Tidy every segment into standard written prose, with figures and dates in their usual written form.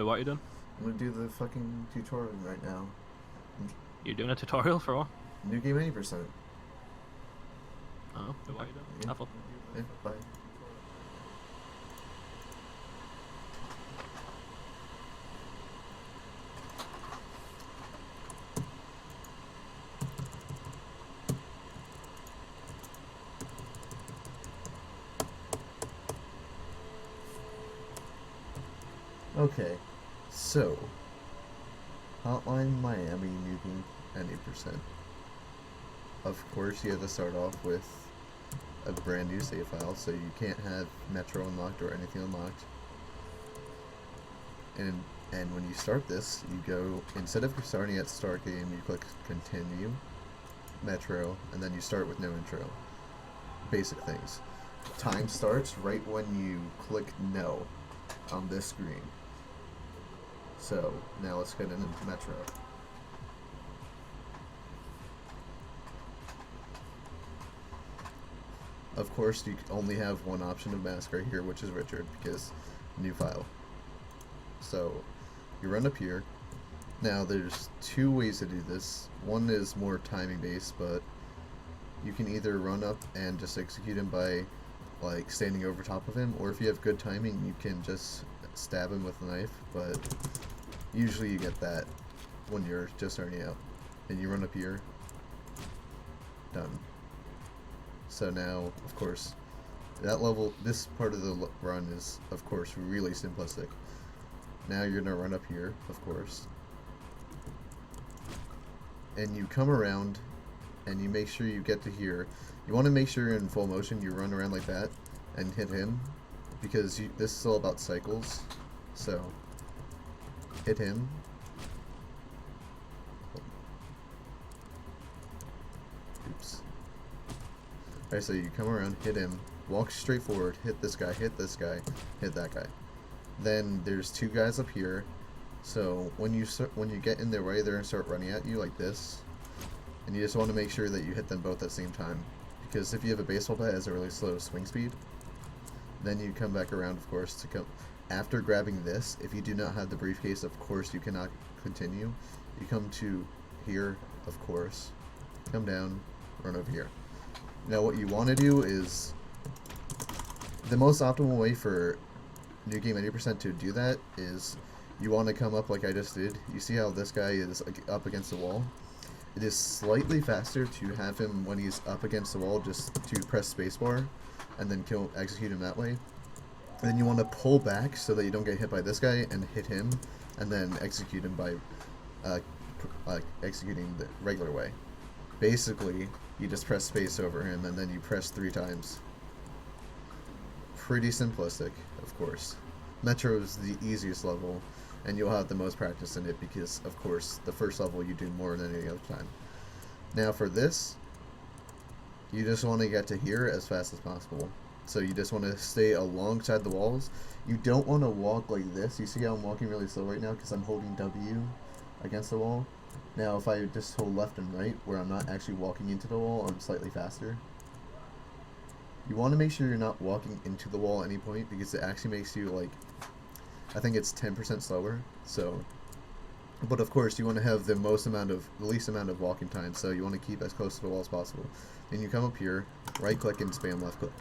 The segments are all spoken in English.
What are you doing? I'm gonna do the fucking tutorial right now. You're doing a tutorial for what? New game 80%. Oh, what are you doing? Yeah. Have fun. Yeah, bye. Okay, so Hotline Miami new game 80%. Of course, you have to start off with a brand new save file, so you can't have Metro unlocked or anything unlocked. And when you start this, you go, instead of starting at start game, you click continue, Metro, and then you start with no intro. Basic things. Time starts right when you click no on this screen. So now let's get into Metro. Of course, you only have one option of mask right here, which is Richard, because new file. So you run up here. Now there's two ways to do this. One is more timing based, but you can either run up and just execute him by like standing over top of him, or if you have good timing, you can just stab him with a knife, but usually you get that when you're just starting out. And you run up here. Done. So now, of course, that level, this part of the run is, of course, really simplistic. Now you're gonna run up here, of course. And you come around, and you make sure you get to here. You want to make sure you're in full motion, you run around like that, and hit him, because this is all about cycles. So, hit him. Oops. Alright, so you come around, hit him, walk straight forward, hit this guy, hit that guy. Then there's two guys up here. So when you get in their way, they're gonna start running at you like this, and you just want to make sure that you hit them both at the same time. Because if you have a baseball bat, it has a really slow swing speed. Then you come back around, of course, to come after grabbing this. If you do not have the briefcase, of course, you cannot continue. You come to here, of course, come down, run over here. Now what you want to do is, the most optimal way for new game 80% to do that is you want to come up like I just did. You see how this guy is up against the wall? It is slightly faster to have him when he's up against the wall, just to press spacebar and then execute him that way. And then you want to pull back so that you don't get hit by this guy and hit him, and then execute him by executing the regular way. Basically, you just press space over him and then you press 3 times. Pretty simplistic, of course. Metro is the easiest level, and you'll have the most practice in it because, of course, the first level you do more than any other time. Now for this, you just want to get to here as fast as possible. So you just want to stay alongside the walls. You don't want to walk like this. You see how I'm walking really slow right now because I'm holding W against the wall. Now if I just hold left and right, where I'm not actually walking into the wall, I'm slightly faster. You want to make sure you're not walking into the wall at any point, because it actually makes you, like, I think it's 10% slower. So, but of course you want to have the least amount of walking time, so you want to keep as close to the wall as possible. Then you come up here, right click and spam left click.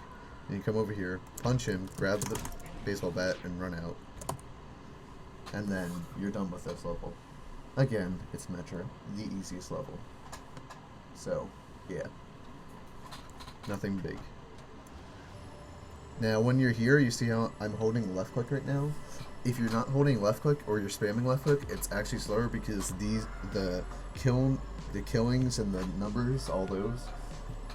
Then you come over here, punch him, grab the baseball bat and run out. And then you're done with this level. Again, it's Metro, the easiest level. So, yeah. Nothing big. Now, when you're here, you see how I'm holding left click right now? If you're not holding left click or you're spamming left click, it's actually slower because the killings and the numbers, all those,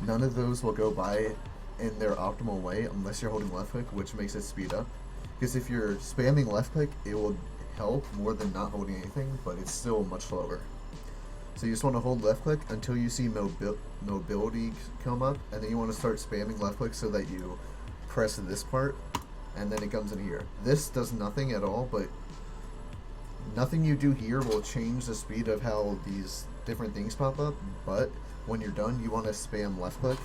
none of those will go by in their optimal way unless you're holding left click, which makes it speed up. Because if you're spamming left click, it will help more than not holding anything, but it's still much slower. So you just want to hold left click until you see mobility come up, and then you want to start spamming left click so that you press this part, and then it comes in here. This does nothing at all, but nothing you do here will change the speed of how these different things pop up, but when you're done, you want to spam left click,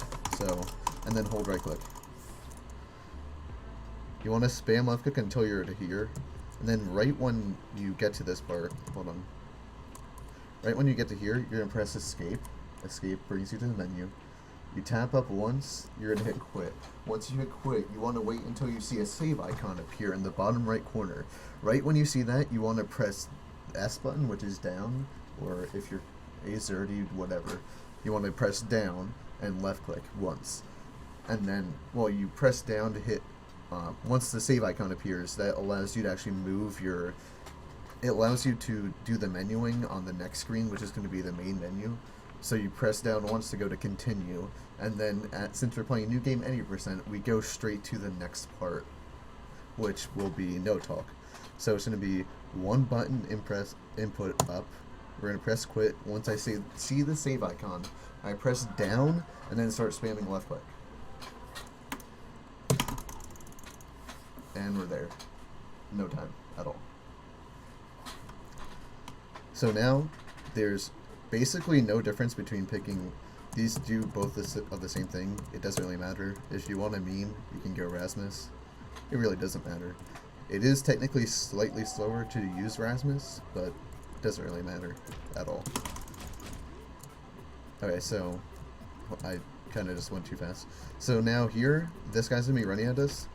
and then hold right click. You want to spam left click until you're to here, And then right when you get to this part, hold on. Right when you get to here, you're gonna press escape. Escape brings you to the menu. You tap up once, you're gonna hit quit. Once you hit quit, you wanna wait until you see a save icon appear in the bottom right corner. Right when you see that, you wanna press S button, which is down, or if you're A30, whatever, you wanna press down and left click once. And then, well, you press down to hit, once the save icon appears, that allows you to actually move your, it allows you to do the menuing on the next screen, which is going to be the main menu. So you press down once to go to continue, and then since we're playing a new game any %, we go straight to the next part, which will be no talk. So it's going to be one button input up. We're going to press quit. Once I see the save icon, I press down and then start spamming left click. And we're there. No time at all. So now there's basically no difference between picking. These do both of the same thing. It doesn't really matter. If you want a meme, you can go Rasmus. It really doesn't matter. It is technically slightly slower to use Rasmus, but it doesn't really matter at all. Okay, so I kind of just went too fast. So now here, this guy's gonna be running at us.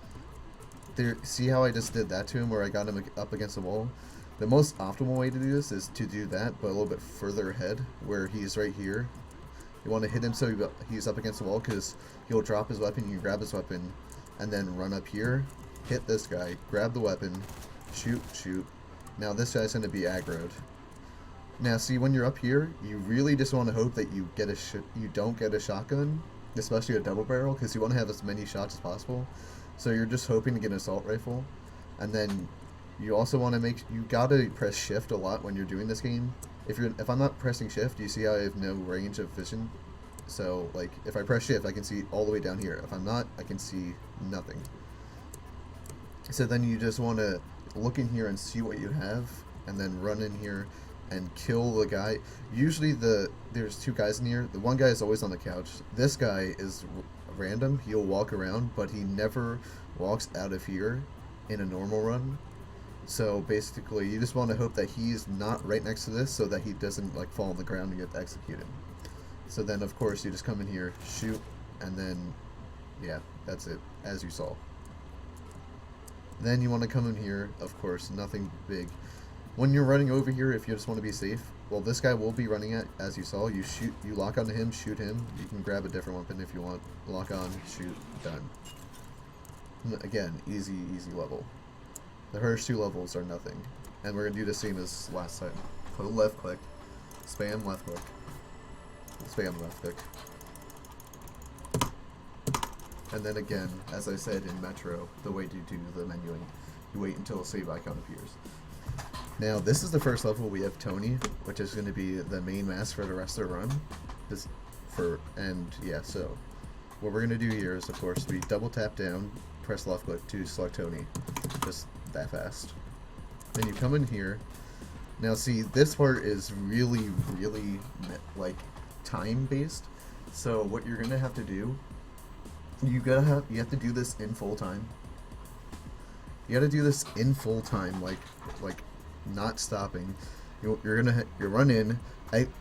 There, see how I just did that to him, where I got him up against the wall? The most optimal way to do this is to do that, but a little bit further ahead, where he's right here. You want to hit him so he's up against the wall, because he'll drop his weapon, you can grab his weapon, and then run up here, hit this guy, grab the weapon, shoot, shoot. Now this guy's going to be aggroed. Now see, when you're up here, you really just want to hope that you get you don't get a shotgun, especially a double barrel, because you want to have as many shots as possible. So you're just hoping to get an assault rifle, and then you also want to you gotta press shift a lot when you're doing this game. If I'm not pressing shift, you see how I have no range of vision. So like if I press shift, I can see all the way down here. If I'm not, I can see nothing. So then you just want to look in here and see what you have, and then run in here and kill the guy. Usually there's two guys in here. The one guy is always on the couch. This guy is random. He'll walk around, but he never walks out of here in a normal run. So basically, you just want to hope that he's not right next to this, so that he doesn't like fall on the ground and get executed. So then, of course, you just come in here, shoot, and then, yeah, that's it, as you saw. Then you want to come in here, of course, nothing big. When you're running over here, if you just want to be safe, well, this guy will be running at, as you saw, you lock onto him, shoot him. You can grab a different weapon if you want. Lock on, shoot, done. Again, easy level. The first two levels are nothing. And we're going to do the same as last time. Put a left click, spam left click, spam left click. And then again, as I said in Metro, the way to do the menuing, you wait until a save icon appears. Now, this is the first level. We have Tony, which is going to be the main mask for the rest of the run. So what we're going to do here is, of course, we double tap down, press left click to select Tony. Just that fast. Then you come in here. Now, see, this part is really, like, time-based. So what you're going to have to do, you have to do this in full time. You got to do this in full time, like not stopping. You're run in,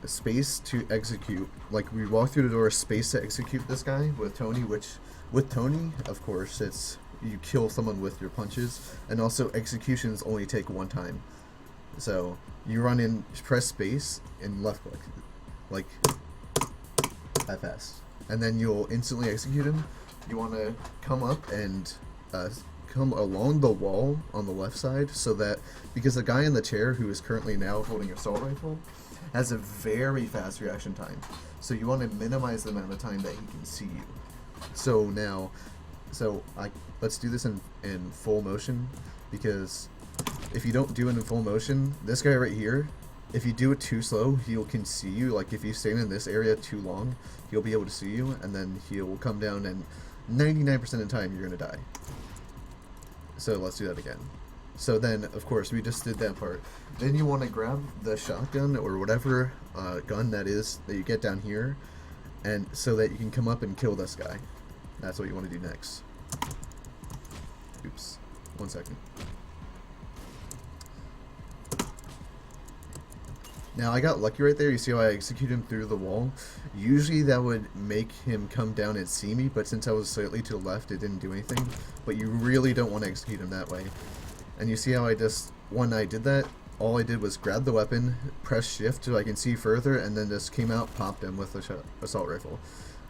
space to execute. Like we walk through the door, space to execute this guy with Tony. Which with Tony, of course, it's you kill someone with your punches, and also executions only take one time. So you run in, press space, and left click, like that fast, and then you'll instantly execute him. You want to come up and come along the wall on the left side, so that because the guy in the chair who is currently now holding an assault rifle has a very fast reaction time, so you want to minimize the amount of time that he can see you. So now, let's do this in full motion, because if you don't do it in full motion, this guy right here, if you do it too slow, he can see you. Like if you stay in this area too long, he'll be able to see you, and then he'll come down, and 99% of the time you're gonna die. So let's do that again. So then, of course, we just did that part. Then you want to grab the shotgun or whatever gun that is that you get down here, and so that you can come up and kill this guy. That's what you want to do next. Oops. 1 second. Now, I got lucky right there. You see how I execute him through the wall? Usually that would make him come down and see me, but since I was slightly to the left, it didn't do anything. But you really don't want to execute him that way. And you see how I just, when I did that, all I did was grab the weapon, press shift so I can see further, and then just came out, popped him with the assault rifle.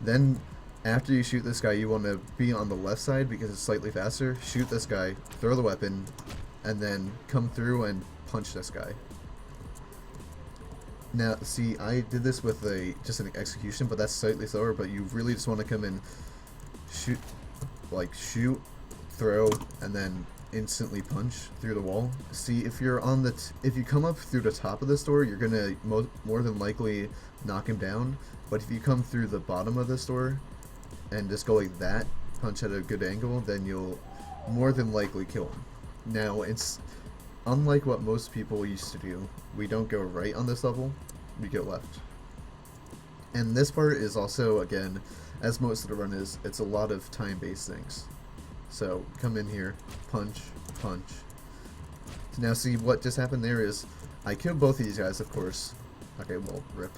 Then, after you shoot this guy, you want to be on the left side because it's slightly faster. Shoot this guy, throw the weapon, and then come through and punch this guy. Now, see, I did this with just an execution, but that's slightly slower, but you really just want to come in, shoot, throw, and then instantly punch through the wall. See, if you're on if you come up through the top of this door, you're gonna more than likely knock him down. But if you come through the bottom of this door and just go like that, punch at a good angle, then you'll more than likely kill him. Now, it's unlike what most people used to do. We don't go right on this level, we go left. And this part is also, again, as most of the run is, it's a lot of time-based things. So, come in here, punch, punch. Now see, what just happened there is, I killed both of these guys, of course. Okay, well, rip.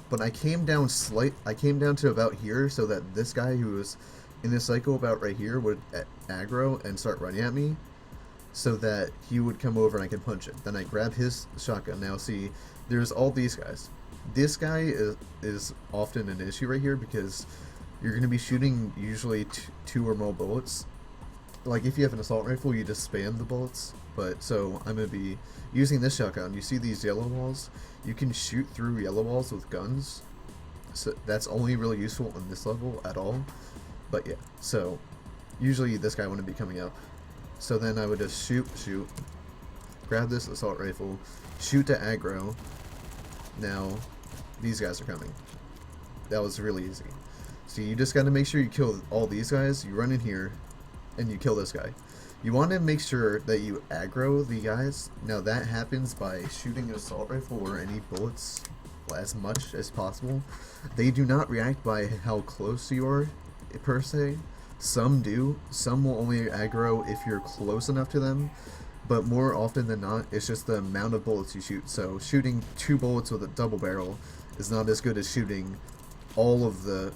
But I came down to about here, so that this guy who was in a cycle about right here would aggro and start running at me, so that he would come over and I could punch him. Then I grab his shotgun. Now see, there's all these guys. This guy is often an issue right here because you're going to be shooting usually two or more bullets. Like if you have an assault rifle, you just spam the bullets. But so I'm going to be using this shotgun. You see these yellow walls? You can shoot through yellow walls with guns. So that's only really useful on this level at all. But yeah, so usually this guy wouldn't be coming up. So then I would just shoot, grab this assault rifle, shoot to aggro. Now these guys are coming. That was really easy. So you just got to make sure you kill all these guys. You run in here, and you kill this guy. You want to make sure that you aggro the guys. Now that happens by shooting an assault rifle or any bullets as much as possible. They do not react by how close you are, per se. Some do. Some will only aggro if you're close enough to them. But more often than not, it's just the amount of bullets you shoot. So shooting 2 bullets with a double barrel is not as good as shooting all of the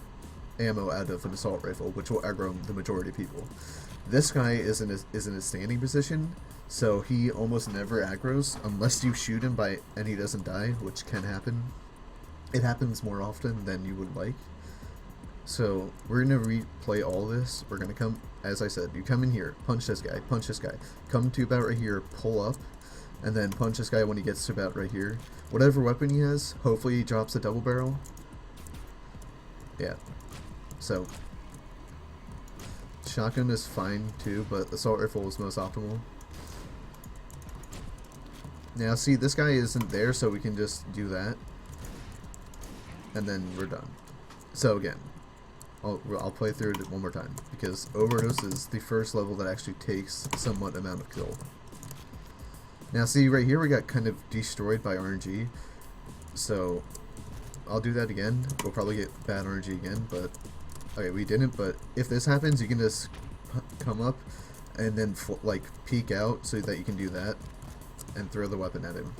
ammo out of an assault rifle, which will aggro the majority of people. This guy is in a standing position, so he almost never aggroes unless you shoot him and he doesn't die, which can happen. It happens more often than you would like. So we're gonna replay all this. We're gonna come, as I said, you come in here, punch this guy, come to about right here, pull up, and then punch this guy when he gets to about right here. Whatever weapon he has, hopefully he drops a double barrel. Yeah. So, shotgun is fine too, but assault rifle is most optimal. Now see, this guy isn't there, so we can just do that. And then we're done. So again, I'll play through it one more time, because Overdose is the first level that actually takes somewhat amount of kill. Now see, right here we got kind of destroyed by RNG, so I'll do that again. We'll probably get bad RNG again, but okay, we didn't. But if this happens, you can just come up and then like peek out so that you can do that and throw the weapon at him.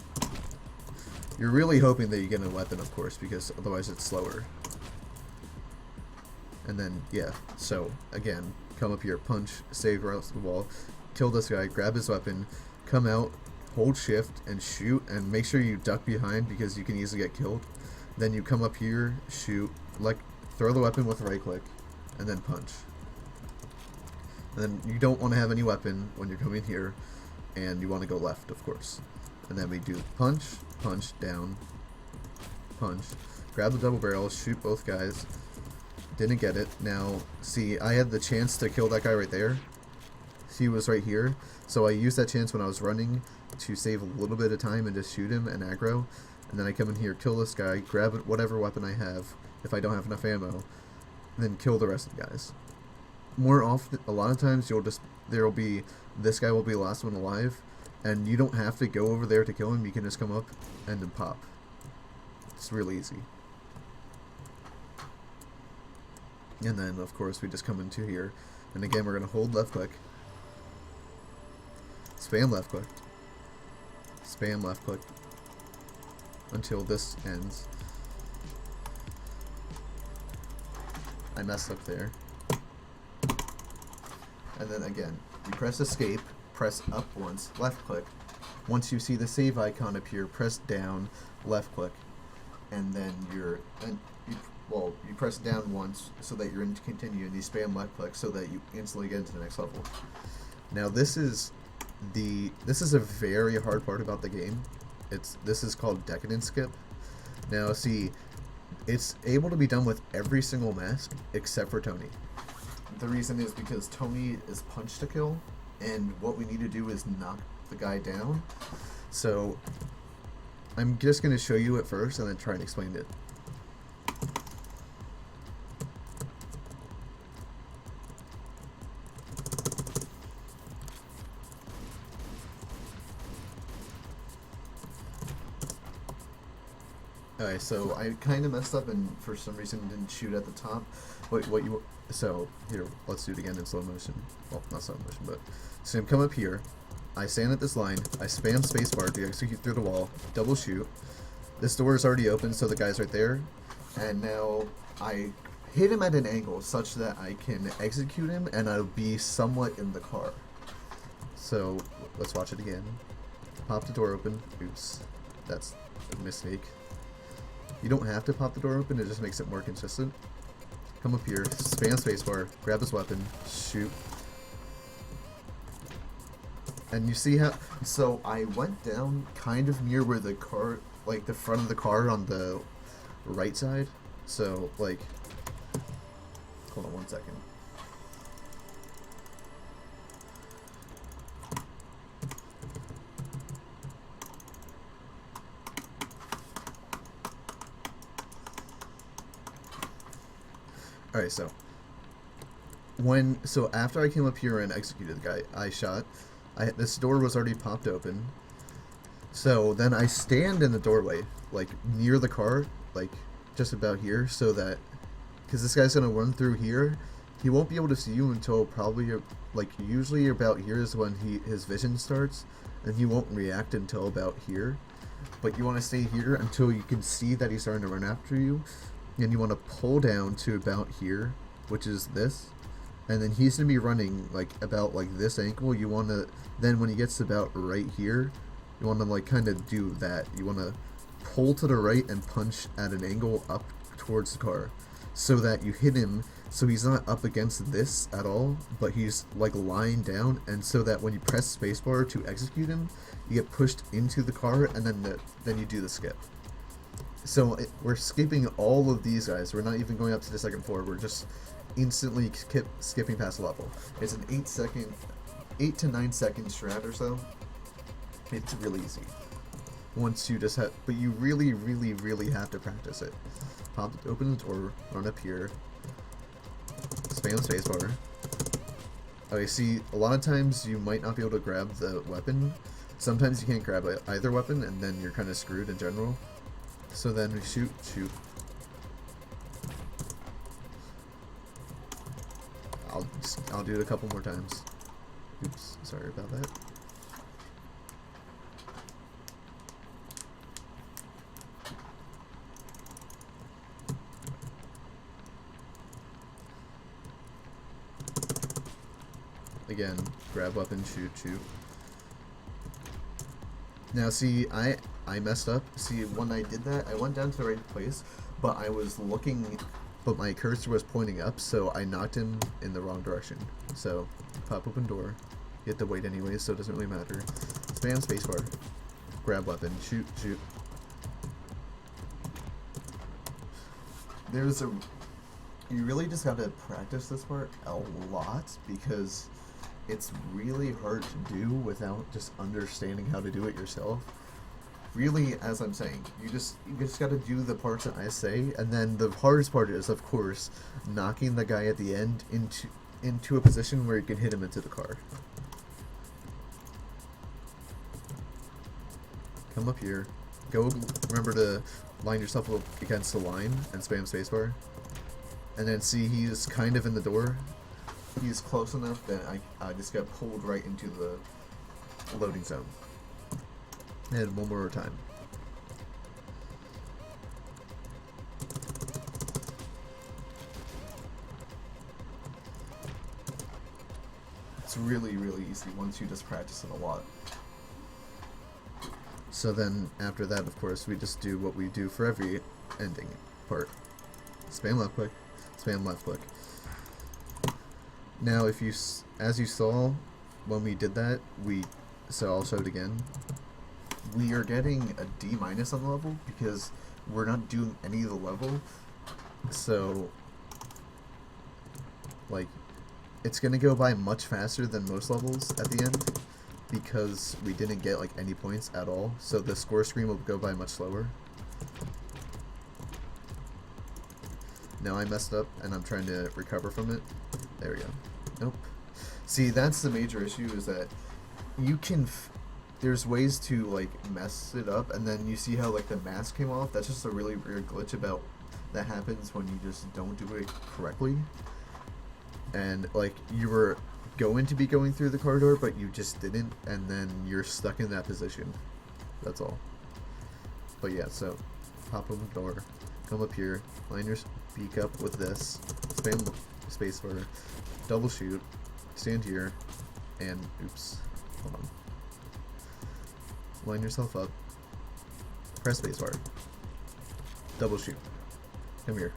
You're really hoping that you get a weapon, of course, because otherwise it's slower. And then yeah, so again, come up here, punch, save right off the wall, kill this guy, grab his weapon, come out, hold shift and shoot, and make sure you duck behind because you can easily get killed. Then you come up here, shoot, like throw the weapon with right click, and then punch. And then you don't want to have any weapon when you're coming here, and you want to go left, of course. And then we do punch, punch, down, punch, grab the double barrel, shoot both guys. Didn't get it. Now, see, I had the chance to kill that guy right there. He was right here, so I used that chance when I was running to save a little bit of time and just shoot him and aggro. And then I come in here, kill this guy, grab whatever weapon I have, if I don't have enough ammo, and then kill the rest of the guys. More often, a lot of times, this guy will be the last one alive, and you don't have to go over there to kill him, you can just come up and then pop. It's really easy. And then, of course, we just come into here, and again, we're going to hold left click, spam left click, spam left click, until this ends. I messed up there. And then again, you press escape, press up once, left click. Once you see the save icon appear, press down, left click, and then you press down once so that you're in to continue, and you spam left click so that you instantly get into the next level. Now this is a very hard part about the game. This is called Decadence skip. Now see, it's able to be done with every single mask except for Tony. The reason is because Tony is punch to kill, and what we need to do is knock the guy down. So I'm just going to show you it first and then try and explain it. Alright, so I kind of messed up and for some reason didn't shoot at the top. So here, let's do it again in slow motion. Well, not slow motion, but so I'm come up here. I stand at this line. I spam spacebar to execute through the wall. Double shoot. This door is already open, so the guy's right there. And now I hit him at an angle such that I can execute him, and I'll be somewhat in the car. So let's watch it again. Pop the door open. Oops, that's a mistake. You don't have to pop the door open, it just makes it more consistent. Come up here, spam spacebar, grab his weapon, shoot. And you see how, so I went down kind of near where the car, like the front of the car on the right side. So like, hold on one second. Alright, so after I came up here and executed the guy, I shot. This door was already popped open. So then I stand in the doorway, like near the car, like just about here, so that, because this guy's gonna run through here, he won't be able to see you until probably, like usually about here is when his vision starts, and he won't react until about here. But you want to stay here until you can see that he's starting to run after you. And you want to pull down to about here, which is this, and then he's gonna be running like about like this angle. You want to then when he gets to about right here, you want to like kind of do that. You want to pull to the right and punch at an angle up towards the car, so that you hit him. So he's not up against this at all, but he's like lying down, and so that when you press spacebar to execute him, you get pushed into the car, and then you do the skip. So we're skipping all of these guys. We're not even going up to the second floor. We're just instantly skipping past the level. It's an 8 to 9 second strat or so. It's really easy. Once you just have, but you really, really, really have to practice it. Open the door, run up here, spam spacebar. Okay, see, a lot of times you might not be able to grab the weapon. Sometimes you can't grab either weapon, and then you're kind of screwed in general. So then we shoot. I'll do it a couple more times. Oops, sorry about that. Again, grab weapon, shoot. Now see, I messed up. See, when I did that, I went down to the right place, but I was looking, but my cursor was pointing up, so I knocked him in the wrong direction. So, pop open door. You have to wait anyway, so it doesn't really matter. Spam spacebar. Grab weapon. Shoot. You really just have to practice this part a lot, because it's really hard to do without just understanding how to do it yourself. Really, as I'm saying, you just got to do the parts that I say, and then the hardest part is, of course, knocking the guy at the end into a position where you can hit him into the car. Come up here. Remember to line yourself up against the line and spam spacebar. And then see, he's kind of in the door. He's close enough that I just got pulled right into the loading zone. And one more time. really, really easy once you just practice it a lot. So then, after that, of course, we just do what we do for every ending part. Spam left click, spam left click. Now, if you, as you saw when we did that, so I'll show it again. We are getting a D- on the level because we're not doing any of the level. So, like, it's gonna go by much faster than most levels at the end because we didn't get like any points at all. So the score screen will go by much slower. Now I messed up and I'm trying to recover from it. There we go. Nope. See, that's the major issue, is that you can there's ways to like mess it up, and then you see how like the mask came off. That's just a really weird glitch about that happens when you just don't do it correctly. And like you were going to be going through the corridor, but you just didn't, and then you're stuck in that position. That's all. But yeah, so pop open the door, come up here, line your beak up with this, spam the spacebar, double shoot, stand here, and oops, hold on. Line yourself up, press spacebar, double shoot, come here,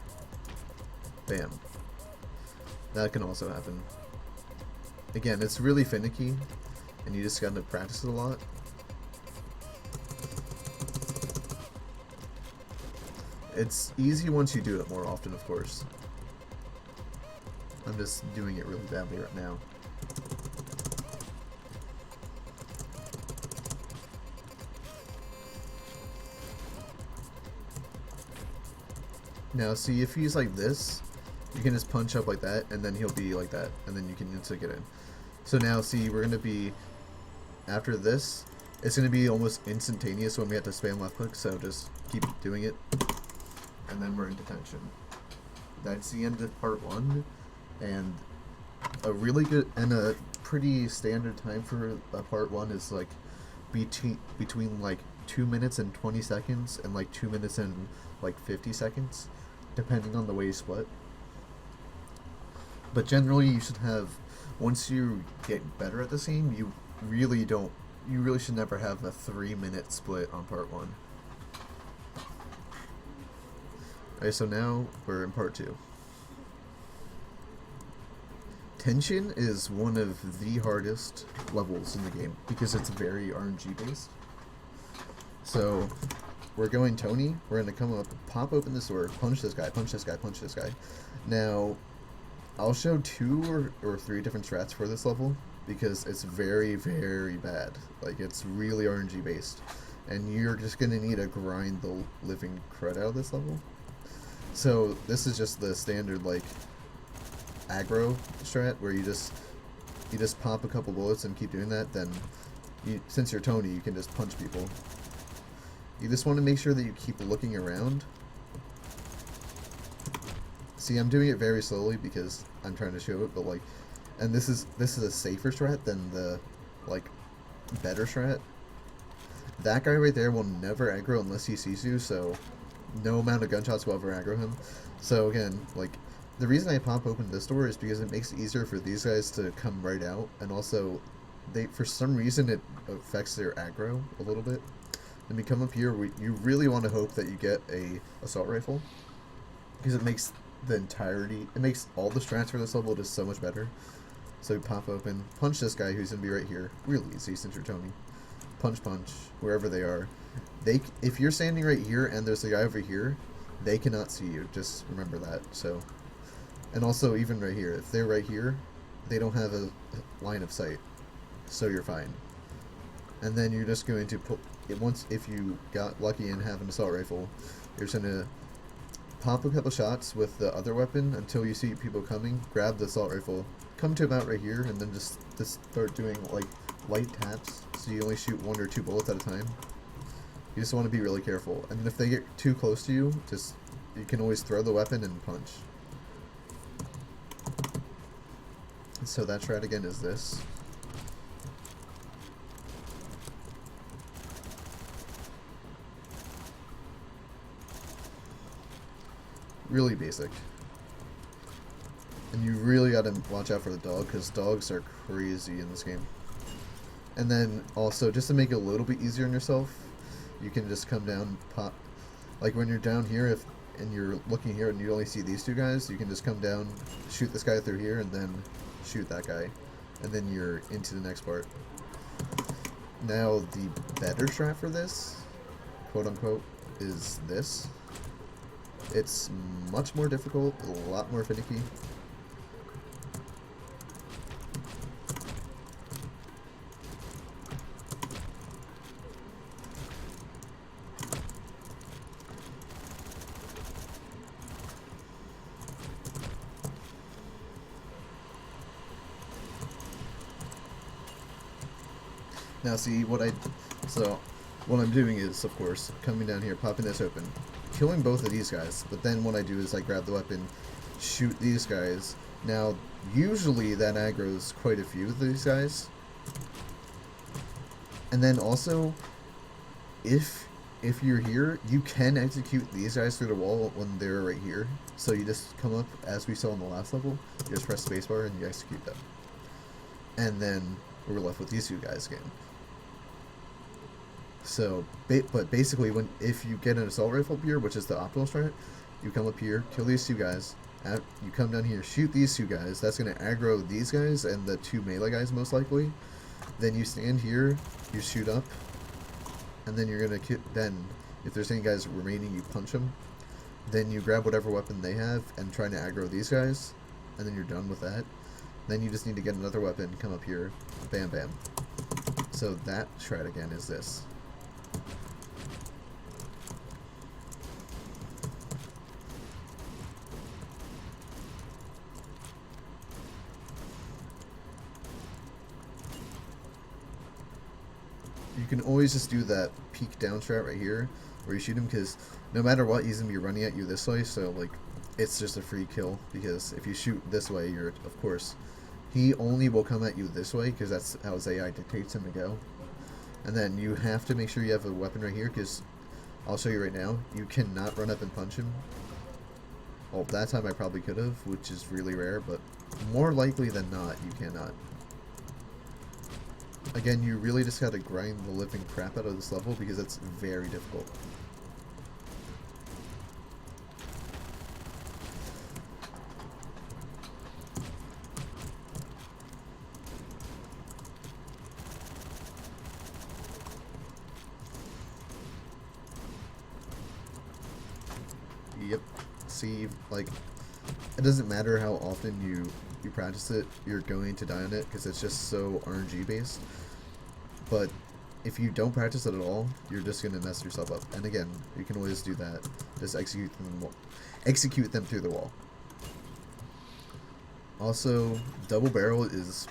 bam. That can also happen. Again, it's really finicky, and you just gotta practice it a lot. It's easy once you do it more often, of course. I'm just doing it really badly right now. Now, see, if he's like this, you can just punch up like that, and then he'll be like that, and then you can instantly get in. So now, see, we're going to be, after this, it's going to be almost instantaneous when we have to spam left click, so just keep doing it, and then we're in detention. That's the end of part 1, and a really good, and a pretty standard time for a part 1 is like between like 2 minutes and 20 seconds, and like 2 minutes and like 50 seconds, depending on the way you split. But generally, you should have, once you get better at this game, you really should never have a 3-minute split on part 1. Alright, so now we're in part 2. Tension is one of the hardest levels in the game because it's very RNG based. So, we're going Tony, we're going to come up, pop open this door, punch this guy, punch this guy, punch this guy. Now, I'll show 2 or 3 different strats for this level because it's very, very bad. Like, it's really RNG based. And you're just going to need to grind the living crud out of this level. So, this is just the standard, like, aggro strat where you just pop a couple bullets and keep doing that. Then, since you're Tony, you can just punch people. You just want to make sure that you keep looking around. See, I'm doing it very slowly because I'm trying to show it, but like, and this is a safer strat than the like better strat. That guy right there will never aggro unless he sees you, so no amount of gunshots will ever aggro him. So again, like, the reason I pop open this door is because it makes it easier for these guys to come right out, and also for some reason it affects their aggro a little bit. Then we come up here, you really want to hope that you get a assault rifle, because it makes it makes all the strats for this level just so much better. So we pop open, punch this guy who's going to be right here, really easy since you're Tony. Punch, punch, wherever they are. If you're standing right here and there's a guy over here, they cannot see you, just remember that. So, and also even right here, if they're right here, they don't have a line of sight, so you're fine. And then you're just going to if you got lucky and have an assault rifle, you're just going to pop a couple shots with the other weapon until you see people coming, grab the assault rifle, come to about right here, and then just start doing like light taps, so you only shoot 1 or 2 bullets at a time. You just want to be really careful, and if they get too close to you, you can always throw the weapon and punch. So that strat again is this. Really basic. And you really gotta watch out for the dog, because dogs are crazy in this game. And then also, just to make it a little bit easier on yourself, you can just come down, pop, like when you're down here, and you're looking here and you only see these two guys, you can just come down, shoot this guy through here, and then shoot that guy, and then you're into the next part. Now, the better strat for this, quote unquote, is this. It's much more difficult, a lot more finicky. Now see, what I'm doing is, of course, coming down here, popping this open, killing both of these guys, but then what I do is I grab the weapon, shoot these guys. Now, usually that aggroes quite a few of these guys. And then also, if you're here, you can execute these guys through the wall when they're right here. So you just come up, as we saw in the last level, you just press spacebar and you execute them. And then we're left with these two guys again. So, but basically, if you get an assault rifle up here, which is the optimal strat, you come up here, kill these two guys, you come down here, shoot these two guys, that's going to aggro these guys and the two melee guys most likely. Then you stand here, you shoot up, and then you're going to then, if there's any guys remaining, you punch them. Then you grab whatever weapon they have and try to aggro these guys, and then you're done with that. Then you just need to get another weapon, come up here, bam bam. So that strat again is this. You can always just do that peek down strat right here, where you shoot him, because no matter what, he's going to be running at you this way, so like, it's just a free kill, because if you shoot this way, you're, of course, he only will come at you this way, because that's how his AI dictates him to go. And then you have to make sure you have a weapon right here, because I'll show you right now, you cannot run up and punch him. Well, that time I probably could have, which is really rare, but more likely than not, you cannot. Again, you really just gotta grind the living crap out of this level, because it's very difficult. Yep. See, like, it doesn't matter how often you practice it, you're going to die on it, because it's just so RNG based. But if you don't practice it at all, you're just going to mess yourself up. And again, you can always do that. Just execute them through the wall. Also, double barrel is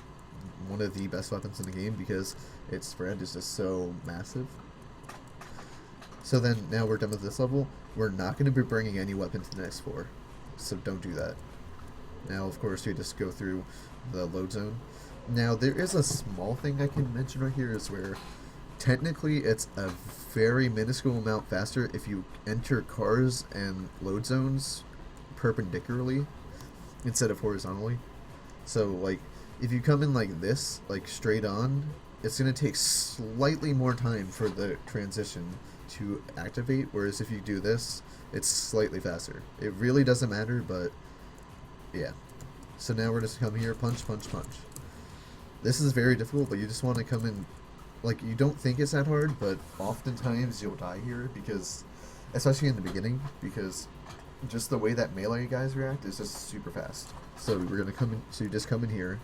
one of the best weapons in the game, because its spread is just so massive. So then, now we're done with this level. We're not going to be bringing any weapons to the next floor, so don't do that. Now, of course, you just go through the load zone. Now, there is a small thing I can mention right here, is where technically it's a very minuscule amount faster if you enter cars and load zones perpendicularly instead of horizontally. So, like, if you come in like this, like straight on, it's going to take slightly more time for the transition to activate, whereas if you do this, it's slightly faster. It really doesn't matter, but yeah. So now we're just come here, punch, punch, punch. This is very difficult, but you just want to come in, like, you don't think it's that hard, but oftentimes you'll die here, because, especially in the beginning, because just the way that melee guys react is just super fast. So we're gonna come in, so you just come in here,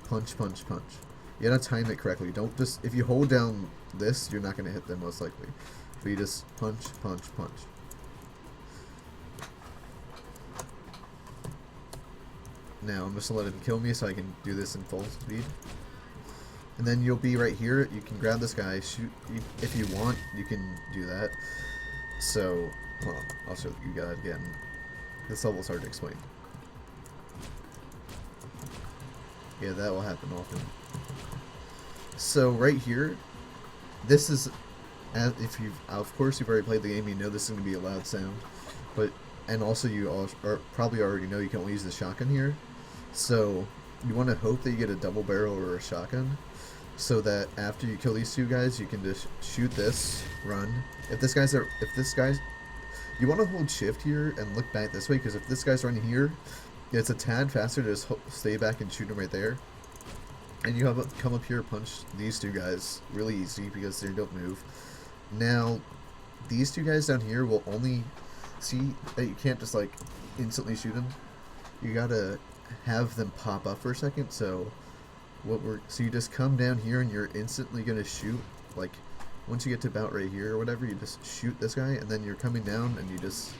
punch, punch, punch. You gotta time it correctly. Don't just, if you hold down this, you're not gonna hit them most likely. But you just punch, punch, punch. Now I'm just gonna let him kill me so I can do this in full speed. And then you'll be right here. You can grab this guy, shoot. If you want, you can do that. So, hold on, I'll show you guys again. This level's hard to explain. Yeah, that will happen often. So right here, this is, if you've, of course you've already played the game, you know this is going to be a loud sound, but, and also you all probably already know you can only use the shotgun here, So you want to hope that you get a double barrel or a shotgun, so that after you kill these two guys, you can just shoot this, run. If this guy's you want to hold shift here and look back this way, because if this guy's running here, it's a tad faster to just stay back and shoot him right there. And you come up here, punch these two guys really easy because they don't move. Now, these two guys down here will only see that you can't just like instantly shoot them. You gotta have them pop up for a second. So you just come down here and you're instantly gonna shoot. Like once you get to about right here or whatever, you just shoot this guy, and then you're coming down and you just.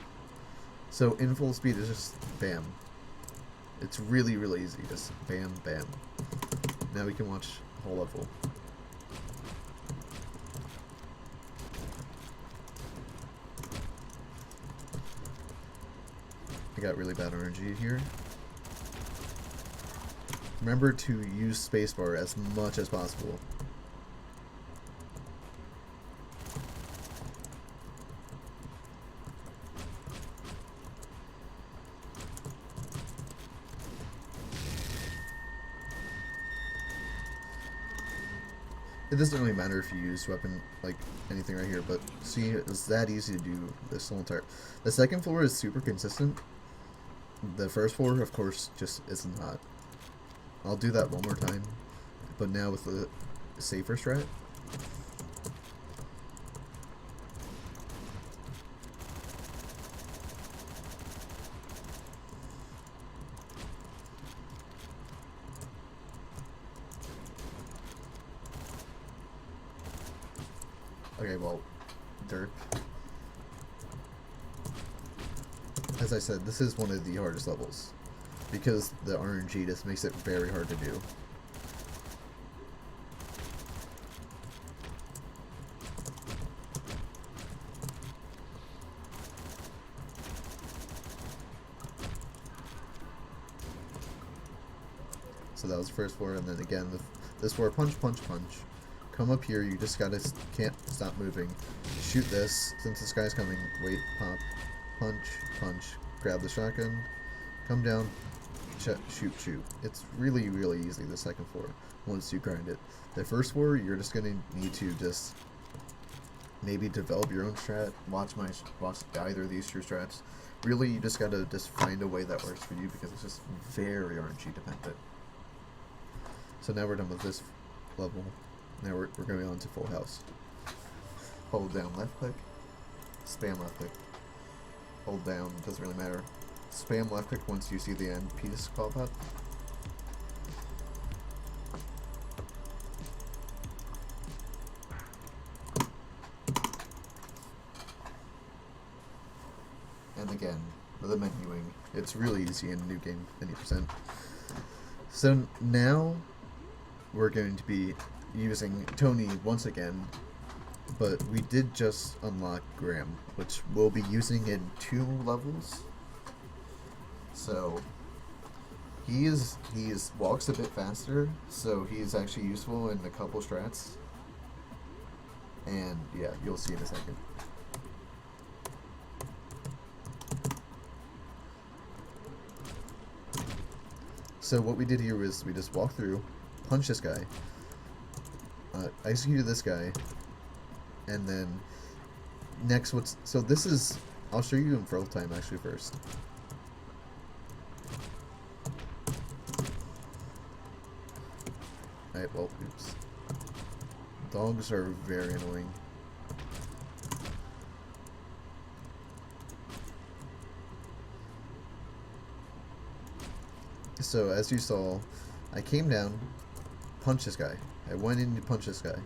So in full speed is just bam. It's really easy. Just bam bam. Now we can watch whole level. I got really bad RNG here. Remember to use spacebar as much as possible. It doesn't really matter if you use weapon, like anything right here, but see, it's that easy to do this whole entire. The second floor is super consistent. The first floor, of course, just is not. I'll do that one more time, but now with the safer strat. Okay, well, dirt. As I said, this is one of the hardest levels, because the RNG just makes it very hard to do. So that was the first floor, and then again, this floor, punch, punch, punch. Come up here, you just can't stop moving. Shoot this, since this guy's coming. Wait, pop, punch, punch. Grab the shotgun, come down, shoot, shoot. It's really easy, the second floor, once you grind it. The first floor, you're just gonna need to just maybe develop your own strat, watch either of these two strats. Really, you just gotta find a way that works for you, because it's just very RNG dependent. So now we're done with this level. Now we're going on to full house. Hold down left click, spam left click, hold down, doesn't really matter. Spam left click once you see the end piece pop up. And again, with the menuing, it's really easy in New Game 50%. So now we're going to be using Tony once again, but we did just unlock Graham, which we'll be using in 2 levels. So he walks a bit faster, so he's actually useful in a couple strats. And yeah, you'll see in a second. So what we did here was we just walked through, punched this guy, executed this guy, and then next so this is, I'll show you in full time actually first. Alright, well, oops. Dogs are very annoying. So as you saw, I came down, punched this guy. I went in to punch this guy.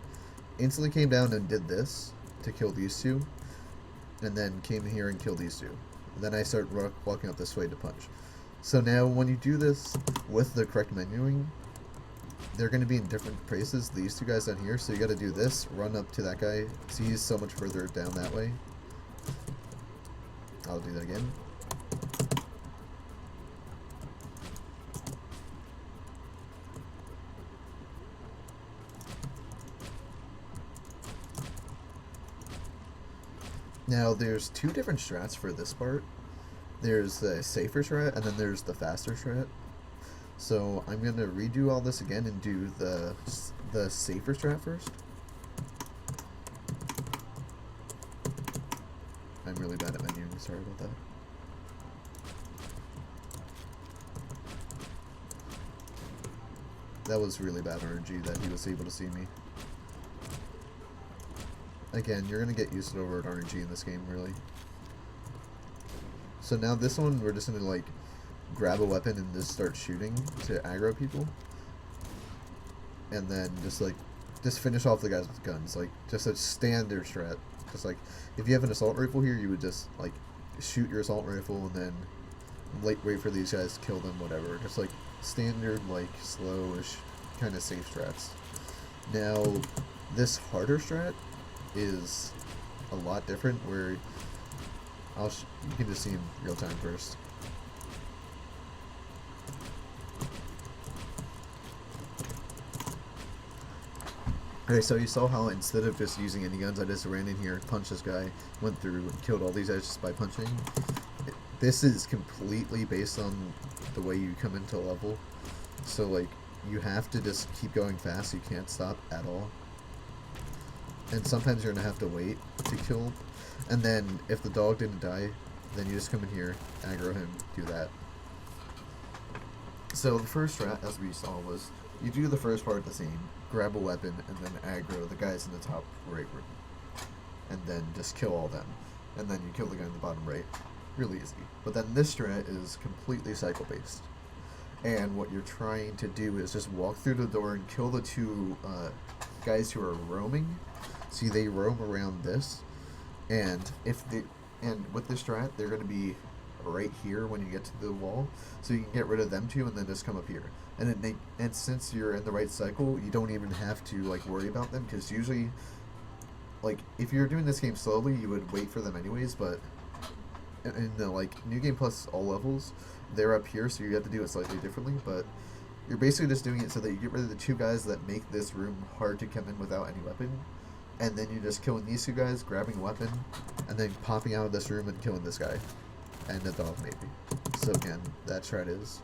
Instantly came down and did this to kill these two, and then came here and killed these two. And then I start walking up this way to punch. So now when you do this with the correct menuing, they're going to be in different places, these two guys down here, so you got to do this, run up to that guy. See, he's so much further down that way. I'll do that again. Now, there's 2 different strats for this part. There's the safer strat, and then there's the faster strat. So I'm gonna redo all this again and do the safer strat first. I'm really bad at menuing, sorry about that. That was really bad RNG that he was able to see me. Again, you're gonna get used to overt RNG in this game, really. So now this one, we're just gonna like grab a weapon and just start shooting to aggro people, and then just finish off the guys with guns, like just a standard strat. Just like if you have an assault rifle here, you would just like shoot your assault rifle and then wait for these guys to kill them, whatever. Just like standard, like slowish kind of safe strats. Now this harder strat is a lot different, where you can just see in real time first. Okay, so you saw how instead of just using any guns, I just ran in here, punched this guy, went through and killed all these guys just by punching. This is completely based on the way you come into a level. So like, you have to just keep going fast, you can't stop at all. And sometimes you're gonna have to wait to kill. And then if the dog didn't die, then you just come in here, aggro him, do that. So the first strat, as we saw, was you do the first part the same, grab a weapon, and then aggro the guys in the top right room. And then just kill all them. And then you kill the guy in the bottom right. Really easy. But then this strat is completely cycle based. And what you're trying to do is just walk through the door and kill the two guys who are roaming. See, they roam around this. And with this strat, they're going to be right here when you get to the wall, so you can get rid of them two and then just come up here. And since you're in the right cycle, you don't even have to like worry about them, because usually, like if you're doing this game slowly, you would wait for them anyways. But in the like New Game Plus all levels, they're up here, so you have to do it slightly differently. But you're basically just doing it so that you get rid of the two guys that make this room hard to come in without any weapon. And then you're just killing these two guys, grabbing a weapon, and then popping out of this room and killing this guy. And the dog, maybe. So again, that strat is.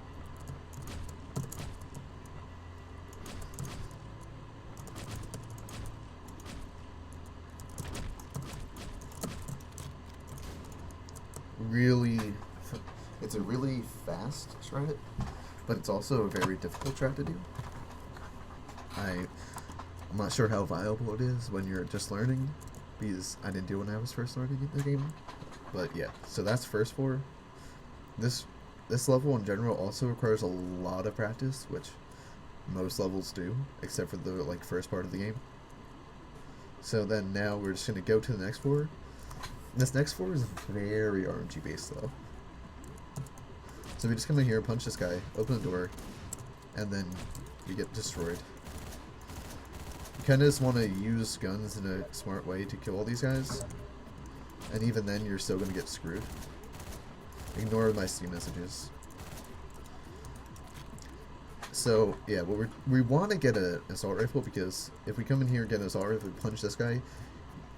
It's a really fast strat, but it's also a very difficult strat to do. I'm not sure how viable it is when you're just learning, because I didn't do it when I was first learning the game. But yeah, so that's first floor. This level in general also requires a lot of practice, which most levels do, except for the like first part of the game. So then now we're just gonna go to the next floor. This next floor is very RNG based though. So we just come in here, punch this guy, open the door, and then you get destroyed. You kind of just want to use guns in a smart way to kill all these guys. And even then, you're still going to get screwed. Ignore my Steam messages. So, yeah, well, we want to get an assault rifle, because if we come in here and get an assault rifle, punch this guy.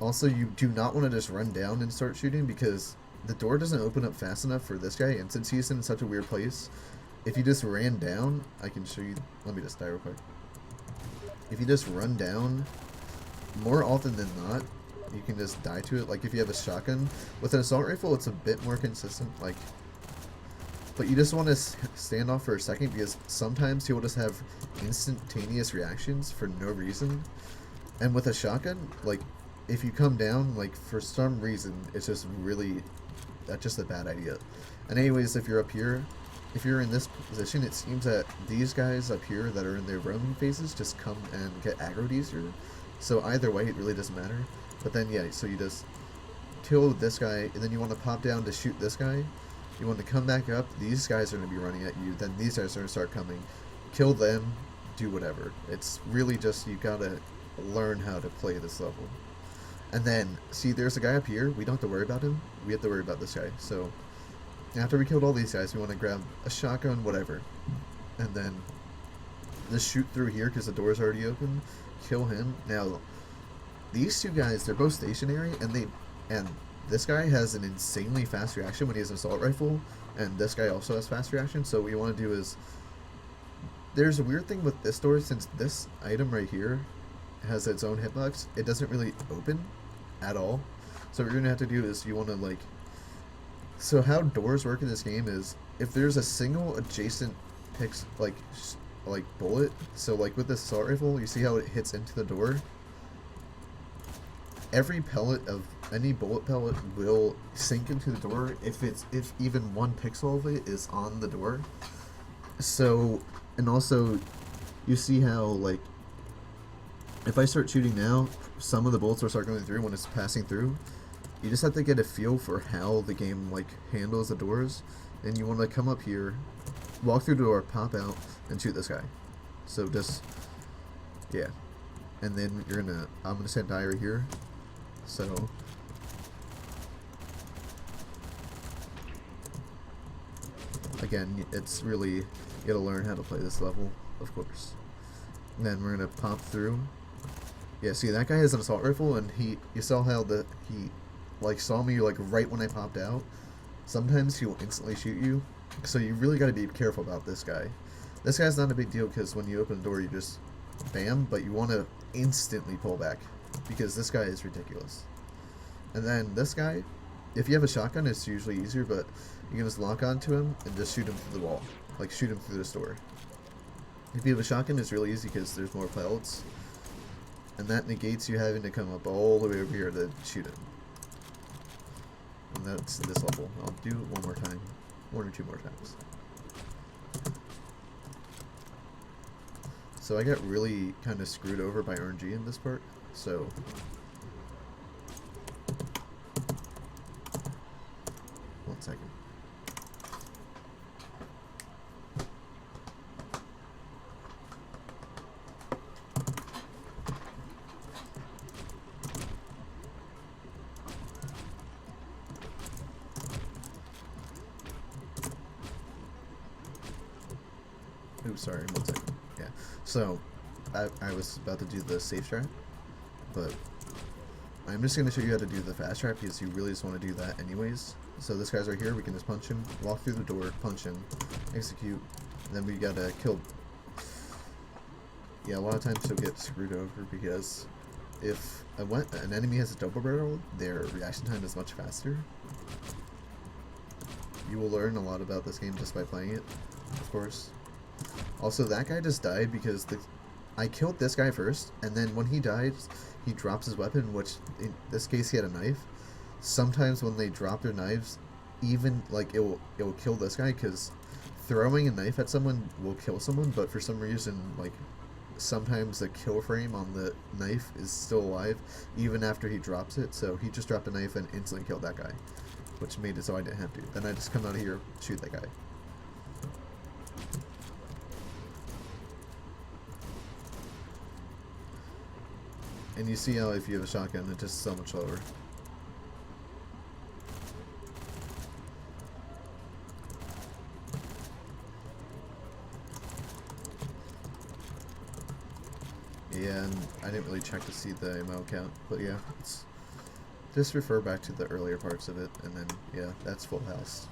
Also, you do not want to just run down and start shooting, because the door doesn't open up fast enough for this guy, and since he's in such a weird place, if you just ran down, I can show you, let me just die real quick. If you just run down, more often than not, you can just die to it. Like if you have a shotgun, with an assault rifle, it's a bit more consistent, like, but you just want to stand off for a second, because sometimes he will just have instantaneous reactions for no reason. And with a shotgun, like, if you come down, like, for some reason, it's just really, that's just a bad idea. And anyways, if you're up here, if you're in this position, it seems that these guys up here that are in their roaming phases just come and get aggroed easier. So either way, it really doesn't matter. But then, yeah, so you just kill this guy, and then you want to pop down to shoot this guy. You want to come back up, these guys are going to be running at you, then these guys are going to start coming. Kill them, do whatever. It's really just, you gotta learn how to play this level. And then, see, there's a guy up here, we don't have to worry about him, we have to worry about this guy. So, after we killed all these guys, we want to grab a shotgun, whatever. And then, just shoot through here, because the door's already open, kill him. Now, these two guys, they're both stationary, and this guy has an insanely fast reaction when he has an assault rifle, and this guy also has fast reaction. So what you want to do is there's a weird thing with this door, since this item right here has its own hitbox, it doesn't really open at all. So what you're gonna have to do is you want to like. So how doors work in this game is if there's a single adjacent like bullet. So like with this assault rifle, you see how it hits into the door. Every pellet of any bullet pellet will sink into the door if even 1 pixel of it is on the door. So, and also, you see how like if I start shooting now, some of the bullets will start going through when it's passing through. You just have to get a feel for how the game like handles the doors, and you want to come up here, walk through the door, pop out, and shoot this guy. So just, yeah, and then I'm gonna set die right here. So again, it's really, you gotta learn how to play this level, of course. And then we're gonna pop through. Yeah, see, that guy has an assault rifle, and you saw how he like saw me like right when I popped out. Sometimes he will instantly shoot you, so you really got to be careful about this guy. This guy's not a big deal because when you open the door you just bam, but you want to instantly pull back because this guy is ridiculous. And then this guy, if you have a shotgun, it's usually easier, but you can just lock onto him and just shoot him through the wall, like shoot him through this door. If you have a shotgun, it's really easy because there's more pellets, and that negates you having to come up all the way over here to shoot him. And that's this level. I'll do it one more time. 1 or 2 more times. So I got really kind of screwed over by RNG in this part. So one second. Oops, sorry, 1 second. Yeah. So, I was about to do the safe strat, but I'm just going to show you how to do the fast strat because you really just want to do that anyways. So this guy's right here, we can just punch him, walk through the door, punch him, execute, and then we gotta kill. Yeah, a lot of times you'll get screwed over because if an enemy has a double barrel, their reaction time is much faster. You will learn a lot about this game just by playing it, of course. Also, that guy just died because I killed this guy first, and then when he died, he drops his weapon, which in this case he had a knife. Sometimes when they drop their knives, even like it will kill this guy because throwing a knife at someone will kill someone, but for some reason like sometimes the kill frame on the knife is still alive even after he drops it. So he just dropped a knife and instantly killed that guy, which made it so I didn't have to. Then I just come out of here, shoot that guy. And you see how if you have a shotgun, it's just so much slower. Yeah, and I didn't really check to see the ammo count, but yeah, just refer back to the earlier parts of it, and then yeah, that's full house.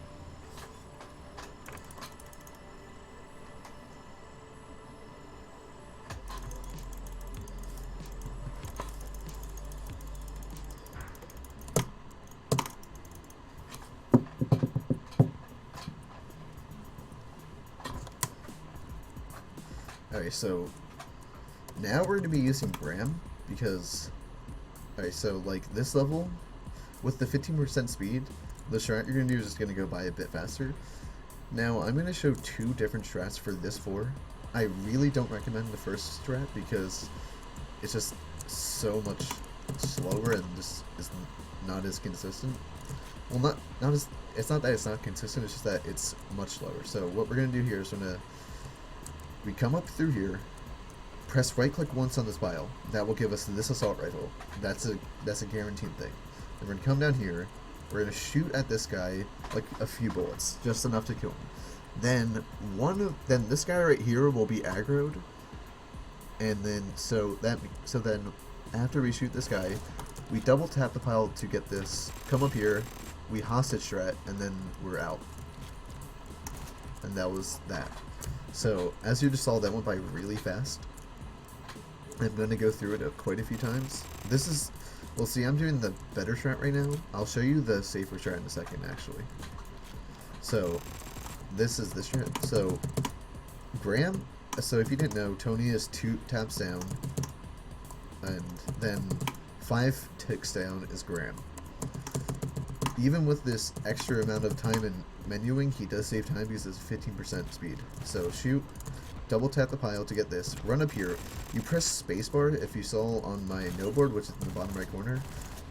Alright, so now we're going to be using Graham because, alright, so like this level, with the 15% speed, the strat you're going to do is just going to go by a bit faster. Now, I'm going to show 2 different strats for this floor. I really don't recommend the first strat because it's just so much slower and just is not as consistent. Well, it's not that it's not consistent, it's just that it's much slower. So what we're going to do here is we come up through here, press right click once on this pile. That will give us this assault rifle. That's a guaranteed thing. And we're gonna come down here, we're gonna shoot at this guy like a few bullets, just enough to kill him. Then this guy right here will be aggroed, and then so then after we shoot this guy, we double tap the pile to get this, come up here, we hostage strat, and then we're out. And that was that. So, as you just saw, that went by really fast. I'm going to go through it quite a few times. This is, well, see, I'm doing the better strat right now. I'll show you the safer strat in a second, actually. So, this is the strat. So, Graham, so if you didn't know, Tony is 2 taps down, and then 5 ticks down is Graham. Even with this extra amount of time in menuing, he does save time because it's 15% speed. So shoot, double tap the pile to get this, run up here, you press spacebar. If you saw on my no board, which is in the bottom right corner,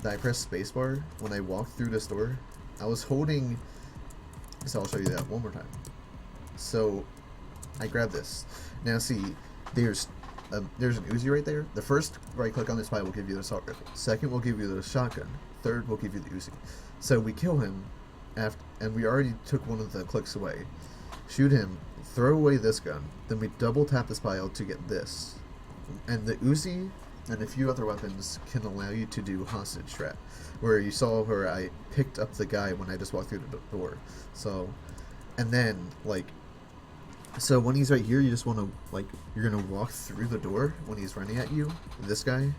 that I pressed spacebar when I walked through this door. I was holding, so I'll show you that one more time. So I grab this. Now see, there's an Uzi right there. The first right click on this pile will give you the assault rifle. Second will give you the shotgun. Third will give you the Uzi. So we kill him, and we already took one of the clicks away. Shoot him, throw away this gun, then we double tap this pile to get this. And the Uzi and a few other weapons can allow you to do hostage strat, where you saw where I picked up the guy when I just walked through the door. So, and then, like, so when he's right here, you just want to, like, you're going to walk through the door when he's running at you, this guy,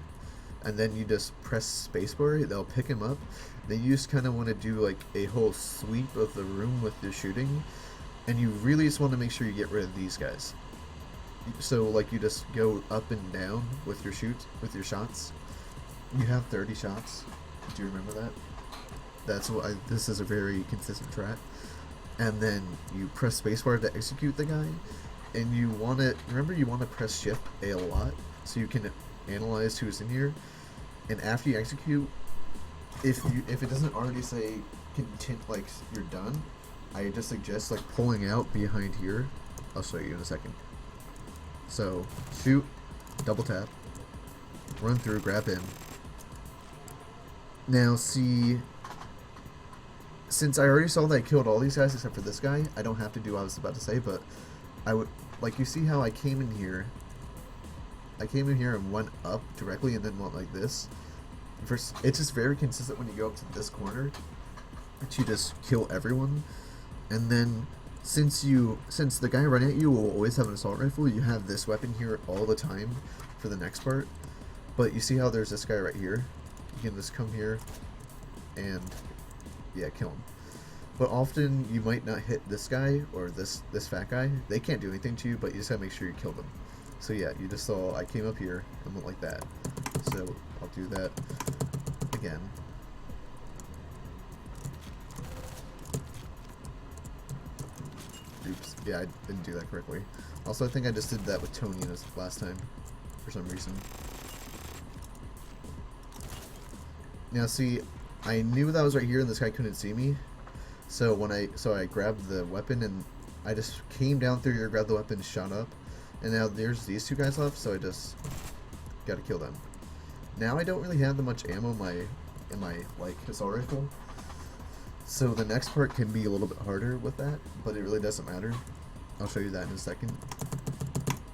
and then you just press spacebar, they'll pick him up. Then you just kind of want to do, like, a whole sweep of the room with your shooting, and you really just want to make sure you get rid of these guys. So, like, you just go up and down with your shots. You have 30 shots. Do you remember that? That's why this is a very consistent strat. And then you press spacebar to execute the guy, and you want to remember you want to press shift a lot so you can analyze who's in here. And after you execute, if it doesn't already say like you're done, I just suggest like pulling out behind here. I'll show you in a second. So shoot, double tap, run through, grab him. Now see, since I already saw that I killed all these guys except for this guy, I don't have to do what I was about to say, but I would, like, you see how I came in here and went up directly and then went like this. First, it's just very consistent when you go up to this corner that you just kill everyone. And then since the guy running at you will always have an assault rifle, you have this weapon here all the time for the next part. But you see how there's this guy right here? You can just come here and, yeah, kill him. But often you might not hit this guy or this fat guy. They can't do anything to you, but you just gotta make sure you kill them. So yeah, you just saw I came up here and went like that. So I'll do that again. Oops. Yeah, I didn't do that correctly. Also, I think I just did that with Tony this last time for some reason. Now see, I knew that I was right here and this guy couldn't see me. So I grabbed the weapon and I just came down through here, grabbed the weapon, shot up. And now there's these two guys left, so I just gotta kill them. Now I don't really have that much ammo in my like assault rifle, so the next part can be a little bit harder with that, but it really doesn't matter. I'll show you that in a second.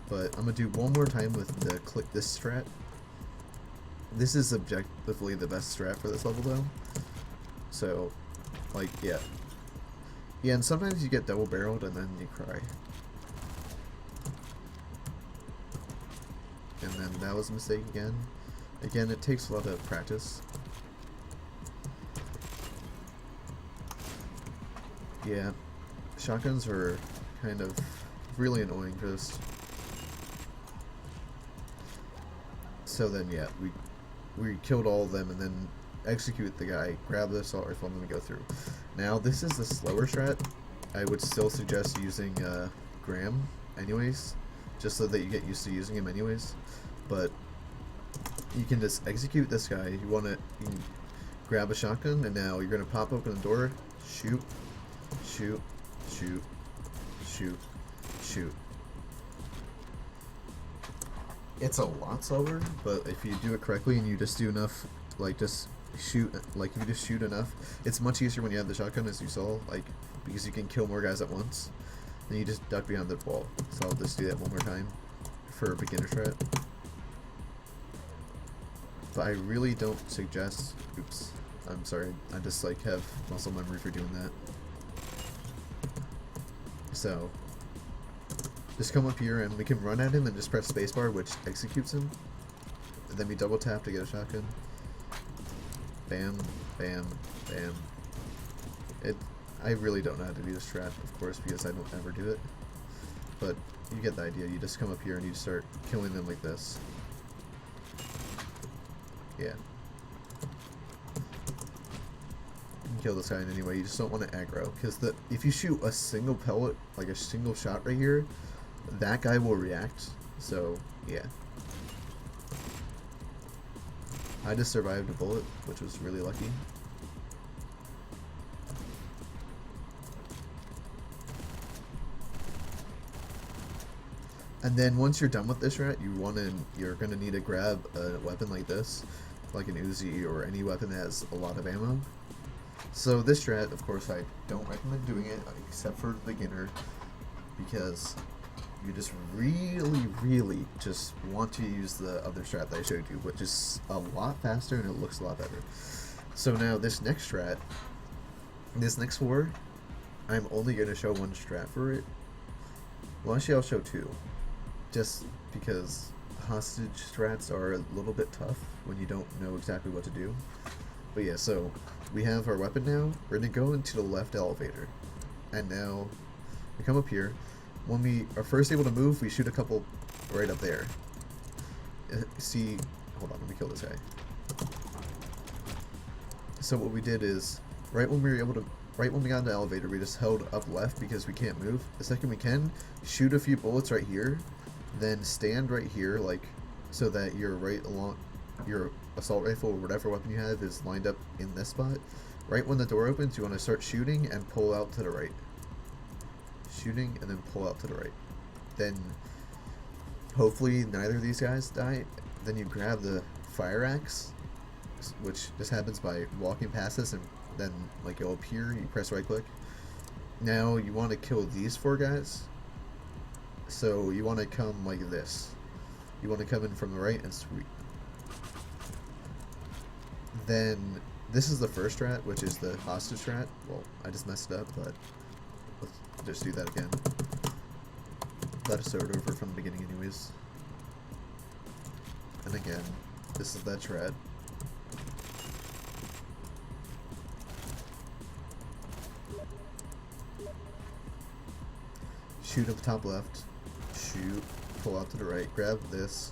But I'm gonna do one more time with the click this strat. This is objectively the best strat for this level though. So, like, yeah, and sometimes you get double barreled and then you cry. And then that was a mistake again. Again, it takes a lot of practice. Yeah, shotguns are kind of really annoying for this. So then, yeah, we killed all of them and then execute the guy, grab the assault rifle, and then we go through. Now, this is the slower strat. I would still suggest using Graham anyways, just so that you get used to using him anyways. But you can just execute this guy. You can grab a shotgun, and now you're gonna pop open the door, shoot, shoot, shoot, shoot, shoot. It's a lot slower, but if you do it correctly and you just do enough, like just shoot, like if you just shoot enough, it's much easier when you have the shotgun, as you saw, like, because you can kill more guys at once. Then you just duck behind the wall. So I'll just do that one more time for a beginner strat. But I really don't suggest, oops, I'm sorry, I just like have muscle memory for doing that. So, Just come up here and we can run at him and just press spacebar, which executes him. And then we double tap to get a shotgun. Bam, bam, bam. I really don't know how to do this strat, of course, because I don't ever do it. But you get the idea. You just come up here and you start killing them like this. Yeah. You can kill this guy in any way. You just don't want to aggro, because if you shoot a single pellet, like a single shot right here, that guy will react. So yeah. I just survived a bullet, which was really lucky. And then once you're done with this strat, you're gonna need to grab a weapon like this, like an Uzi or any weapon that has a lot of ammo. So this strat, of course, I don't recommend doing it except for the beginner, because you just really just want to use the other strat that I showed you, which is a lot faster and it looks a lot better. So now this next strat, this next four, I'm only going to show one strat for it. Well, actually I'll show two, just because hostage strats are a little bit tough when you don't know exactly what to do. But yeah, so we have our weapon now. We're going to go into the left elevator, and now we come up here. When we are first able to move, we shoot a couple right up there. See, hold on, let me kill this guy. So what we did is, right when we got in the elevator, we just held up left because we can't move. The second we can, shoot a few bullets right here, then stand right here, like, so that you're right along, your assault rifle or whatever weapon you have is lined up in this spot. Right when the door opens, you want to start shooting and pull out to the right. Shooting and then pull out to the right. Then hopefully neither of these guys die. Then you grab the fire axe, which just happens by walking past this, and then like it'll appear, you press right click. Now you want to kill these four guys, so you want to come like this. You want to come in from the right and sweep. Then this is the first strat, which is the hostage strat. Well, I just messed it up, but let's just do that again. Let's start over from the beginning anyways. And again, this is that strat. Shoot up top left, shoot, pull out to the right, grab this,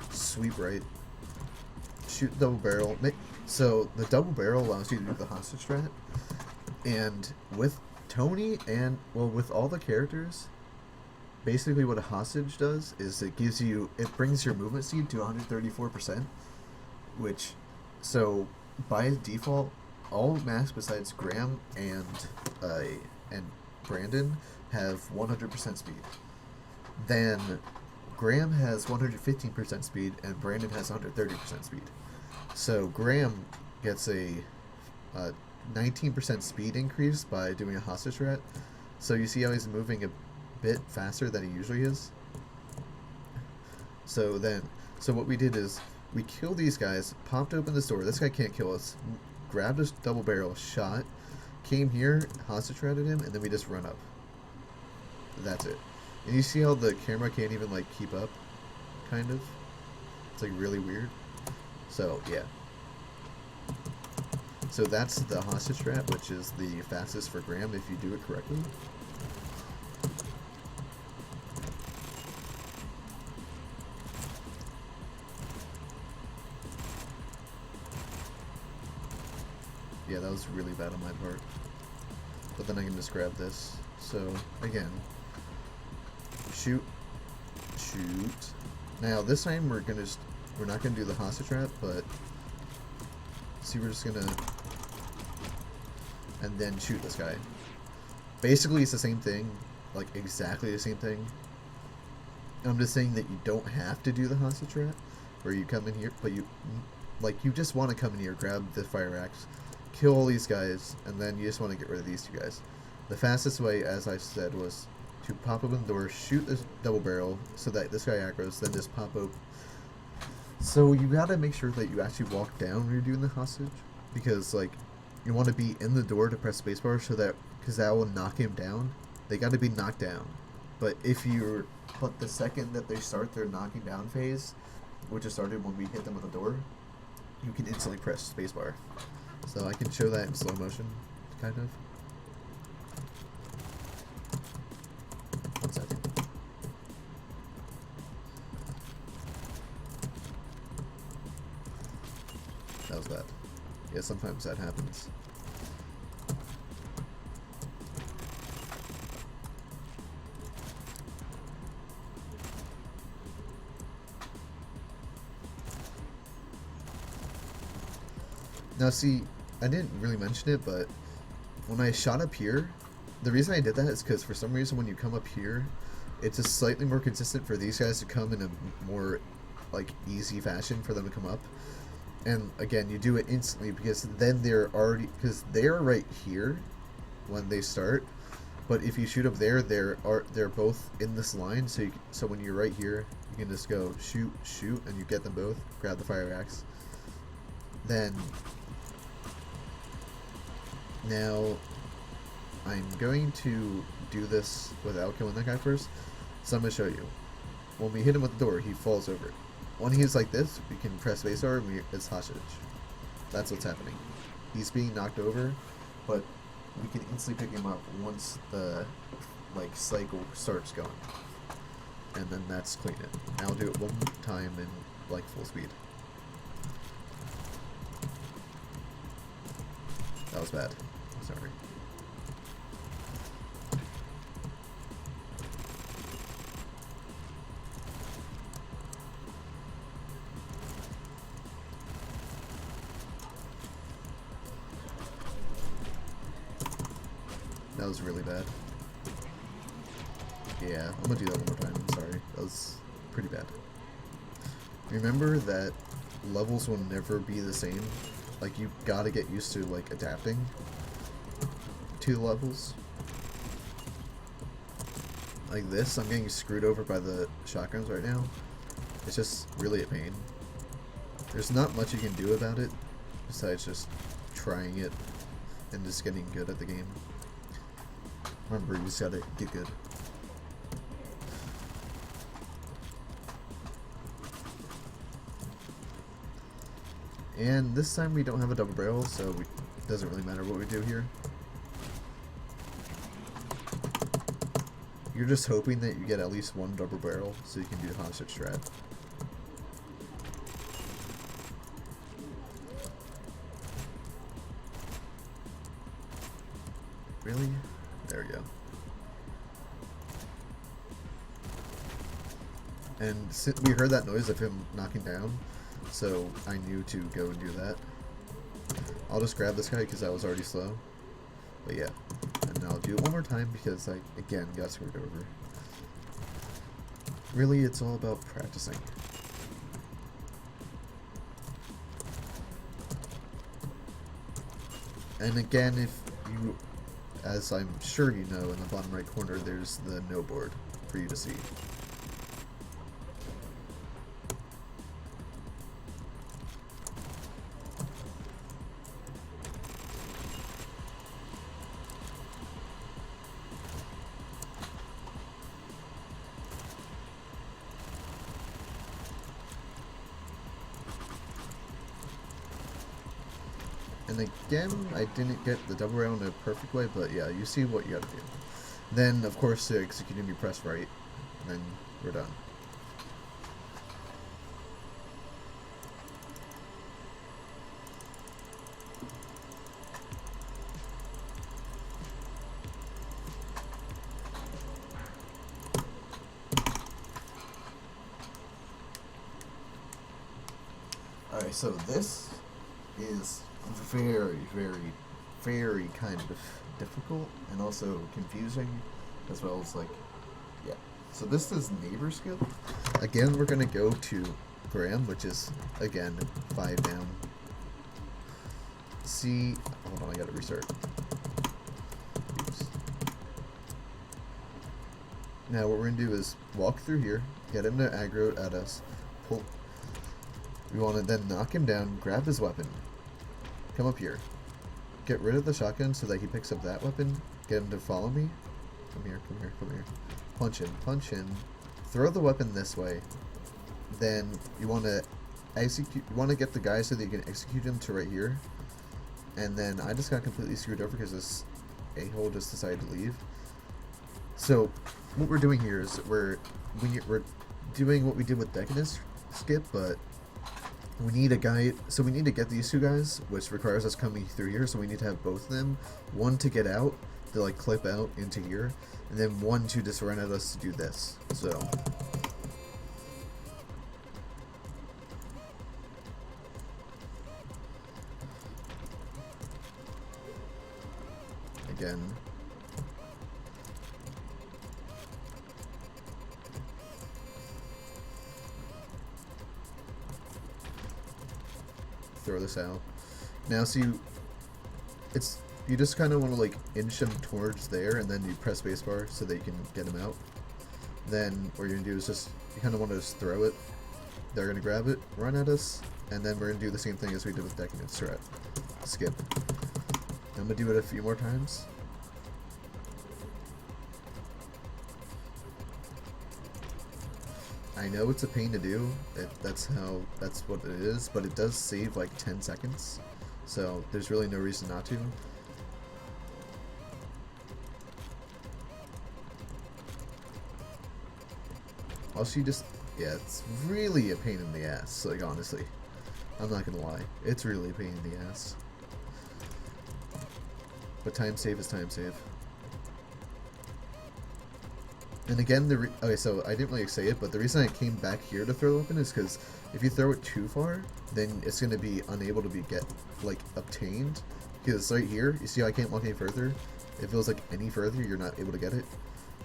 sweep right, shoot double barrel. So the double barrel allows you to do the hostage strat, and with Tony and, well, with all the characters, basically what a hostage does is it brings your movement speed to 134%, which, so by default, all masks besides Graham and Brandon have 100% speed. Then Graham has 115% speed and Brandon has 130% speed. So Graham gets a 19% speed increase by doing a hostage strat. So you see how he's moving a bit faster than he usually is. So what we did is we killed these guys, popped open this door. This guy can't kill us. Grabbed a double barrel, shot, came here, hostage stratted him, and then we just run up. That's it. And you see how the camera can't even like keep up, kind of. It's like really weird. So yeah. So that's the hostage strat, which is the fastest for Graham if you do it correctly. Yeah, that was really bad on my part. But then I can just grab this. So again, shoot, shoot. Now this time we're not gonna do the hostage trap, but see, we're just gonna, and then shoot this guy. Basically, it's the same thing, like exactly the same thing. I'm just saying that you don't have to do the hostage trap, where you come in here, but you just want to come in here, grab the fire axe, kill all these guys, and then you just want to get rid of these two guys. The fastest way, as I said, was to pop open the door, shoot this double barrel so that this guy aggros, then just pop open. So you gotta make sure that you actually walk down when you're doing the hostage, because like you want to be in the door to press spacebar, so that, because that will knock him down. They got to be knocked down. But the second that they start their knocking down phase, which is started when we hit them with the door, you can instantly press spacebar. So I can show that in slow motion, kind of. One second. That was bad. Yeah, sometimes that happens. Now see, I didn't really mention it, but when I shot up here, the reason I did that is because for some reason when you come up here, it's just slightly more consistent for these guys to come in a more like easy fashion for them to come up. And again, you do it instantly because then they're right here when they start. But if you shoot up there, they're both in this line. So when you're right here, you can just go shoot, and you get them both. Grab the fire axe. Then now I'm going to do this without killing that guy first. So I'm gonna show you. When we hit him with the door, he falls over. When he's like this, we can press spacebar and it's hostage. That's what's happening. He's being knocked over, but we can instantly pick him up once the cycle starts going. And then that's clean it. Now I'll do it one time in full speed. That was bad. Sorry. That was really bad. Yeah, I'm gonna do that one more time. I'm sorry. That was pretty bad. Remember that levels will never be the same. Like, you gotta get used to, adapting to the levels. Like this, I'm getting screwed over by the shotguns right now. It's just really a pain. There's not much you can do about it, besides just trying it and just getting good at the game. Remember, you just gotta get good. And this time we don't have a double barrel, so it doesn't really matter what we do here. You're just hoping that you get at least one double barrel so you can do the hostage strat. Really? There we go. And we heard that noise of him knocking down, so I knew to go and do that. I'll just grab this guy because I was already slow. But yeah, and I'll do it one more time because I, again, got screwed over. Really, it's all about practicing. And again, if you, as I'm sure you know, in the bottom right corner, there's the no board for you to see. And again, I didn't get the double barrel in a perfect way, but yeah, you see what you gotta do. Then, of course, to execute him, you press right, and then we're done. Alright, so this is very, very, very kind of difficult and also confusing, as well as yeah. So this is neighbor skill. Again, we're gonna go to Graham, which is again 5 down. C. Hold on, I gotta restart. Oops. Now what we're gonna do is walk through here, get him to aggro at us, pull. We want to then knock him down, grab his weapon, come up here, get rid of the shotgun so that he picks up that weapon, get him to follow me, Come here, come here, come here. Punch him, punch him. Throw the weapon this way. Then you want to execute. You want to get the guy so that you can execute him to right here. And then I just got completely screwed over because this a-hole just decided to leave. So what we're doing here is we're doing what we did with Decadence skip, but we need a guy. So we need to get these two guys, which requires us coming through here. So we need to have both of them. One to get out, to like clip out into here, and then one to just run at us to do this. So. Again. Throw this out. Now, so you just kind of want to like inch them towards there, and then you press spacebar so that you can get them out. Then what you're gonna do is just you kind of want to just throw it. They're gonna grab it, run at us, and then we're gonna do the same thing as we did with Decadence. Right? Skip. I'm gonna do it a few more times. I know it's a pain to do. That's what it is, but it does save like 10 seconds. So there's really no reason not to. Also, yeah, it's really a pain in the ass. Like honestly, I'm not gonna lie, it's really a pain in the ass. But time save is time save. And again, okay, so I didn't really say it, but the reason I came back here to throw the weapon is because if you throw it too far, then it's going to be unable to be obtained. Because right here, you see how I can't walk any further? If it feels like any further, you're not able to get it.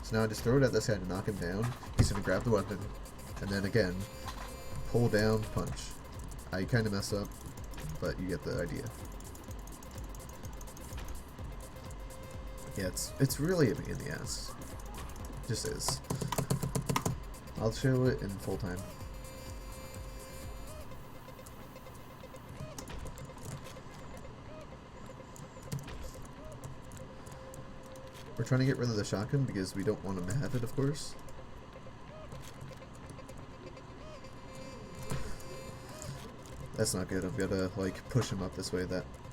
So now I just throw it at this guy to knock him down. He's going to grab the weapon, and then again, pull down, punch. I kind of messed up, but you get the idea. Yeah, it's really a pain in the ass. Just is. I'll show it in full time. We're trying to get rid of the shotgun because we don't want him to have it, of course. That's not good. I've got to like push him up this way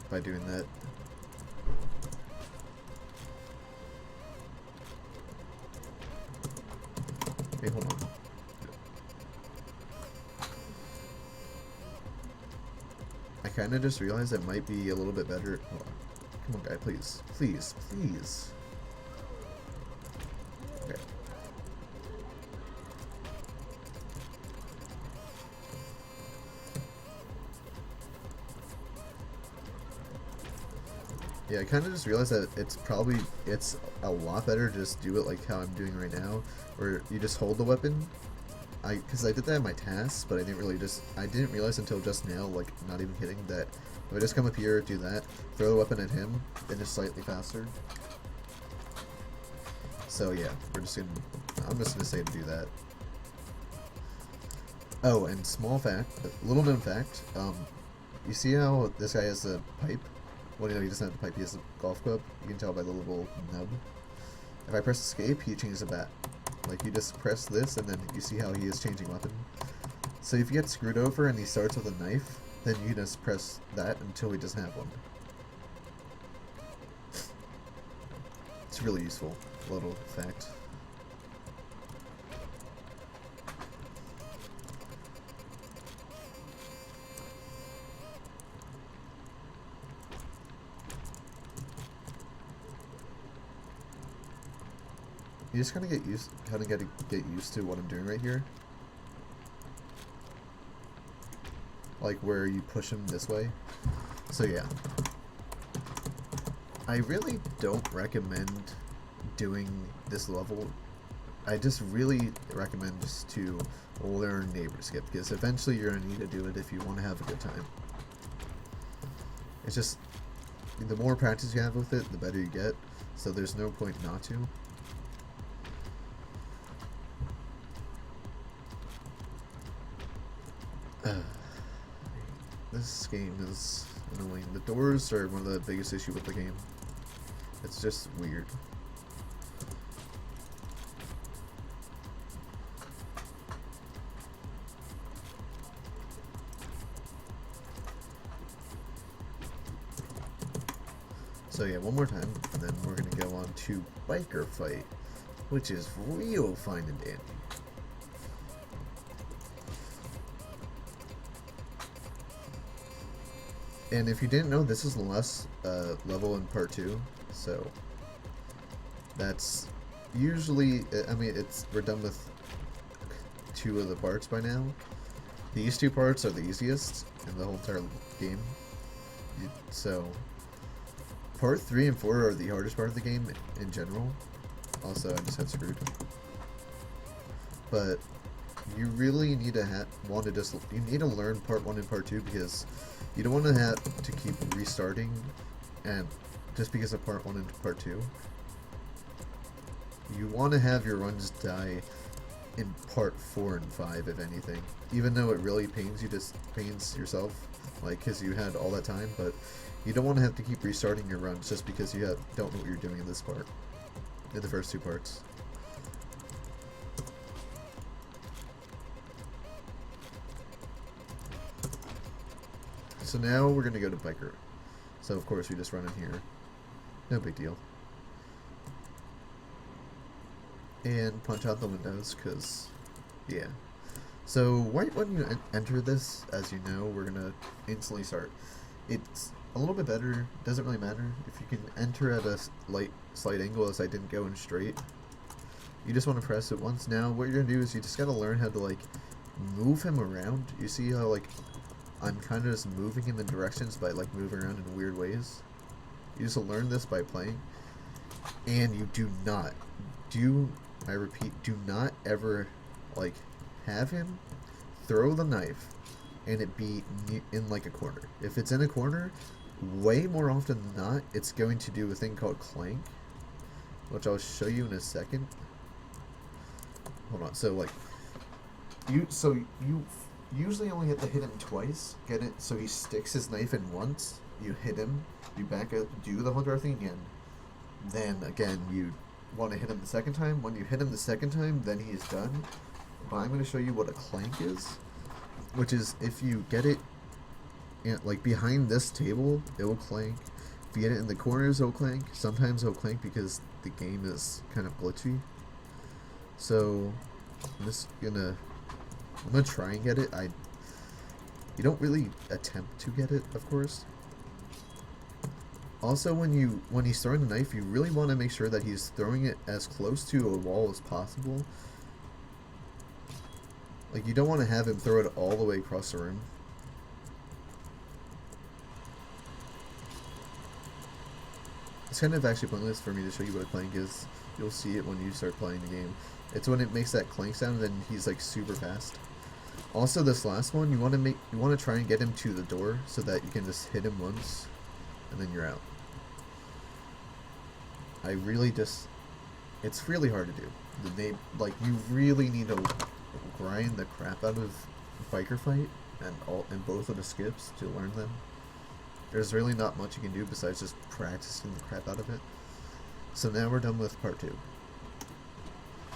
by doing that. Hey, hold on. I kind of just realized it might be a little bit better. Hold on. Come on, guy, please. Please, please. Okay. Yeah, I kind of just realized that it's a lot better to just do it like how I'm doing right now, where you just hold the weapon. Because I did that in my tasks, but I didn't realize until just now, like, not even kidding, that if I just come up here, do that, throw the weapon at him, then just slightly faster. So yeah, I'm just gonna say to do that. Oh, and little known fact, you see how this guy has a pipe? Well, he doesn't have the pipe, he has a golf club. You can tell by the little nub. If I press escape, he changes the bat. Like, you just press this, and then you see how he is changing weapon. So if you get screwed over and he starts with a knife, then you just press that until he doesn't have one. It's really useful, little fact. You just kind of get used to what I'm doing right here. Like where you push him this way. So yeah. I really don't recommend doing this level. I just really recommend just to learn neighbor skip, because eventually you're going to need to do it if you want to have a good time. It's just, the more practice you have with it, the better you get. So there's no point not to. This game is annoying. The doors are one of the biggest issues with the game. It's just weird. So yeah, one more time, and then we're gonna go on to Biker Fight, which is real fine and dandy. And if you didn't know, this is the last level in part 2, so that's usually, I mean, we're done with 2 of the parts by now. These 2 parts are the easiest in the whole entire game. So, part 3 and 4 are the hardest part of the game in general. Also, I just had screwed. But you really need to you need to learn part 1 and part 2 because you don't want to have to keep restarting and just because of part 1 and part 2. You want to have your runs die in part 4 and 5 if anything. Even though it really pains yourself, like, because you had all that time, but you don't want to have to keep restarting your runs just because you don't know what you're doing in this part, in the first 2 parts. So now we're going to go to Biker. So of course we just run in here. No big deal. And punch out the windows, because, yeah. So right when you enter this, as you know, we're going to instantly start. It's a little bit better, doesn't really matter. If you can enter at a slight angle, as I didn't go in straight, you just want to press it once. Now what you're going to do is you just got to learn how to, like, move him around. You see how, like, I'm kind of just moving him in directions by, like, moving around in weird ways. You just learn this by playing. And you I repeat, do not ever, like, have him throw the knife and it be in, like, a corner. If it's in a corner, way more often than not, it's going to do a thing called clank, which I'll show you in a second. Hold on. So, like, you usually only have to hit him twice. Get it? So he sticks his knife in once. You hit him. You back up. Do the hunter thing again. Then again, you want to hit him the second time. When you hit him the second time, then he's done. But I'm going to show you what a clank is, which is if you get it, like, behind this table, it will clank. If you get it in the corners, it'll clank. Sometimes it'll clank because the game is kind of glitchy. So I'm gonna try and get it. You don't really attempt to get it, of course. Also, when he's throwing the knife, you really want to make sure that he's throwing it as close to a wall as possible. Like, you don't want to have him throw it all the way across the room. It's kind of actually pointless for me to show you what a clank is. You'll see it when you start playing the game. It's when it makes that clank sound, and then he's, like, super fast. Also, this last one, you want to try and get him to the door so that you can just hit him once, and then you're out. It's really hard to do. You really need to grind the crap out of Biker Fight and both of the skips to learn them. There's really not much you can do besides just practicing the crap out of it. So now we're done with part 2.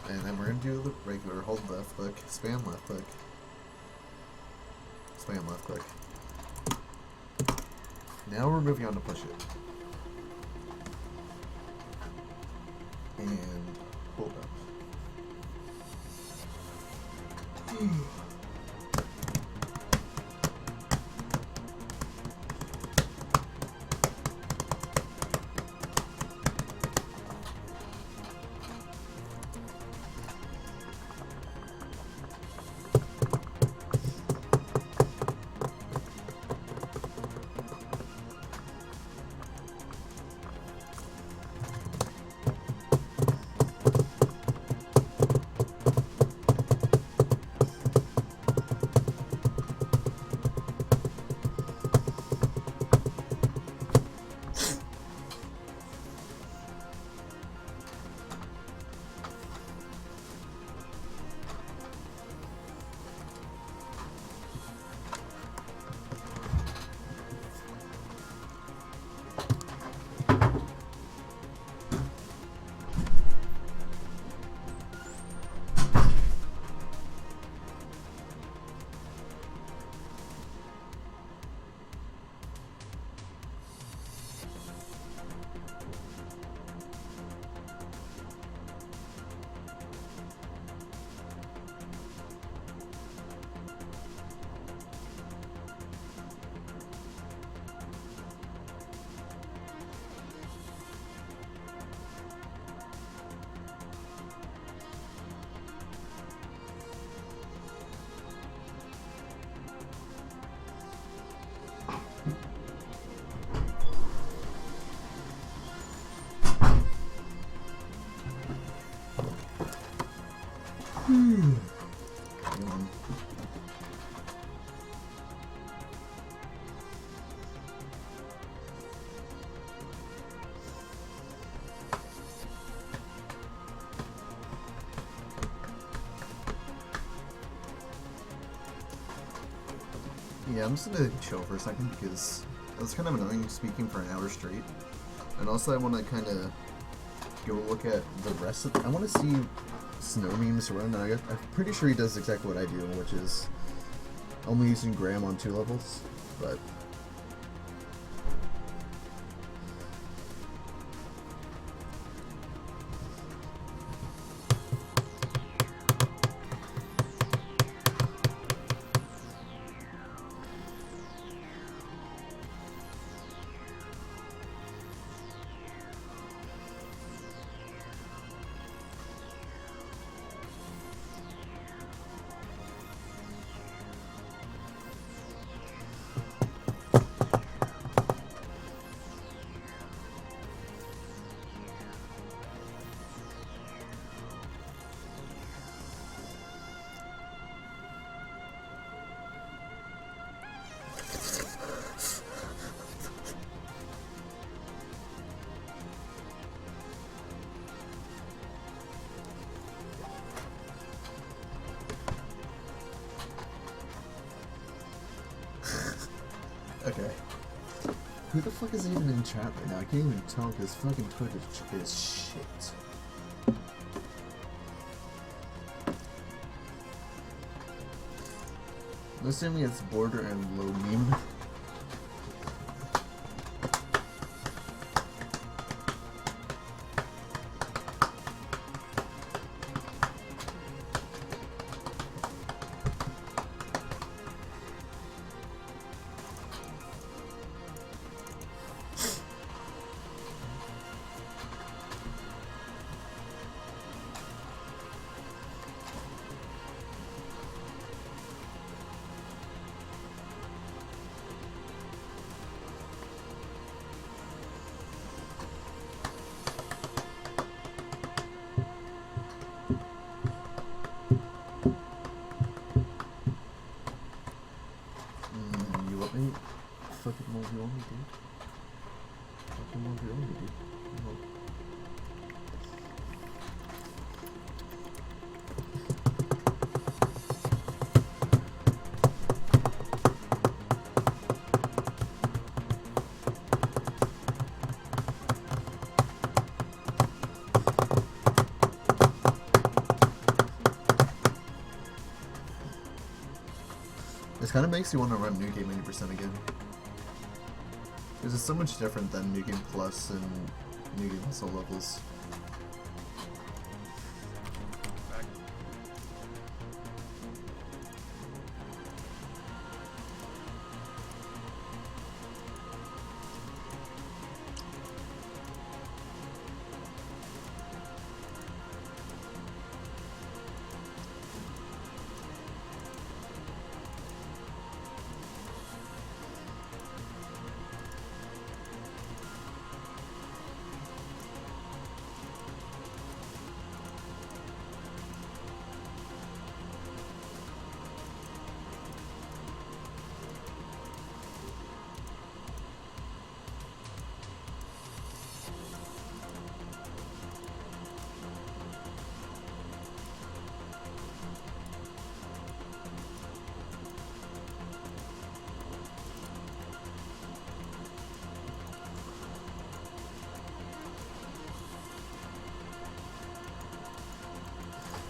And then we're going to do the regular hold left click, spam left click, spam left click. Now we're moving on to push it. And hold up. Yeah, I'm just gonna chill for a second because it was kind of annoying speaking for an hour straight. And also I want to kind of go look at the rest of I want to see Snow Memes run. I'm pretty sure he does exactly what I do, which is only using Graham on 2 levels, but... Okay. Who the fuck is even in chat right now? I can't even tell because fucking Twitter is shit. I'm assuming it's border and low meme. This kind of makes you want to run New Game 80% again. Because it's so much different than New Game Plus and New Game Soul levels.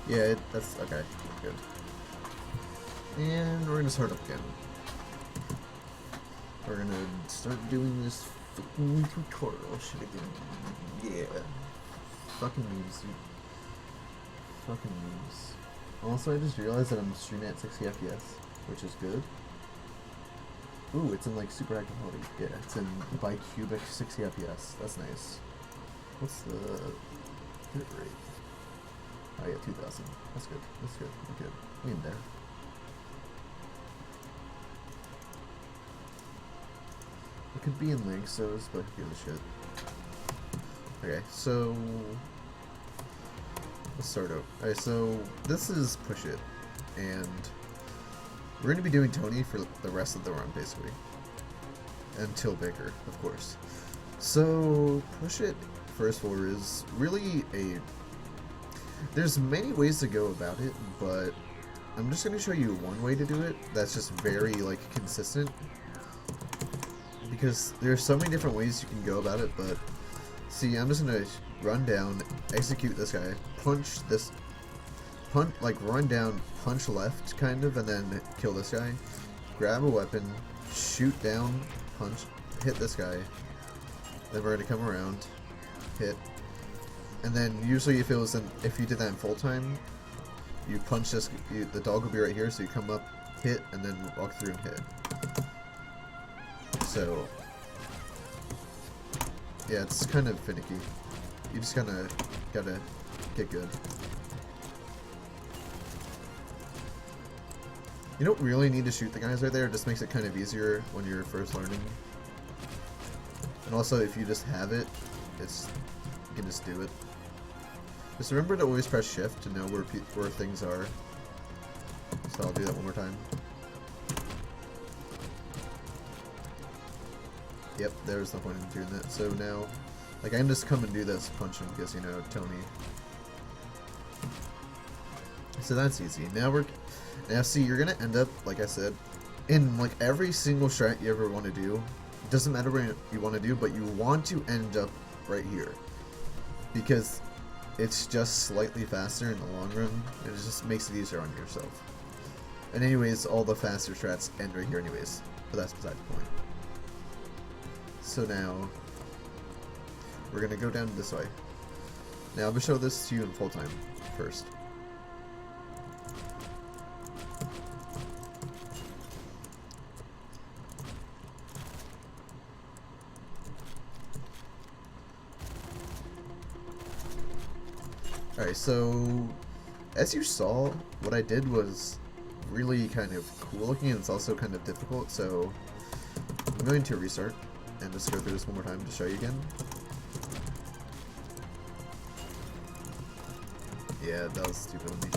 Yeah, that's okay. Good. And we're gonna start up again. We're gonna start doing this fucking tutorial shit again. Yeah. Fucking memes, dude. Fucking memes. Also, I just realized that I'm streaming at 60 FPS, which is good. Ooh, it's in like super high quality. Yeah, it's in bicubic 60 FPS. That's nice. What's the hit rate? Oh yeah, 2,000. That's good. That's good. We're good. We in there. It could be in Lanxos, but who gives a shit. Okay, so Let's start out. Alright, so this is Push It, and we're going to be doing Tony for the rest of the run, basically. Until Baker, of course. So, Push It, first floor, is really a... There's many ways to go about it, but I'm just going to show you one way to do it that's just very, like, consistent. Because there's so many different ways you can go about it, but... See, I'm just going to run down, execute this guy, punch this... run down, punch left, kind of, and then kill this guy. Grab a weapon, shoot down, punch, hit this guy. Then we're going to come around, hit. And then usually if you did that in full time, you punch this, the dog will be right here, so you come up, hit, and then walk through and hit. So, yeah, it's kind of finicky. You just kind of gotta get good. You don't really need to shoot the guys right there, it just makes it kind of easier when you're first learning. And also, if you just have it, you can just do it. Just remember to always press shift to know where things are. So I'll do that one more time. Yep, there's no point in doing that. So now, like, I can just come and do this, punch him, because, you know, Tony. So that's easy. Now see, you're gonna end up, like I said, in, like, every single strat you ever want to do. It doesn't matter what you want to do, but you want to end up right here. Because it's just slightly faster in the long run, and it just makes it easier on yourself. And anyways, all the faster strats end right here anyways, but that's beside the point. So now, we're gonna go down this way. Now I'm gonna show this to you in full time first. Alright, so as you saw, what I did was really kind of cool looking, and it's also kind of difficult, so I'm going to restart and just go through this one more time to show you again. Yeah, that was stupid of me.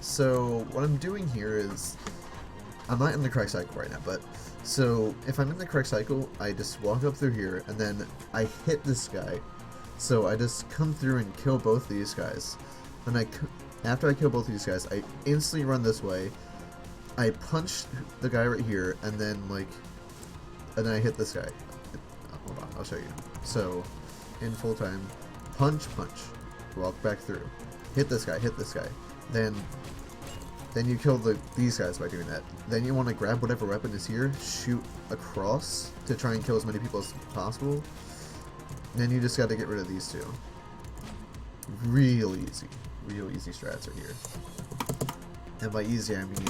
So what I'm doing here is, I'm not in the correct cycle right now, but so if I'm in the correct cycle, I just walk up through here and then I hit this guy. So I just come through and kill both these guys. Then after I kill both these guys, I instantly run this way. I punch the guy right here, and then and then I hit this guy. Hold on, I'll show you. So in full time, punch, walk back through, hit this guy, then you kill these guys by doing that. Then you want to grab whatever weapon is here, shoot across to try and kill as many people as possible. Then you just got to get rid of these two. Real easy strats are here. And by easy, I mean,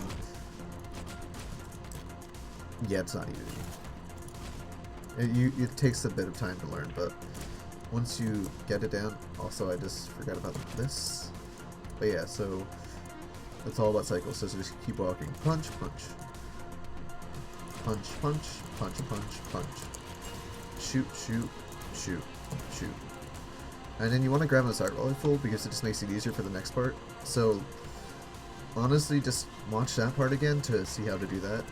yeah, it's not easy. It takes a bit of time to learn, but once you get it down, also I just forgot about this. But yeah, so it's all about cycles, so just keep walking. Punch, punch. Punch, punch, punch, punch, punch. Shoot, shoot, shoot, shoot. And then you want to grab an assault rifle because it just makes it easier for the next part. So honestly, just watch that part again to see how to do that.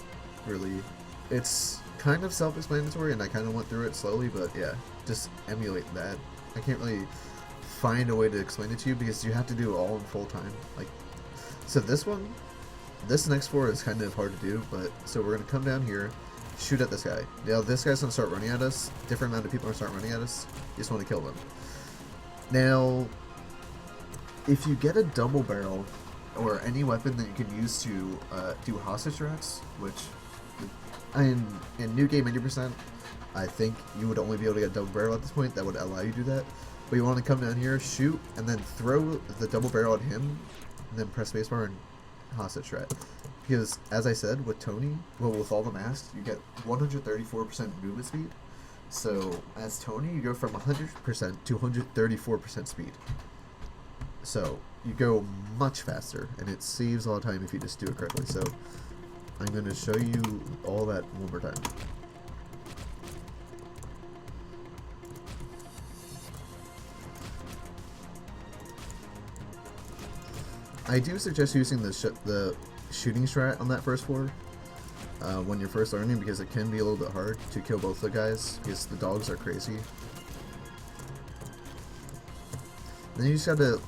Really, it's kind of self-explanatory, and I kind of went through it slowly, but yeah, just emulate that. I can't really find a way to explain it to you because you have to do it all in full time. So this next floor is kind of hard to do, but so we're gonna come down here, shoot at this guy. Now this guy's gonna start running at us. Different amount of people are starting running at us. You just want to kill them. Now, if you get a double barrel or any weapon that you can use to do hostage strats, which in New Game 80%, I think you would only be able to get double barrel at this point. That would allow you to do that. But you want to come down here, shoot, and then throw the double barrel at him, and then press spacebar and hostage strat. Because, as I said, with Tony, well, with all the masks, you get 134% movement speed. So, as Tony, you go from 100% to 134% speed. So, you go much faster, and it saves all the time if you just do it correctly. So I'm going to show you all that one more time. I do suggest using the shooting strat on that first floor when you're first learning, because it can be a little bit hard to kill both the guys because the dogs are crazy. Then you just gotta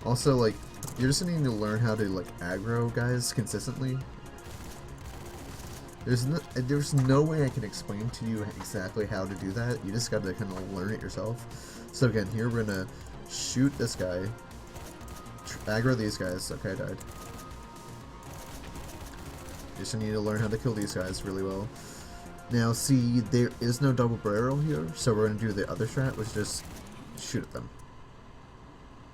also, like, you're just needing to learn how to, like, aggro guys consistently. There's no way I can explain to you exactly how to do that. You just gotta kind of learn it yourself. So again, here we're gonna shoot this guy, aggro these guys. Okay, I died. Just need to learn how to kill these guys really well. Now, see, there is no double barrel here, so we're gonna do the other strat, which is just shoot at them.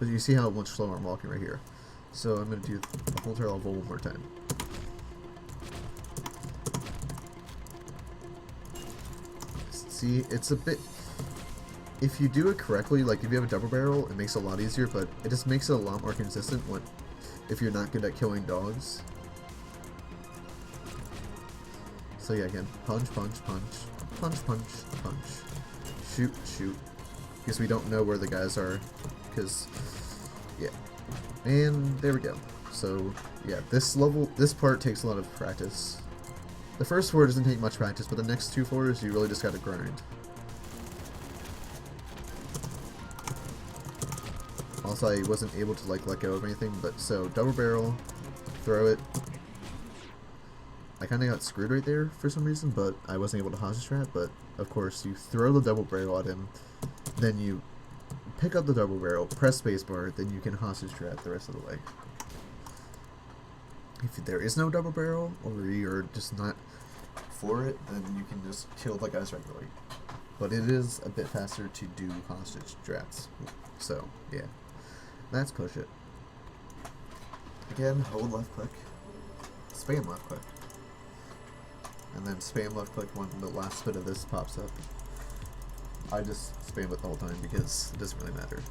But you see how much slower I'm walking right here. So I'm gonna do the whole entire level one more time. See, it's a bit... If you do it correctly, like if you have a double barrel, it makes it a lot easier, but it just makes it a lot more consistent if you're not good at killing dogs. So yeah, again, punch, punch, punch, punch, punch, punch, shoot, shoot, because we don't know where the guys are, because, yeah, and there we go. So yeah, this part takes a lot of practice. The first floor doesn't take much practice, but the next two floors, you really just gotta grind. Also, I wasn't able to, like, let go of anything, but so double barrel, throw it. I kind of got screwed right there for some reason, but I wasn't able to hostage trap. But of course, you throw the double barrel at him, then you pick up the double barrel, press spacebar, then you can hostage trap the rest of the way. If there is no double barrel, or you're just not for it, then you can just kill the guys regularly. But it is a bit faster to do hostage traps. So yeah, let's push it. Again, hold left click, spam left click, and then spam left click when the last bit of this pops up. I just spam it the whole time because it doesn't really matter.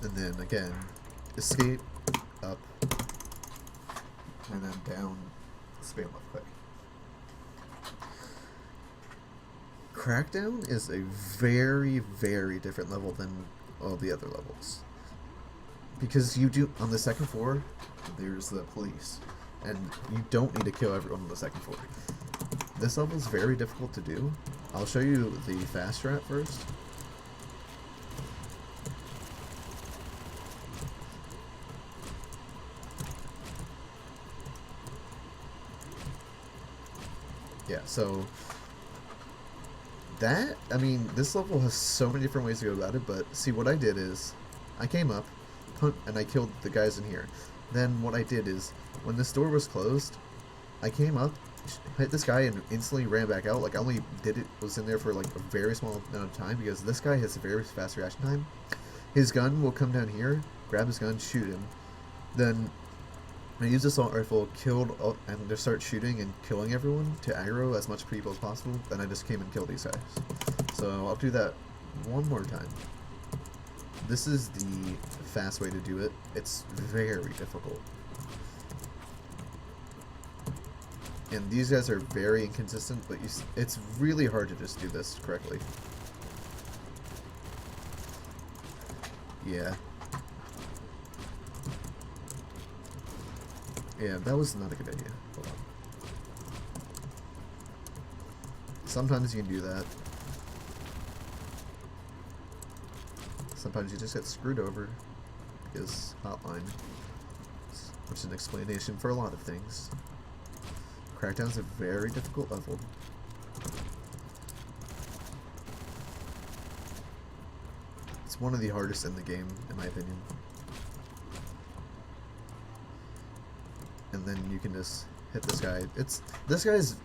And then again, escape, up, and then down, spam left click. Crackdown is a very, very different level than all the other levels. Because you do, on the second floor, there's the police. And you don't need to kill everyone on the second floor. This level is very difficult to do. I'll show you the fast strat first. Yeah, so that, I mean, this level has so many different ways to go about it, but see, what I did is, I came up, and I killed the guys in here. Then what I did is, when this door was closed, I came up, hit this guy, and instantly ran back out. Like, I only was in there for like a very small amount of time, because this guy has a very fast reaction time. His gun will come down here, grab his gun, shoot him. Then I used the assault rifle, killed, and just start shooting and killing everyone to aggro as much people as possible. Then I just came and killed these guys. So I'll do that one more time. This is the fast way to do it. It's very difficult. And these guys are very inconsistent, but it's really hard to just do this correctly. Yeah. Yeah, that was not a good idea. Hold on. Sometimes you can do that. Sometimes you just get screwed over because Hotline, which is an explanation for a lot of things. Crackdown's a very difficult level. It's one of the hardest in the game, in my opinion. And then you can just hit this guy. This guy's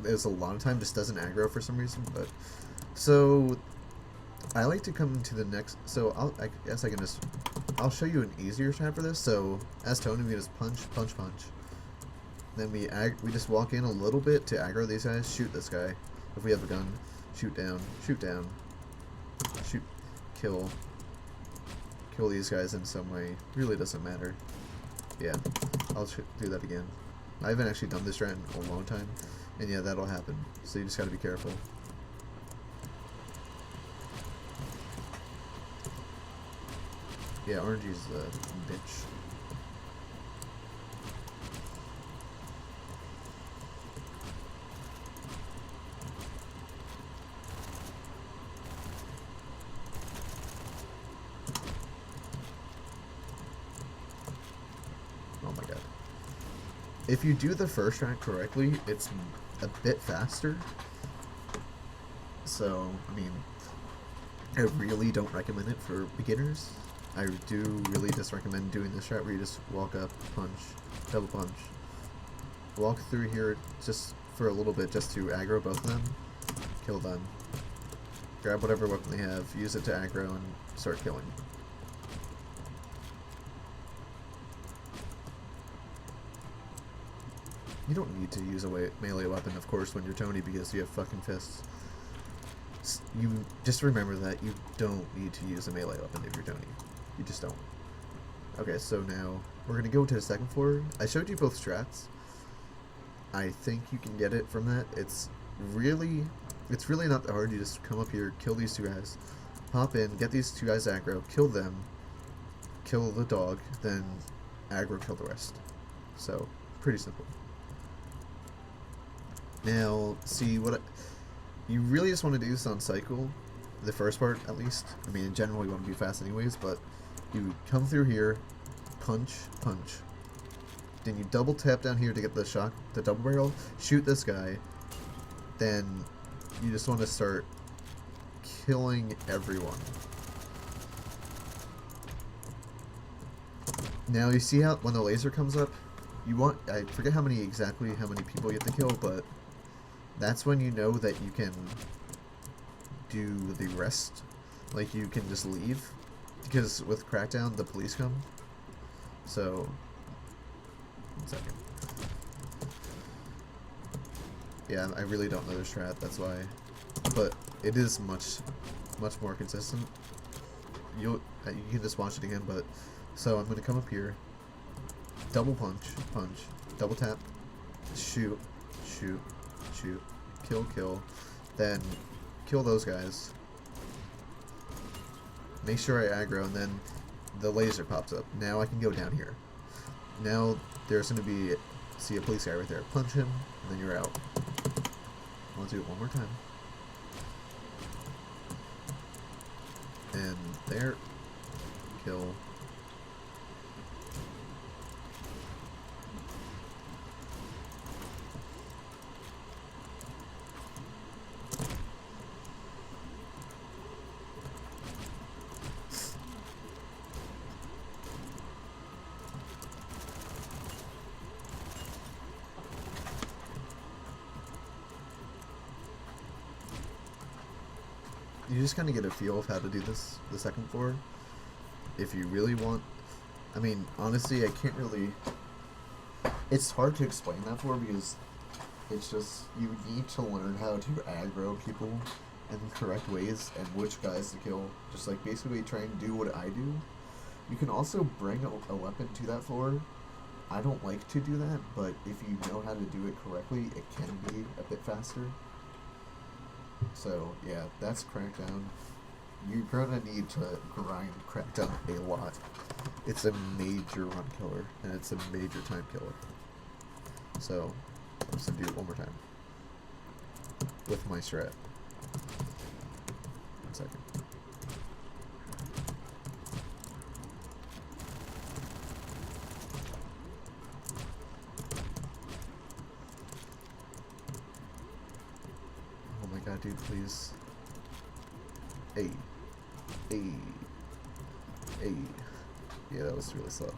a lot of time just doesn't aggro for some reason, but so I like to come to the next. So I guess I can just I'll show you an easier strat for this. So as Tony, we just punch, punch, punch. Then we just walk in a little bit to aggro these guys. Shoot this guy if we have a gun. Shoot down, shoot down, shoot. kill these guys in some way. Really doesn't matter. Yeah, I'll do that again. I haven't actually done this strat in a long time, and yeah, that'll happen. So you just gotta be careful. Yeah, RNG's a bitch. Oh my god. If you do the first track correctly, it's a bit faster. So, I mean, I really don't recommend it for beginners. I do really just recommend doing this strat where you just walk up, punch, double punch, walk through here just for a little bit just to aggro both of them, kill them, grab whatever weapon they have, use it to aggro, and start killing. You don't need to use a melee weapon, of course, when you're Tony, because you have fucking fists. You just remember that you don't need to use a melee weapon if you're Tony. You just don't. Okay, so now we're gonna go to the second floor. I showed you both strats. I think you can get it from that. It's really not that hard. You just come up here, kill these two guys, hop in, get these two guys aggro, kill them, kill the dog, then aggro kill the rest. So pretty simple. Now, see what you really just want to do this on cycle, the first part at least. I mean, in general, you want to be fast anyways, but you come through here, punch, punch. Then you double tap down here to get the double barrel, shoot this guy. Then you just want to start killing everyone. Now you see how when the laser comes up, I forget how many people you have to kill, but that's when you know that you can do the rest. Like, you can just leave, because with Crackdown the police come. So 1 second. Yeah, I really don't know the strat, that's why, but it is much more consistent. You can just watch it again, but so I'm gonna come up here, double punch, punch, double tap, shoot, shoot, shoot, kill, kill, then kill those guys, make sure I aggro, and then the laser pops up. Now I can go down here. Now there's going to be, see a police guy right there, punch him, and then you're out. I'll do it one more time. And there, kill. You just kind of get a feel of how to do this, the second floor, if you really want. I mean, honestly, I can't really, it's hard to explain that floor because it's just, you need to learn how to aggro people in the correct ways and which guys to kill. Just like basically try and do what I do. You can also bring a weapon to that floor. I don't like to do that, but if you know how to do it correctly, it can be a bit faster. So, yeah, that's Crackdown. You're gonna need to grind Crackdown a lot. It's a major run killer, and it's a major time killer. So, I'm just gonna do it one more time. With my strat. 1 second. God, dude, please. Hey. Yeah, that was really slow.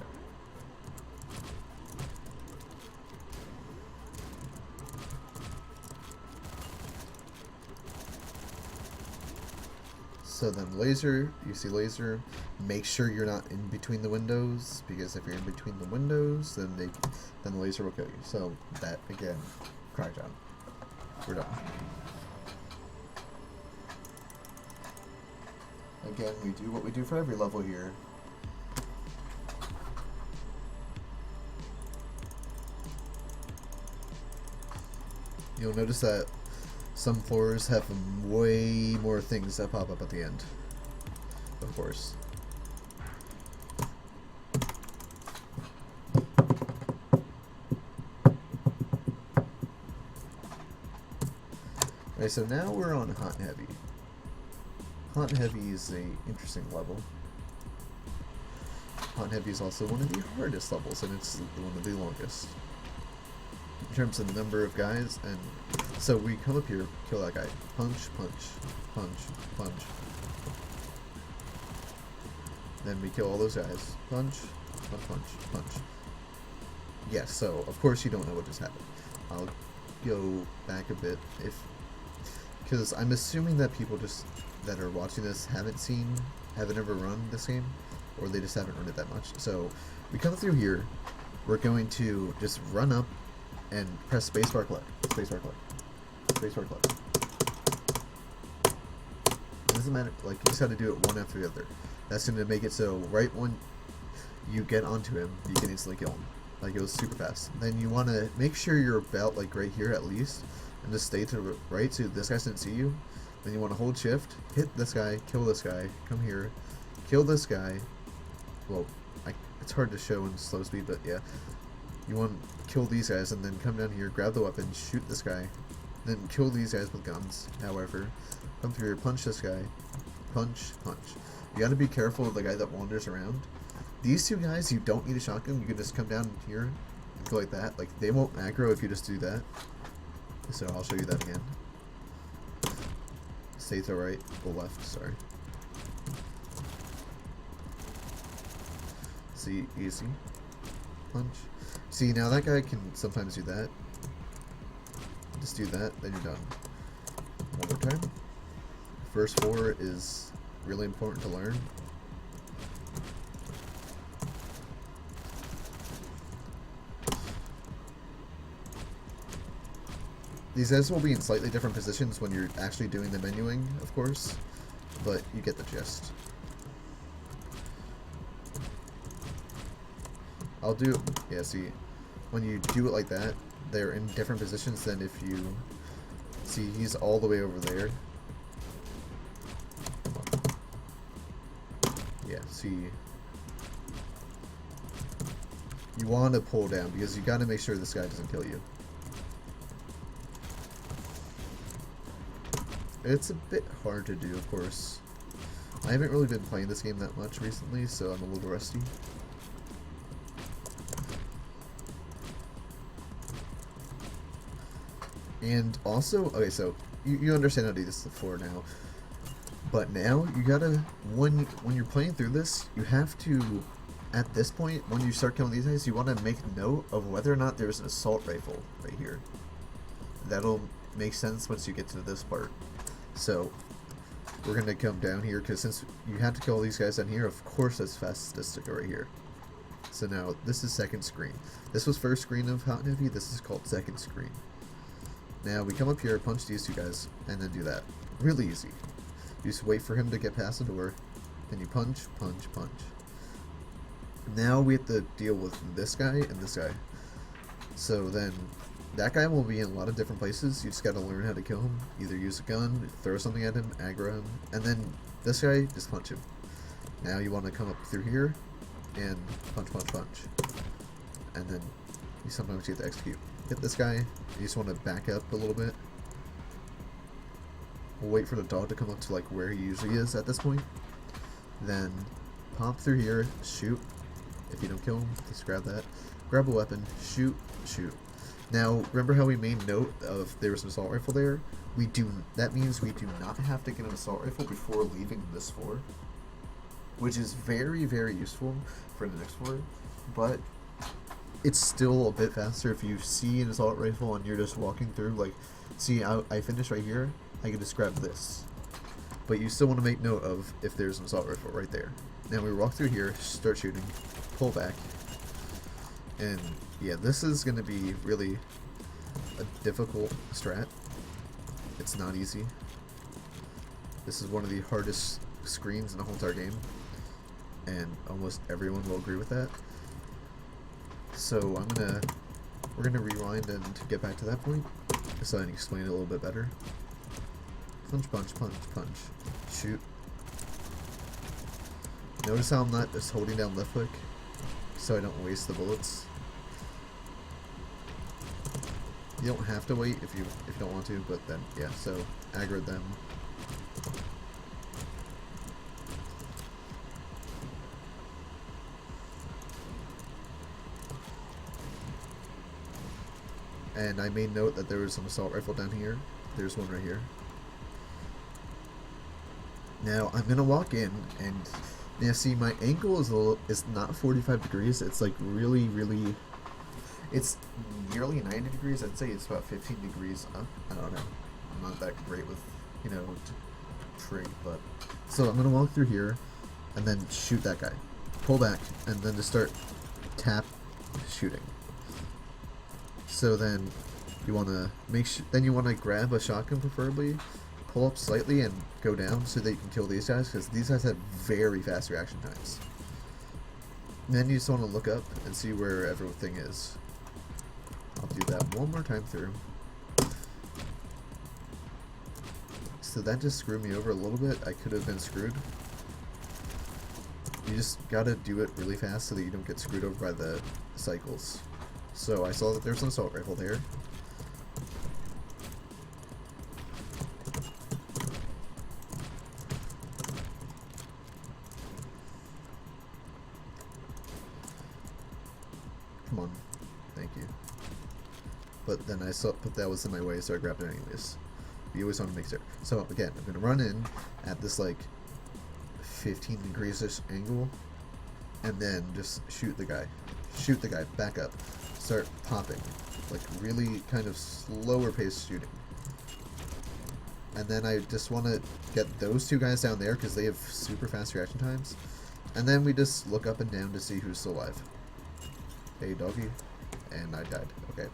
So then laser, you see laser, make sure you're not in between the windows, because if you're in between the windows, then the laser will kill you. So that, again, Crackdown. We're done. Again, we do what we do for every level here. You'll notice that some floors have way more things that pop up at the end. Of course. Alright, so now we're on Hot and Heavy. Hot and Heavy is an interesting level. Hot and Heavy is also one of the hardest levels, and it's one of the longest. In terms of the number of guys, and so we come up here, kill that guy. Punch, punch, punch, punch. Then we kill all those guys. Punch, punch, punch, punch. Yes, so of course you don't know what just happened. I'll go back a bit because I'm assuming that people just that are watching this haven't ever run this game, or they just haven't run it that much. So we come through here, we're going to just run up and press spacebar click, spacebar click, spacebar click. It doesn't matter, like you just got to do it one after the other. That's going to make it so right when you get onto him, you can instantly kill him. Like it was super fast. Then you want to make sure you're about like right here at least, and just stay to the right so this guy doesn't see you. Then you want to hold shift, hit this guy, kill this guy, come here, kill this guy. Well, it's hard to show in slow speed, but yeah. You want to kill these guys and then come down here, grab the weapon, shoot this guy, then kill these guys with guns. However, come through here, punch this guy, punch, punch. You got to be careful of the guy that wanders around. These two guys, you don't need a shotgun. You can just come down here and go like that. Like they won't aggro if you just do that. So I'll show you that again. Stay to the right, go left. Sorry. See, easy. Punch. See, now that guy can sometimes do that. Just do that, then you're done. One more time. First 4 is really important to learn. These guys will be in slightly different positions when you're actually doing the menuing, of course, but you get the gist. I'll do, yeah, see, when you do it like that, they're in different positions than if you, see, he's all the way over there. Yeah, see, you want to pull down because you got to make sure this guy doesn't kill you. It's a bit hard to do, of course. I haven't really been playing this game that much recently, so I'm a little rusty. And also, okay, so you understand how to do this before now, but now you gotta, when you're playing through this, you have to, at this point, when you start killing these guys, you want to make note of whether or not there's an assault rifle right here. That'll make sense once you get to this part. So we're gonna come down here because since you have to kill these guys down here, of course it's fastest to go right here. So now this is second screen. This was first screen of Hot and Heavy. This is called second screen. Now we come up here, punch these two guys, and then do that. Really easy. You just wait for him to get past the door, then you punch, punch, punch. Now we have to deal with this guy and this guy. So then that guy will be in a lot of different places. You just gotta learn how to kill him. Either use a gun, throw something at him, aggro him, and then this guy, just punch him. Now you want to come up through here and punch, punch, punch. And then you sometimes you have to execute. Hit this guy. You just want to back up a little bit. We'll wait for the dog to come up to like where he usually is at this point. Then pop through here, shoot. If you don't kill him, just grab that. Grab a weapon, shoot, shoot. Now, remember how we made note of there was an assault rifle there? That means we do not have to get an assault rifle before leaving this floor, which is very, very useful for the next floor, but it's still a bit faster if you see an assault rifle and you're just walking through, like, see, I finished right here, I can just grab this. But you still want to make note of if there's an assault rifle right there. Now we walk through here, start shooting, pull back, and yeah, this is going to be really a difficult strat. It's not easy. This is one of the hardest screens in the whole entire game, and almost everyone will agree with that. So we're gonna rewind and get back to that point, so I can explain it a little bit better. Punch, punch, punch, punch, shoot. Notice how I'm not just holding down left click, so I don't waste the bullets. You don't have to wait if you don't want to, but then yeah. So aggro them. And I made note that there was some assault rifle down here. There's one right here. Now I'm gonna walk in, and now see my angle is not 45 degrees. It's like really, it's nearly 90 degrees. I'd say it's about 15 degrees up. I don't know. I'm not that great with, you know, trig, but so I'm gonna walk through here, and then shoot that guy. Pull back, and then just start tap shooting. So then you want to you want to grab a shotgun preferably, pull up slightly and go down so that you can kill these guys, because these guys have very fast reaction times. And then you just want to look up and see where everything is. I'll do that one more time through. So that just screwed me over a little bit. I could have been screwed. You just gotta do it really fast so that you don't get screwed over by the cycles. So I saw that there's an assault rifle there. Come on. Thank you. But then I saw that was in my way, so I grabbed it anyways. You always want to make sure. So again, I'm going to run in at this like 15 degrees-ish angle, and then just shoot the guy. Shoot the guy, back up. Start popping, like really kind of slower paced shooting. And then I just want to get those two guys down there because they have super fast reaction times. And then we just look up and down to see who's still alive. Hey doggy. And I died. Okay.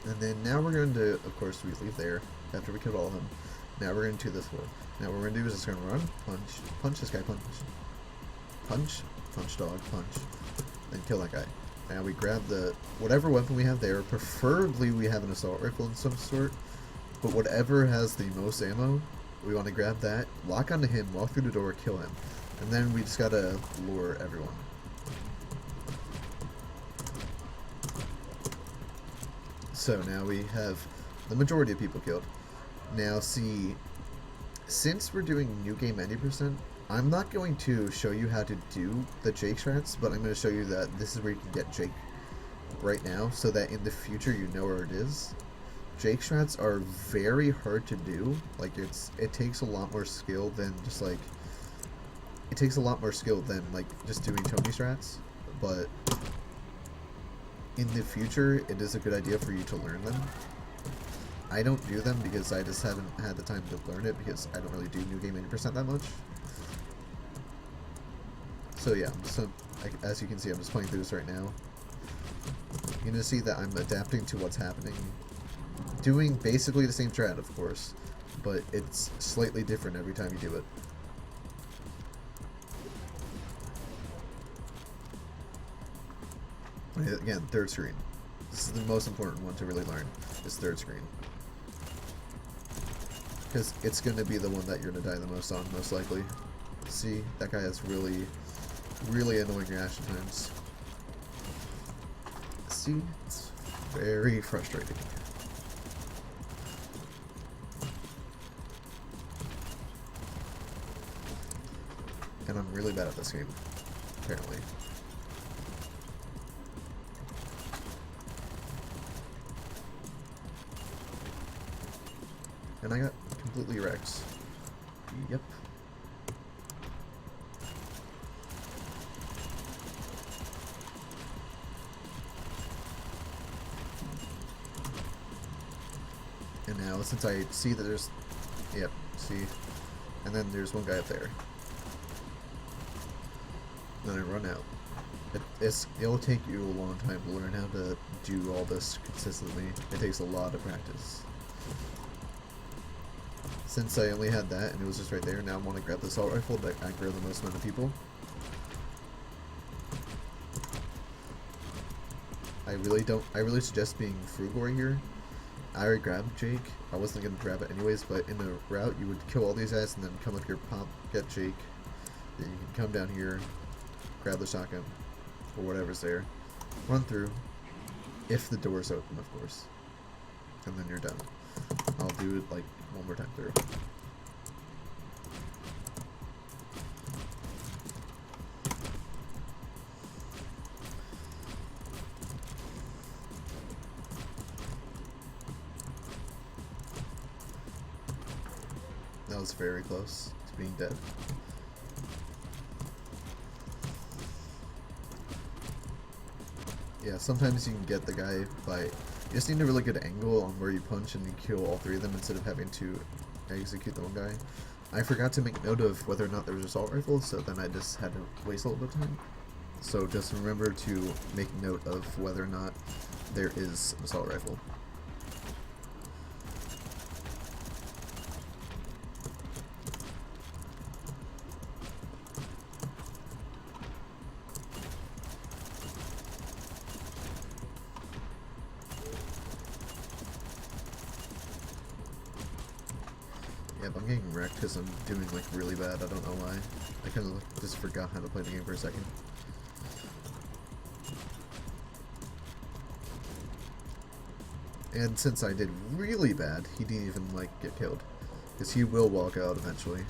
And then now we're going to, of course, we leave there after we killed all of them. Now we're going to this floor. Now what we're going to do is just going to run, punch, punch this guy, punch, punch, punch dog, punch, then kill that guy. Now we grab the, whatever weapon we have there, preferably we have an assault rifle of some sort, but whatever has the most ammo, we want to grab that, lock onto him, walk through the door, kill him. And then we just got to lure everyone. So now we have the majority of people killed. Now see, since we're doing new game 90%, I'm not going to show you how to do the Jake strats, but I'm going to show you that this is where you can get Jake right now, so that in the future you know where it is. Jake strats are very hard to do. Like it takes a lot more skill than just like, it takes a lot more skill than like just doing Tony strats, but in the future, it is a good idea for you to learn them. I don't do them because I just haven't had the time to learn it, because I don't really do New Game 80% that much. So yeah, so as you can see, I'm just playing through this right now. You're gonna see that I'm adapting to what's happening. Doing basically the same strat, of course, but it's slightly different every time you do it. Again, third screen. This is the most important one to really learn, is third screen. Because it's going to be the one that you're going to die the most on, most likely. See, that guy has really, really annoying reaction times. See, it's very frustrating. And I'm really bad at this game, apparently. And I got completely wrecked. Yep. And now, since I see that there's... Yep, see? And then there's one guy up there. Then I run out. It'll take you a long time to learn how to do all this consistently. It takes a lot of practice. Since I only had that and it was just right there, now I want to grab the assault rifle that aggro the most amount of people. I really suggest being frugal right here. I already grabbed Jake. I wasn't going to grab it anyways, but in the route you would kill all these guys and then come up here, pop, get Jake. Then you can come down here, grab the shotgun, or whatever's there, run through, if the door's open, of course, and then you're done. I'll do it like one more time through. That was very close to being dead. Yeah, sometimes you can get the guy by... You just need a really good angle on where you punch and you kill all three of them instead of having to execute the one guy. I forgot to make note of whether or not there was assault rifles, so then I just had to waste a little bit of time. So just remember to make note of whether or not there is an assault rifle. I'm getting wrecked because I'm doing like really bad. I don't know why. I kind of just forgot how to play the game for a second. And since I did really bad, he didn't even like get killed, because he will walk out eventually.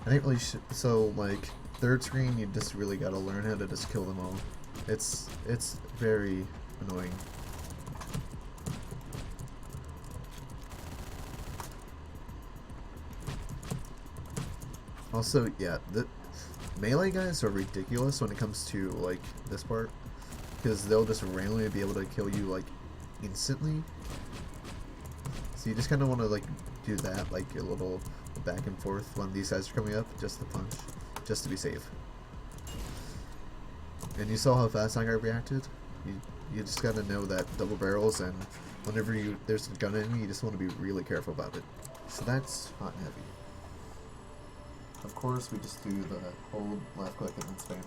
I didn't really so like third screen, you just really gotta learn how to just kill them all. It's very annoying. Also, yeah, the melee guys are ridiculous when it comes to, like, this part. Because they'll just randomly be able to kill you, like, instantly. So you just kind of want to, like, do that, like, a little back and forth when these guys are coming up, just to punch, just to be safe. And you saw how fast that guy reacted? You just gotta know that double barrels, and whenever there's a gun enemy, you just want to be really careful about it. So that's hot and heavy. Of course, we just do the hold, left click, and then spam.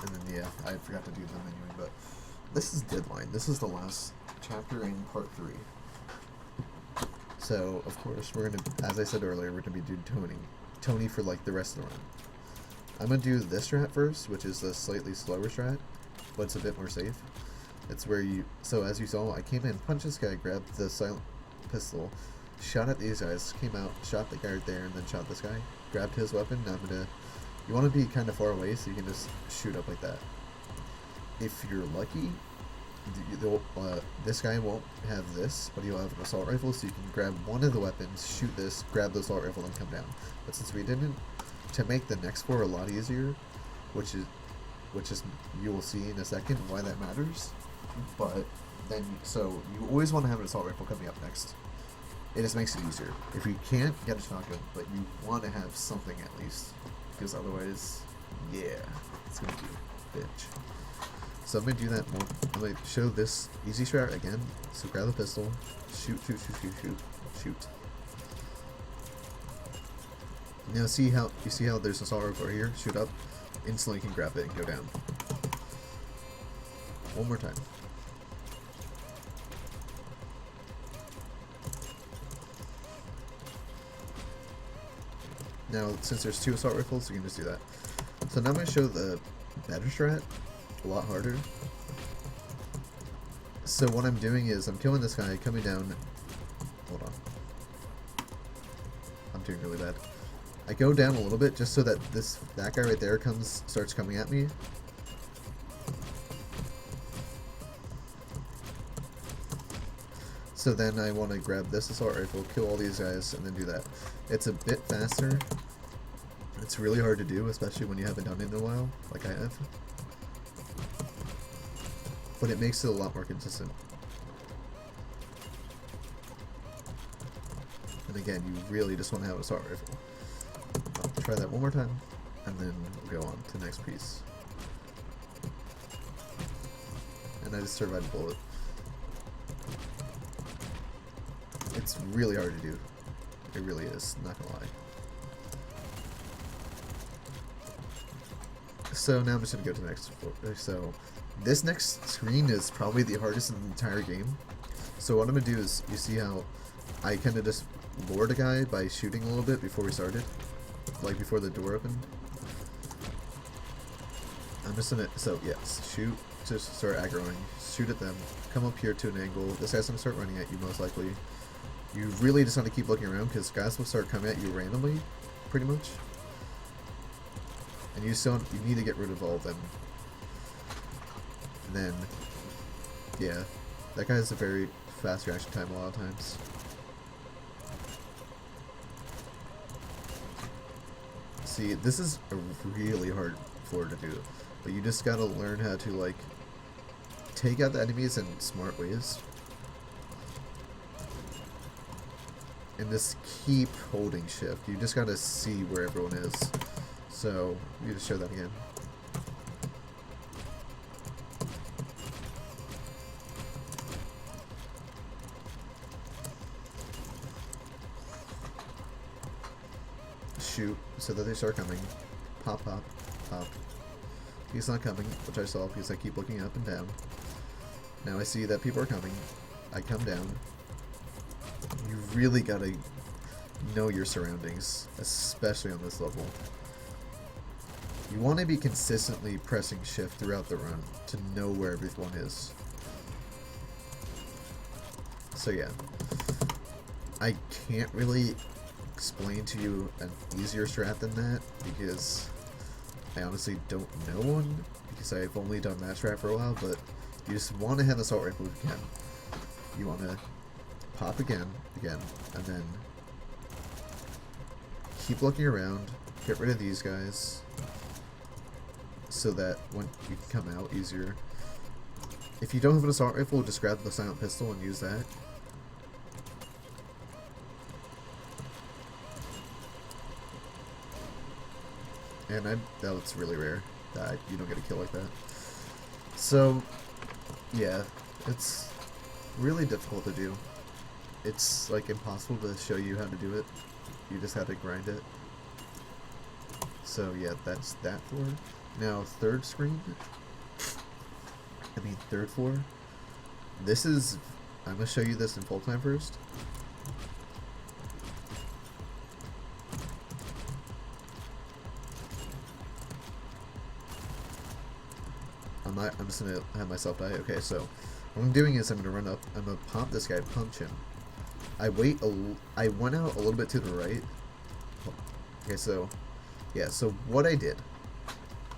And then, yeah, I forgot to do them anyway, but this is Deadline. This is the last chapter in part 3. So, of course, we're gonna, as I said earlier, we're gonna be doing Tony for, like, the rest of the run. I'm going to do this strat first, which is the slightly slower strat, but it's a bit more safe. It's where you... So, as you saw, I came in, punched this guy, grabbed the silent pistol, shot at these guys, came out, shot the guy right there, and then shot this guy. Grabbed his weapon, now I'm going to... You want to be kind of far away, so you can just shoot up like that. If you're lucky, this guy won't have this, but he'll have an assault rifle, so you can grab one of the weapons, shoot this, grab the assault rifle, and come down. But since we didn't, to make the next 4 a lot easier, which is you will see in a second why that matters. But then, so you always want to have an assault rifle coming up next. It just makes it easier. If you can't, get a shotgun, but you want to have something at least, because otherwise, yeah, it's gonna be a bitch. So I'm gonna do that more. I'm gonna show this easy strat again. So grab the pistol, shoot. Now see how there's an assault rifle right here, shoot up, instantly can grab it and go down. One more time. Now since there's 2 assault rifles, you can just do that. So now I'm going to show the better strat, a lot harder. So what I'm doing is I'm killing this guy, coming down, hold on. I'm doing really bad. I go down a little bit just so that that guy right there starts coming at me. So then I want to grab this assault rifle, kill all these guys, and then do that. It's a bit faster. It's really hard to do, especially when you haven't done it in a while, like I have. But it makes it a lot more consistent. And again, you really just want to have an assault rifle. I'll try that one more time, and then we'll go on to the next piece. And I just survived a bullet. It's really hard to do. It really is, not gonna lie. So now I'm just gonna go to the next floor. So this next screen is probably the hardest in the entire game. So what I'm gonna do is, you see how I kind of just lured a guy by shooting a little bit before we started? Like before the door opened? I'm just gonna, so yes, shoot, just start aggroing, shoot at them, come up here to an angle, this guy's gonna start running at you most likely. You really just want to keep looking around because guys will start coming at you randomly, pretty much. And you need to get rid of all of them. And then, yeah, that guy has a very fast reaction time a lot of times. See, this is a really hard floor to do, but you just gotta learn how to, like, take out the enemies in smart ways. And just keep holding shift. You just gotta see where everyone is. So, you just show that again. Shoot, so that they start coming. Pop, pop, pop. He's not coming, which I saw because I keep looking up and down. Now I see that people are coming. I come down. You really gotta know your surroundings, especially on this level. You want to be consistently pressing shift throughout the run to know where everyone is. So yeah, I can't really explain to you an easier strat than that because I honestly don't know one because I've only done that strat for a while, but you just want to have assault rifle if you can. You want to pop again, and then keep looking around, get rid of these guys, so that when you can come out easier. If you don't have an assault rifle, just grab the silent pistol and use that. And that's really rare that you don't get a kill like that. So, yeah, it's really difficult to do. It's like impossible to show you how to do it. You just have to grind it. So yeah, that's that floor. Now third floor. This is, I'm gonna show you this in full time first. I'm just gonna have myself die. Okay, so what I'm doing is I'm gonna run up. I'm gonna pop this guy, punch him. I went out a little bit to the right. Okay, so yeah. So what I did,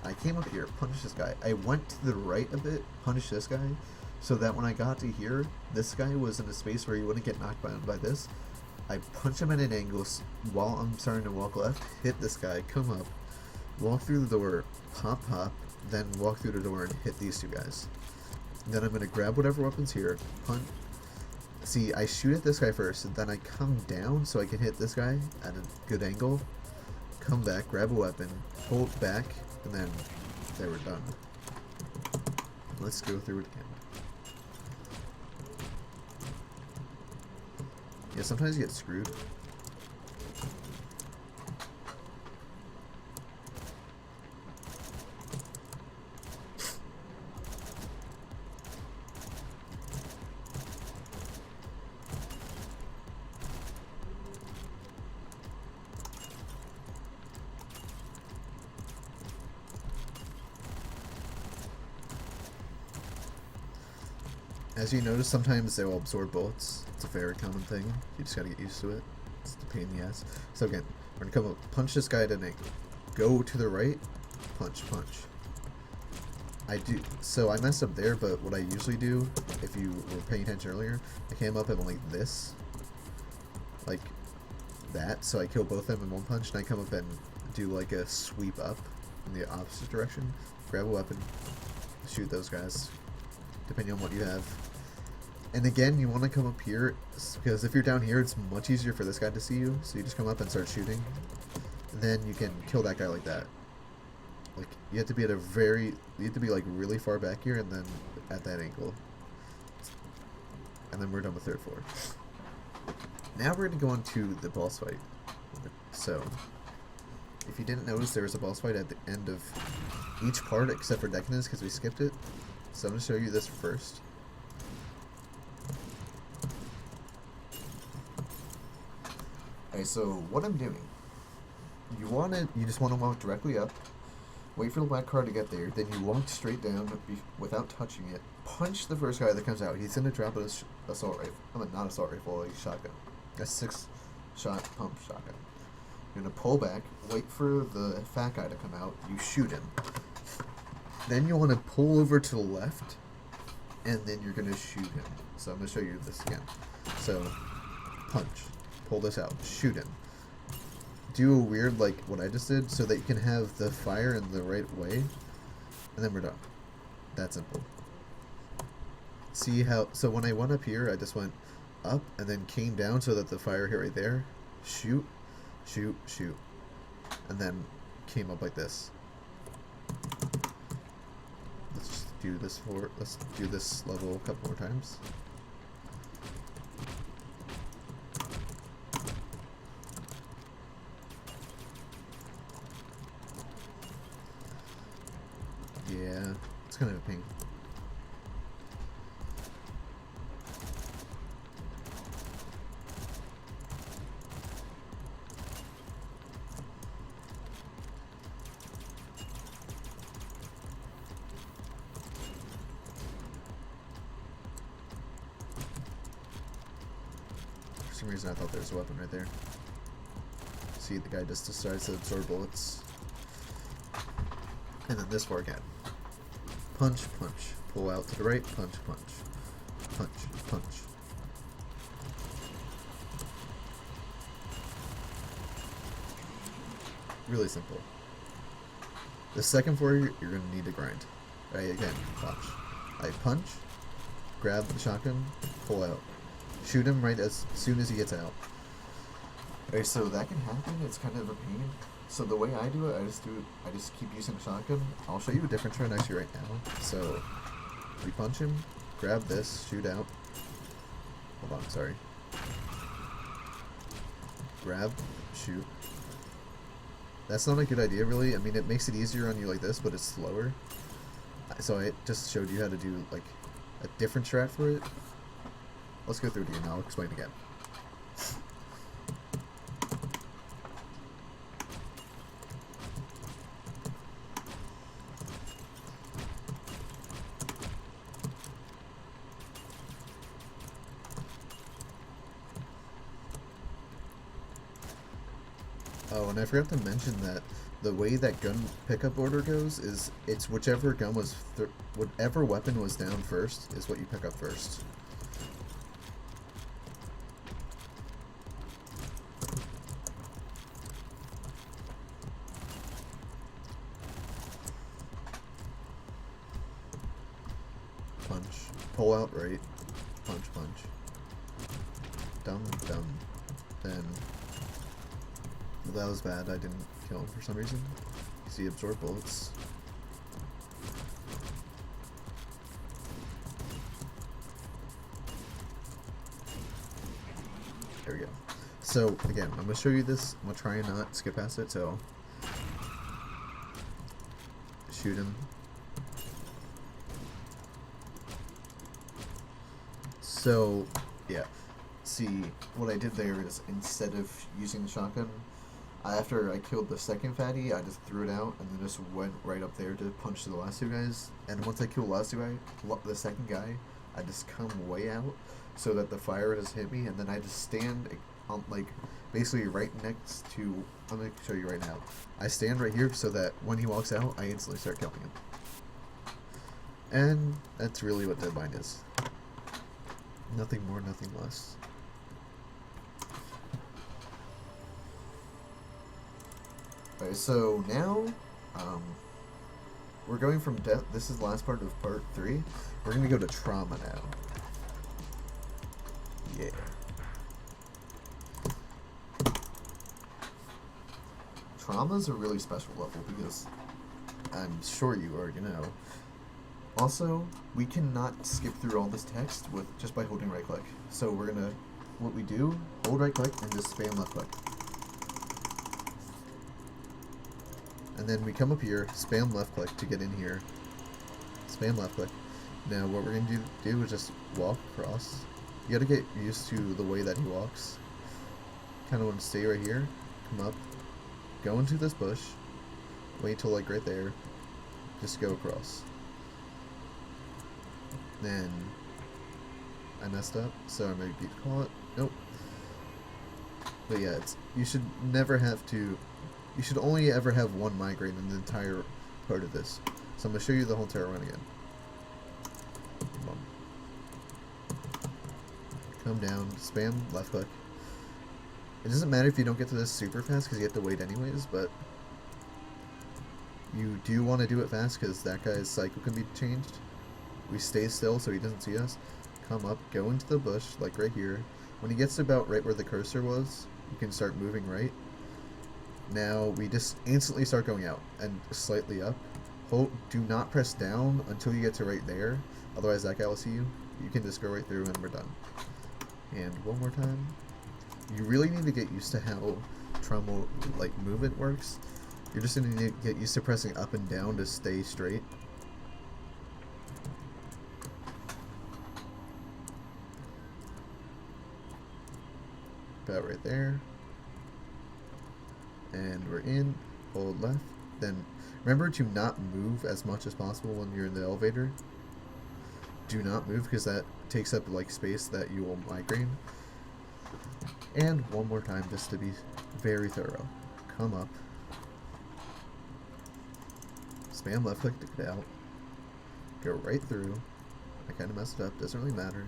I came up here, punched this guy. I went to the right a bit, punched this guy, so that when I got to here, this guy was in a space where he wouldn't get knocked by this. I punch him at an angle while I'm starting to walk left. Hit this guy, come up, walk through the door, pop, pop. Then walk through the door and hit these two guys. Then I'm gonna grab whatever weapon's here, punch. See, I shoot at this guy first, and then I come down so I can hit this guy at a good angle. Come back, grab a weapon, hold back, and then there we're done. Let's go through it again. Yeah, sometimes you get screwed. As you notice, sometimes they will absorb bullets. It's a very common thing. You just gotta get used to it. It's a pain in the ass. So again, we're gonna come up, punch this guy at an angle. Go to the right, punch, punch. I do. So I messed up there, but what I usually do, if you were paying attention earlier, I came up and went like this, like that. So I kill both of them in one punch, and I come up and do like a sweep up in the opposite direction, grab a weapon, shoot those guys, depending on what you have. And again, you want to come up here, because if you're down here, it's much easier for this guy to see you. So you just come up and start shooting, and then you can kill that guy like that. Like, you have to be at a very, you have to be like really far back here, and then at that angle. And then we're done with third floor. Now we're going to go on to the boss fight. So, if you didn't notice, there was a boss fight at the end of each part except for Decadence, because we skipped it. So I'm going to show you this first. Okay, so what I'm doing, you just want to walk directly up, wait for the black card to get there, then you walk straight down without touching it, punch the first guy that comes out. He's going to drop an assault rifle. I mean, not assault rifle, a shotgun. A 6-shot pump shotgun. You're going to pull back, wait for the fat guy to come out, you shoot him. Then you want to pull over to the left, and then you're going to shoot him. So I'm going to show you this again. So, punch. Pull this out. Shoot him. Do a weird, like what I just did, so that you can have the fire in the right way, and then we're done. That simple. See how, so when I went up here, I just went up, and then came down so that the fire hit right there. Shoot, shoot, shoot. And then came up like this. Let's do this level a couple more times. Yeah, it's kind of a pain. For some reason I thought there was a weapon right there. See, the guy just decides to absorb bullets. And then this far again. Punch, punch. Pull out to the right, punch, punch. Punch, punch. Really simple. The second floor, you're going to need to grind. Right, again, watch. I punch, grab the shotgun, pull out. Shoot him right as soon as he gets out. Okay, so that can happen. It's kind of a pain. So the way I do it, I just keep using the shotgun. I'll show you a different turn actually right now. So we punch him, grab this, shoot out. Hold on, sorry. Grab, shoot. That's not a good idea really. I mean, it makes it easier on you like this, but it's slower. So I just showed you how to do like a different strat for it. Let's go through it again. I'll explain again. Oh, and I forgot to mention that the way that gun pickup order goes is it's whichever gun was whatever weapon was down first is what you pick up first. Punch, pull out right, punch, punch. Dumb, dumb. Then that was bad. I didn't kill him for some reason. Because he absorbed bullets. There we go. So again, I'm gonna show you this. I'm gonna try and not skip past it. So shoot him. So yeah. See, what I did there is instead of using the shotgun, after I killed the second fatty, I just threw it out and then just went right up there to punch the last two guys. And once I killed the last two guys, the second guy, I just come way out so that the fire just hit me, and then I just stand like basically right next to. I'm gonna show you right now. I stand right here so that when he walks out, I instantly start killing him. And that's really what Deadline is. Nothing more, nothing less. Alright, so now, we're going from death. This is the last part of part 3. We're gonna go to trauma now. Yeah. Trauma's a really special level because I'm sure you already know. Also, we cannot skip through all this text with just by holding right click. So we're gonna, what we do, hold right click and just spam left click. And then we come up here, spam left click to get in here. Spam left click. Now what we're going to do is just walk across. You gotta get used to the way that he walks. Kind of want to stay right here, come up, go into this bush, wait till like right there, just go across. Then I messed up, so I maybe call it. Nope. But yeah, you should never have to. You should only ever have one migraine in the entire part of this. So I'm going to show you the whole entire run again. Come down, spam left click. It doesn't matter if you don't get to this super fast because you have to wait anyways, but you do want to do it fast because that guy's cycle can be changed. We stay still so he doesn't see us. Come up, go into the bush, like right here. When he gets to about right where the cursor was, you can start moving right. Now we just instantly start going out and slightly up. Do not press down until you get to right there, otherwise that guy will see you. You can just go right through and we're done. And one more time. You really need to get used to how trauma like movement works. You're just going to need to get used to pressing up and down to stay straight. About right there. And we're in, hold left, then remember to not move as much as possible when you're in the elevator. Do not move because that takes up like space that you will migraine. And one more time just to be very thorough. Come up. Spam left click to get out. Go right through. I kind of messed it up, doesn't really matter.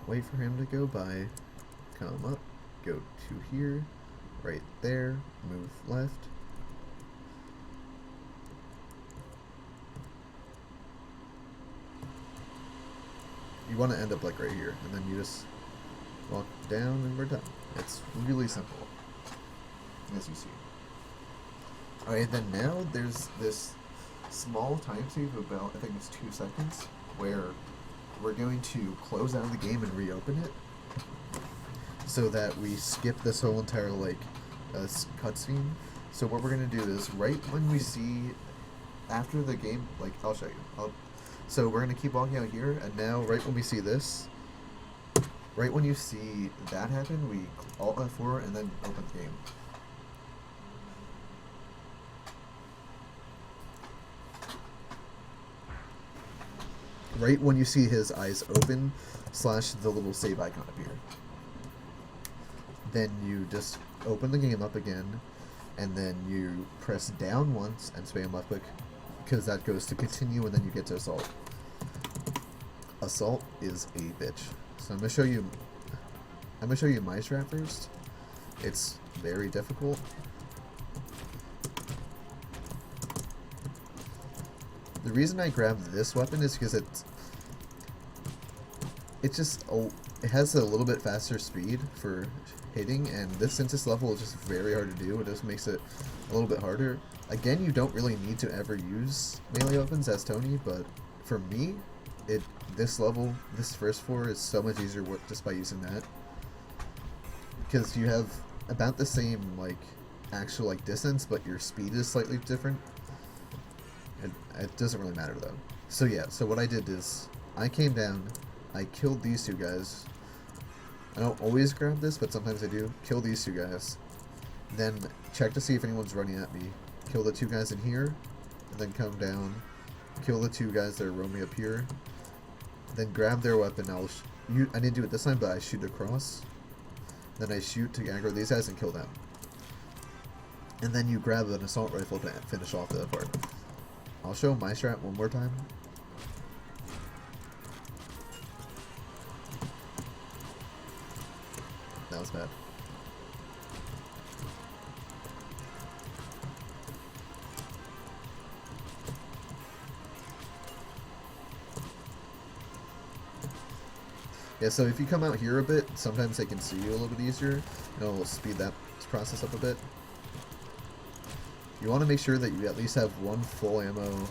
Wait for him to go by. Come up. Go to here. Right there, move left. You want to end up like right here, and then you just walk down and we're done. It's really simple, as you see. Alright, then now there's this small time save of about, I think it's 2 seconds, where we're going to close out the game and reopen it. So that we skip this whole entire like cutscene. So what we're gonna do is right when we see after the game, like I'll show you. So we're gonna keep walking out here, and now right when we see this, right when you see that happen, we Alt F4 and then open the game. Right when you see his eyes open, slash the little save icon appear. Then you just open the game up again, and then you press down once and spam left click, because that goes to continue, and then you get to assault. Assault is a bitch. So I'm gonna show you my strat first. It's very difficult. The reason I grabbed this weapon is because it has a little bit faster speed for hitting, and since this level is just very hard to do, it just makes it a little bit harder. Again, you don't really need to ever use melee weapons as Tony, but for me, this level, this first floor is so much easier just by using that, because you have about the same like actual like distance, but your speed is slightly different. It doesn't really matter though. So yeah, so what I did is I came down, I killed these 2 guys. I don't always grab this, but sometimes I do. Kill these 2 guys. Then check to see if anyone's running at me. Kill the 2 guys in here, and then come down. Kill the 2 guys that are roaming up here. Then grab their weapon. I didn't do it this time, but I shoot across. Then I shoot to aggro these guys and kill them. And then you grab an assault rifle to finish off the part. I'll show my strat one more time. that was bad. Yeah, so if you come out here a bit, sometimes they can see you a little bit easier, and it'll speed that process up a bit. You want to make sure that you at least have one full ammo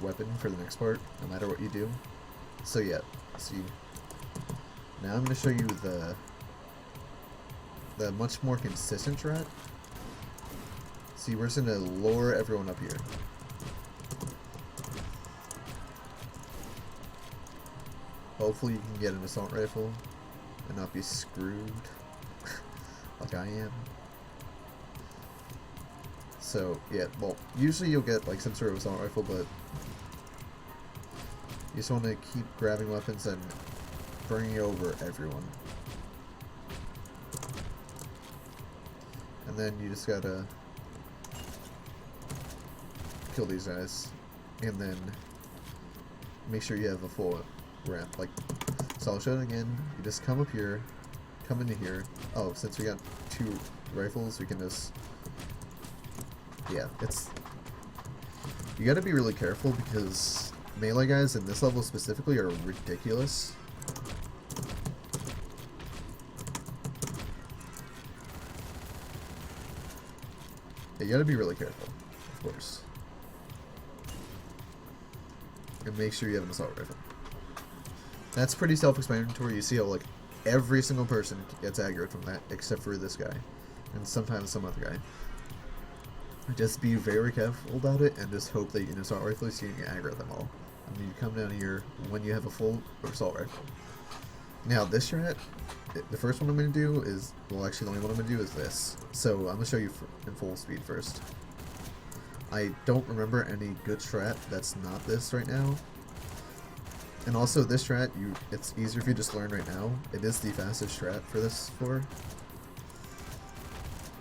weapon for the next part, no matter what you do. So yeah, see, now I'm going to show you the much more consistent strat. See, we're just going to lure everyone up here. Hopefully you can get an assault rifle and not be screwed like I am. So, yeah, well, usually you'll get like some sort of assault rifle, but you just want to keep grabbing weapons and bringing over everyone. And then you just gotta kill these guys, and then make sure you have a full ramp. Like, so I'll show it again. You just come up here, come into here. Oh, since we got 2 rifles, we can just, yeah, it's, you gotta be really careful because melee guys in this level specifically are ridiculous. Yeah, you gotta be really careful, of course. And make sure you have an assault rifle. That's pretty self-explanatory. You see how, like, every single person gets aggroed from that, except for this guy. And sometimes some other guy. Just be very careful about it, and just hope that you can assault rifle so you can aggro them all. And then you come down here when you have a full assault rifle. Now, this strat, the first one I'm going to do is, well, actually the only one I'm going to do is this. So, I'm going to show you in full speed first. I don't remember any good strat that's not this right now. And also this strat, it's easier if you just learn right now. It is the fastest strat for this floor.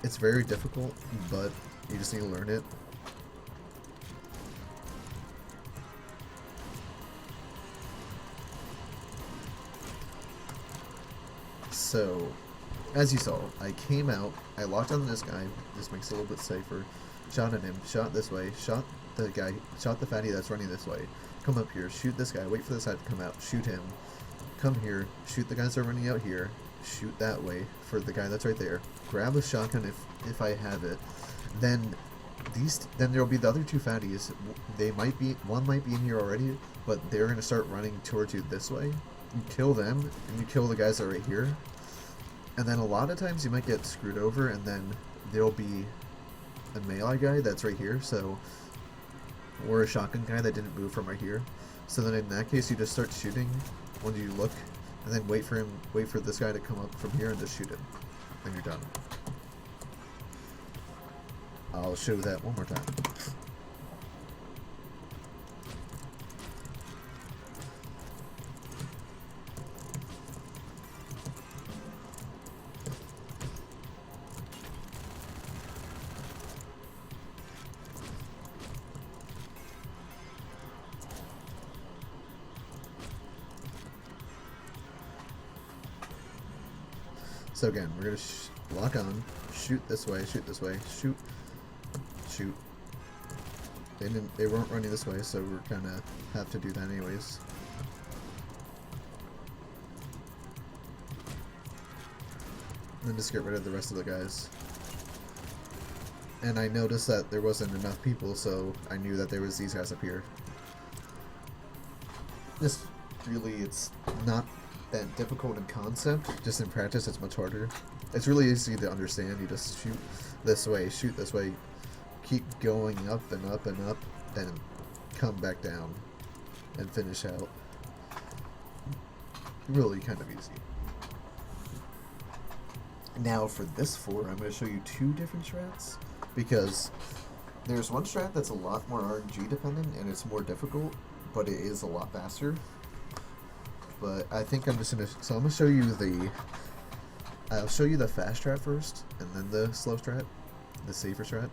It's very difficult, but you just need to learn it. So, as you saw, I came out, I locked on this guy, this makes it a little bit safer, shot at him, shot this way, shot the guy, shot the fatty that's running this way. Come up here, shoot this guy, wait for this guy to come out, shoot him, come here, shoot the guys that are running out here, shoot that way for the guy that's right there, grab a shotgun if I have it, then there'll be the other 2 fatties. One might be in here already, but they're going to start running towards you this way. You kill them, and you kill the guys that are right here, and then a lot of times you might get screwed over, and then there'll be a melee guy that's right here, so, or a shotgun guy that didn't move from right here. So then in that case, you just start shooting when you look, and then wait for this guy to come up from here and just shoot him. And you're done. I'll show that one more time. So again, we're going to lock on, shoot this way, shoot. They weren't running this way, so we're gonna have to do that anyways. And then just get rid of the rest of the guys. And I noticed that there wasn't enough people, so I knew that there was these guys up here. Just really, it's not that difficult in concept, just in practice it's much harder. It's really easy to understand. You just shoot this way, keep going up and up and up, then come back down and finish out. Really kind of easy. Now for this floor, I'm going to show you 2 different strats, because there's one strat that's a lot more RNG dependent and it's more difficult, but it is a lot faster. But I think I'm just going to, so I'm going to show you I'll show you the fast strat first, and then the slow strat, the safer strat.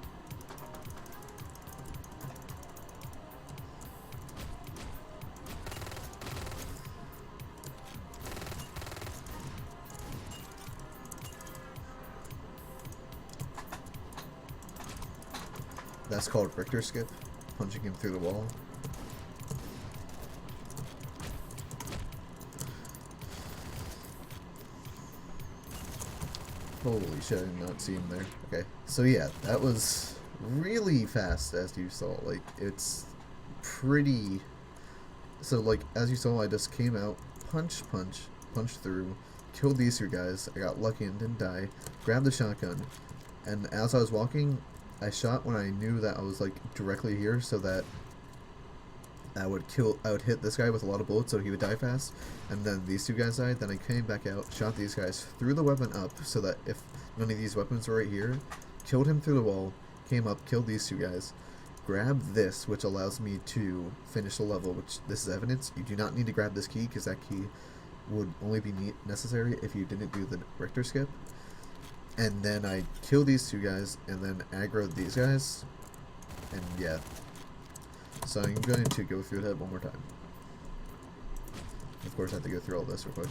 That's called Richter skip, punching him through the wall. Holy shit, I did not see him there. Okay, so yeah, that was really fast, as you saw. Like, it's pretty... So, like, as you saw, I just came out, punched through, killed these two guys, I got lucky and didn't die, grabbed the shotgun, and as I was walking, I shot when I knew that I was, like, directly here, so that I would hit this guy with a lot of bullets so he would die fast, and then these two guys died. Then I came back out, shot these guys, threw the weapon up so that if none of these weapons were right here, killed him through the wall, came up, killed these two guys, grabbed this, which allows me to finish the level, which this is evidence. You do not need to grab this key, because that key would only be necessary if you didn't do the Richter skip. And then I killed these two guys, and then aggroed these guys, and yeah. So I'm going to go through that one more time. Of course, I have to go through all this real quick.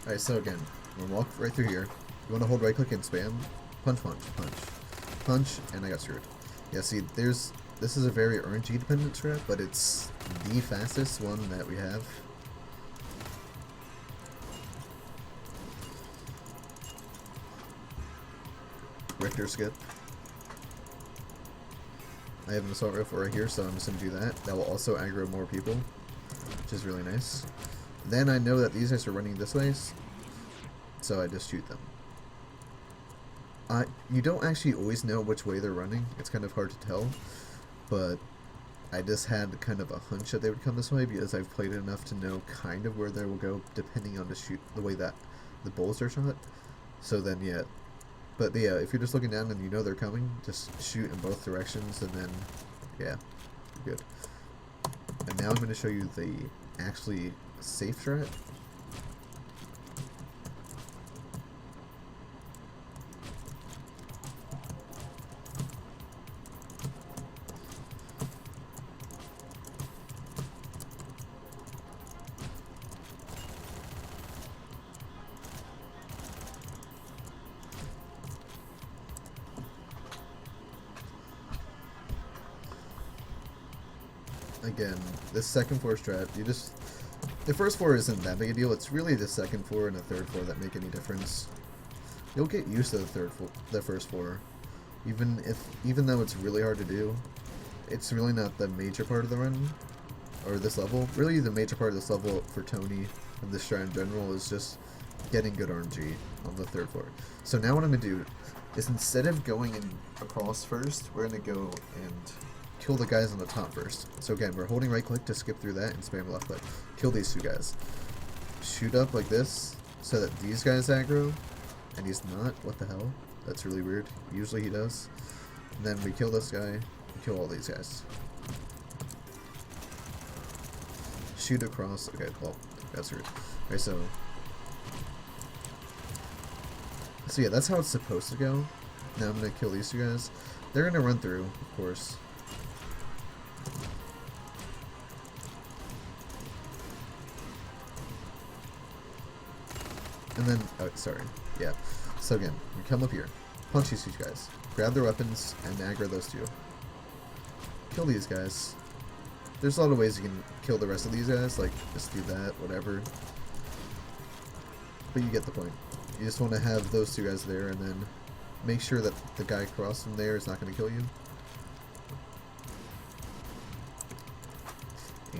Alright, so again, we're gonna walk right through here. You wanna hold right click and spam. Punch, and I got screwed. Yeah, see, this is a very RNG dependent strat, but it's the fastest one that we have. Richter skip. I have an assault rifle right here, so I'm just gonna do that. That will also aggro more people, which is really nice. Then I know that these guys are running this way, so I just shoot them. You don't actually always know which way they're running. It's kind of hard to tell, but I just had kind of a hunch that they would come this way because I've played it enough to know kind of where they will go depending on the way that the bullets are shot. So then, yeah. But yeah, if you're just looking down and you know they're coming, just shoot in both directions, and then, yeah, you're good. And now I'm going to show you the actually safe strat. Again, this second floor strat, the first floor isn't that big a deal. It's really the second floor and the third floor that make any difference. You'll get used to the first floor, even though it's really hard to do. It's really not the major part of the run, or this level. Really, the major part of this level for Tony and this strat in general is just getting good RNG on the third floor. So now what I'm gonna do is, instead of going in across first, we're gonna go and kill the guys on the top first. So again, we're holding right click to skip through that and spam left click. Kill these two guys. Shoot up like this so that these guys aggro, and he's not. What the hell? That's really weird. Usually he does. And then we kill this guy, and kill all these guys. Shoot across. Okay, well, that's weird. Okay, so yeah, that's how it's supposed to go. Now I'm gonna kill these two guys. They're gonna run through, of course. And then, oh, sorry, yeah. So again, we come up here, punch these two guys, grab their weapons, and aggro those two. Kill these guys. There's a lot of ways you can kill the rest of these guys, like, just do that, whatever. But you get the point. You just want to have those two guys there, and then make sure that the guy across from there is not going to kill you.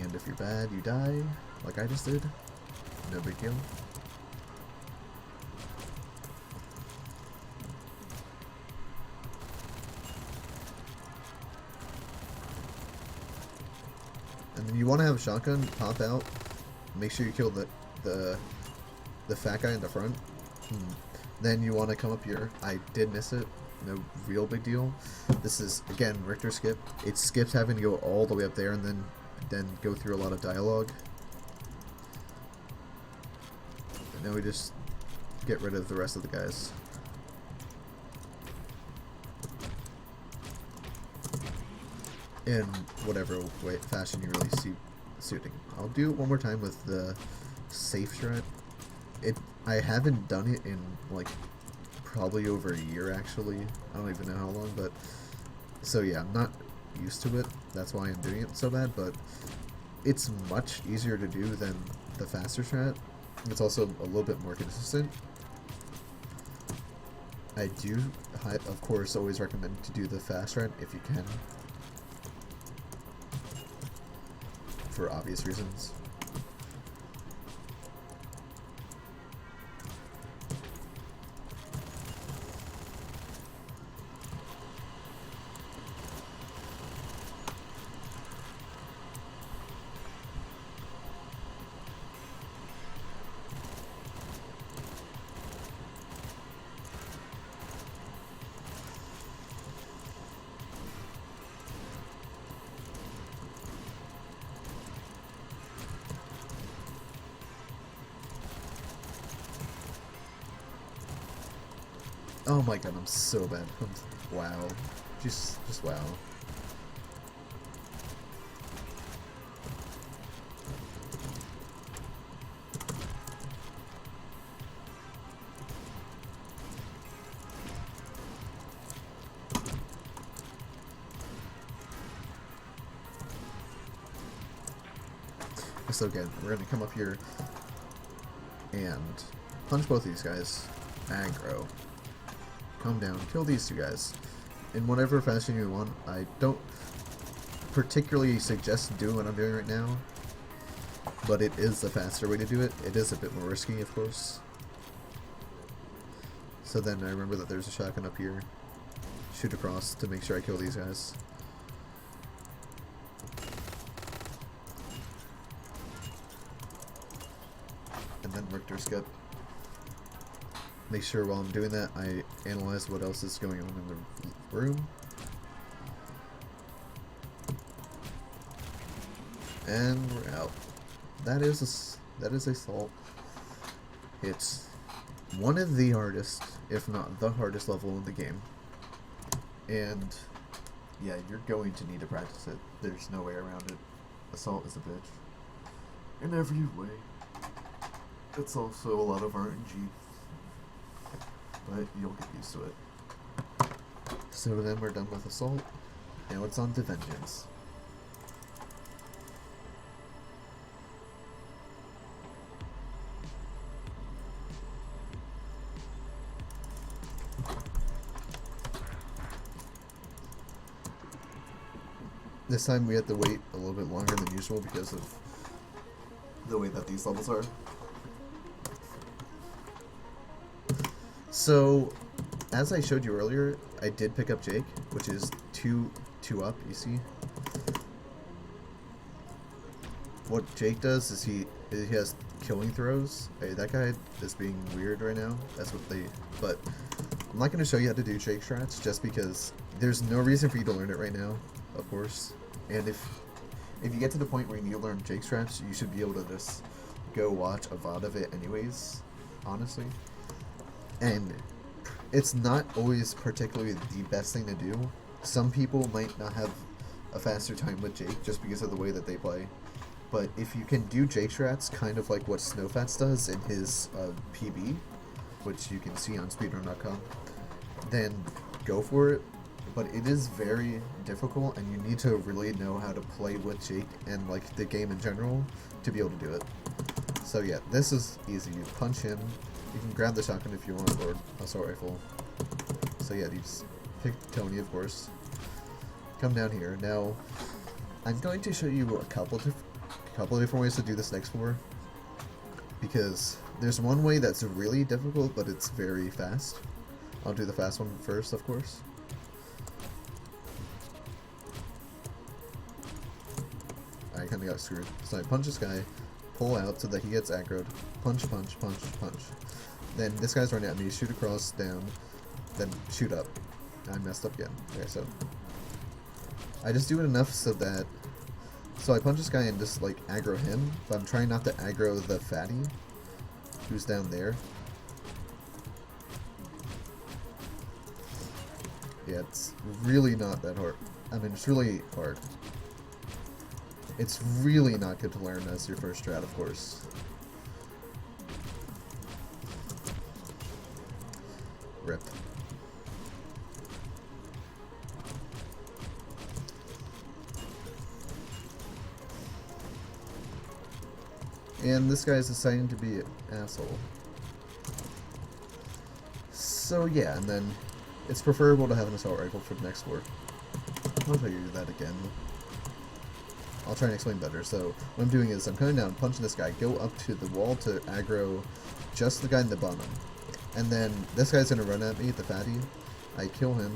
And if you're bad, you die, like I just did. No big deal. And then you want to have a shotgun pop out. Make sure you kill the the fat guy in the front. Then you want to come up here. I did miss it. No real big deal. This is, again, Richter skip. It skips having to go all the way up there and then go through a lot of dialogue. And then we just get rid of the rest of the guys. In whatever way, fashion you really see suiting. I'll do it one more time with the safe strat. I haven't done it in like probably over a year actually. I don't even know how long, but so yeah, I'm not used to it. That's why I'm doing it so bad, but it's much easier to do than the faster strat. It's also a little bit more consistent. I do, of course, always recommend to do the fast strat if you can, for obvious reasons. Oh my god, I'm so bad. Wow. Just wow. So again, we're gonna come up here and punch both of these guys. Aggro. Come down, kill these two guys. In whatever fashion you want. I don't particularly suggest doing what I'm doing right now, but it is the faster way to do it. It is a bit more risky, of course. So then I remember that there's a shotgun up here. Shoot across to make sure I kill these guys. And then Richter skip. Make sure while I'm doing that, I analyze what else is going on in the room. And we're out. That is Assault. It's one of the hardest, if not the hardest level in the game. And yeah, you're going to need to practice it. There's no way around it. Assault is a bitch. In every way. It's also a lot of RNG. But you'll get used to it. So then we're done with Assault. Now it's on to Vengeance. This time we have to wait a little bit longer than usual because of the way that these levels are. So, as I showed you earlier, I did pick up Jake, which is two up, you see? What Jake does is he has killing throws. Hey, that guy is being weird right now. That's what they... But I'm not going to show you how to do Jake strats, just because there's no reason for you to learn it right now, of course. And if you get to the point where you need to learn Jake strats, you should be able to just go watch a VOD of it anyways, honestly. And it's not always particularly the best thing to do. Some people might not have a faster time with Jake just because of the way that they play. But if you can do Jake strats, kind of like what Snowfats does in his PB, which you can see on speedrun.com, then go for it. But it is very difficult, and you need to really know how to play with Jake and like the game in general to be able to do it. So yeah, this is easy. You punch him. You can grab the shotgun if you want, or assault rifle. So yeah, you just pick Tony, of course. Come down here. Now, I'm going to show you a couple different ways to do this next floor, because there's one way that's really difficult, but it's very fast. I'll do the fast one first, of course. I kind of got screwed. So I punch this guy, pull out so that he gets aggroed. Punch, punch, punch, punch. Then this guy's running at me, shoot across, down, then shoot up. I messed up again. Okay, so I just do it enough so that I punch this guy and just like aggro him, but I'm trying not to aggro the fatty who's down there. Yeah, it's really not that hard. I mean, it's really hard. It's really not good to learn as your first strat, of course. Rip. And this guy's deciding to be an asshole. So yeah, and then it's preferable to have an assault rifle for the next war. I'll tell you that again. I'll try and explain better. So what I'm doing is I'm coming down, punching this guy, go up to the wall to aggro just the guy in the bottom. And then this guy's gonna run at me, the fatty. I kill him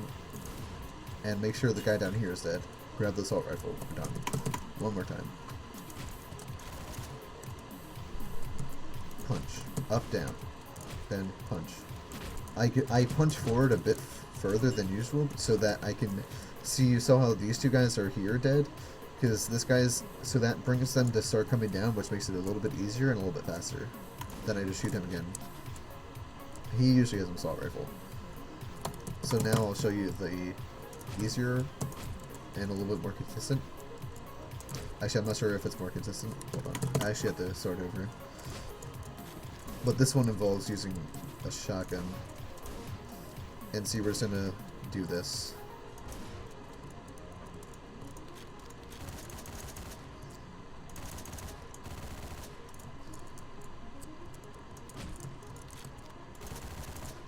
and make sure the guy down here is dead. Grab the assault rifle. We're done. One more time. Punch. Up, down. Then punch. I punch forward a bit further than usual so that I can see. You saw how these two guys are here dead? Because this guy's, so that brings them to start coming down, which makes it a little bit easier and a little bit faster. Then I just shoot him again. He usually has an assault rifle. So now I'll show you the easier and a little bit more consistent. Actually, I'm not sure if it's more consistent. Hold on. I actually have to start over. But this one involves using a shotgun. And see, we're just gonna do this.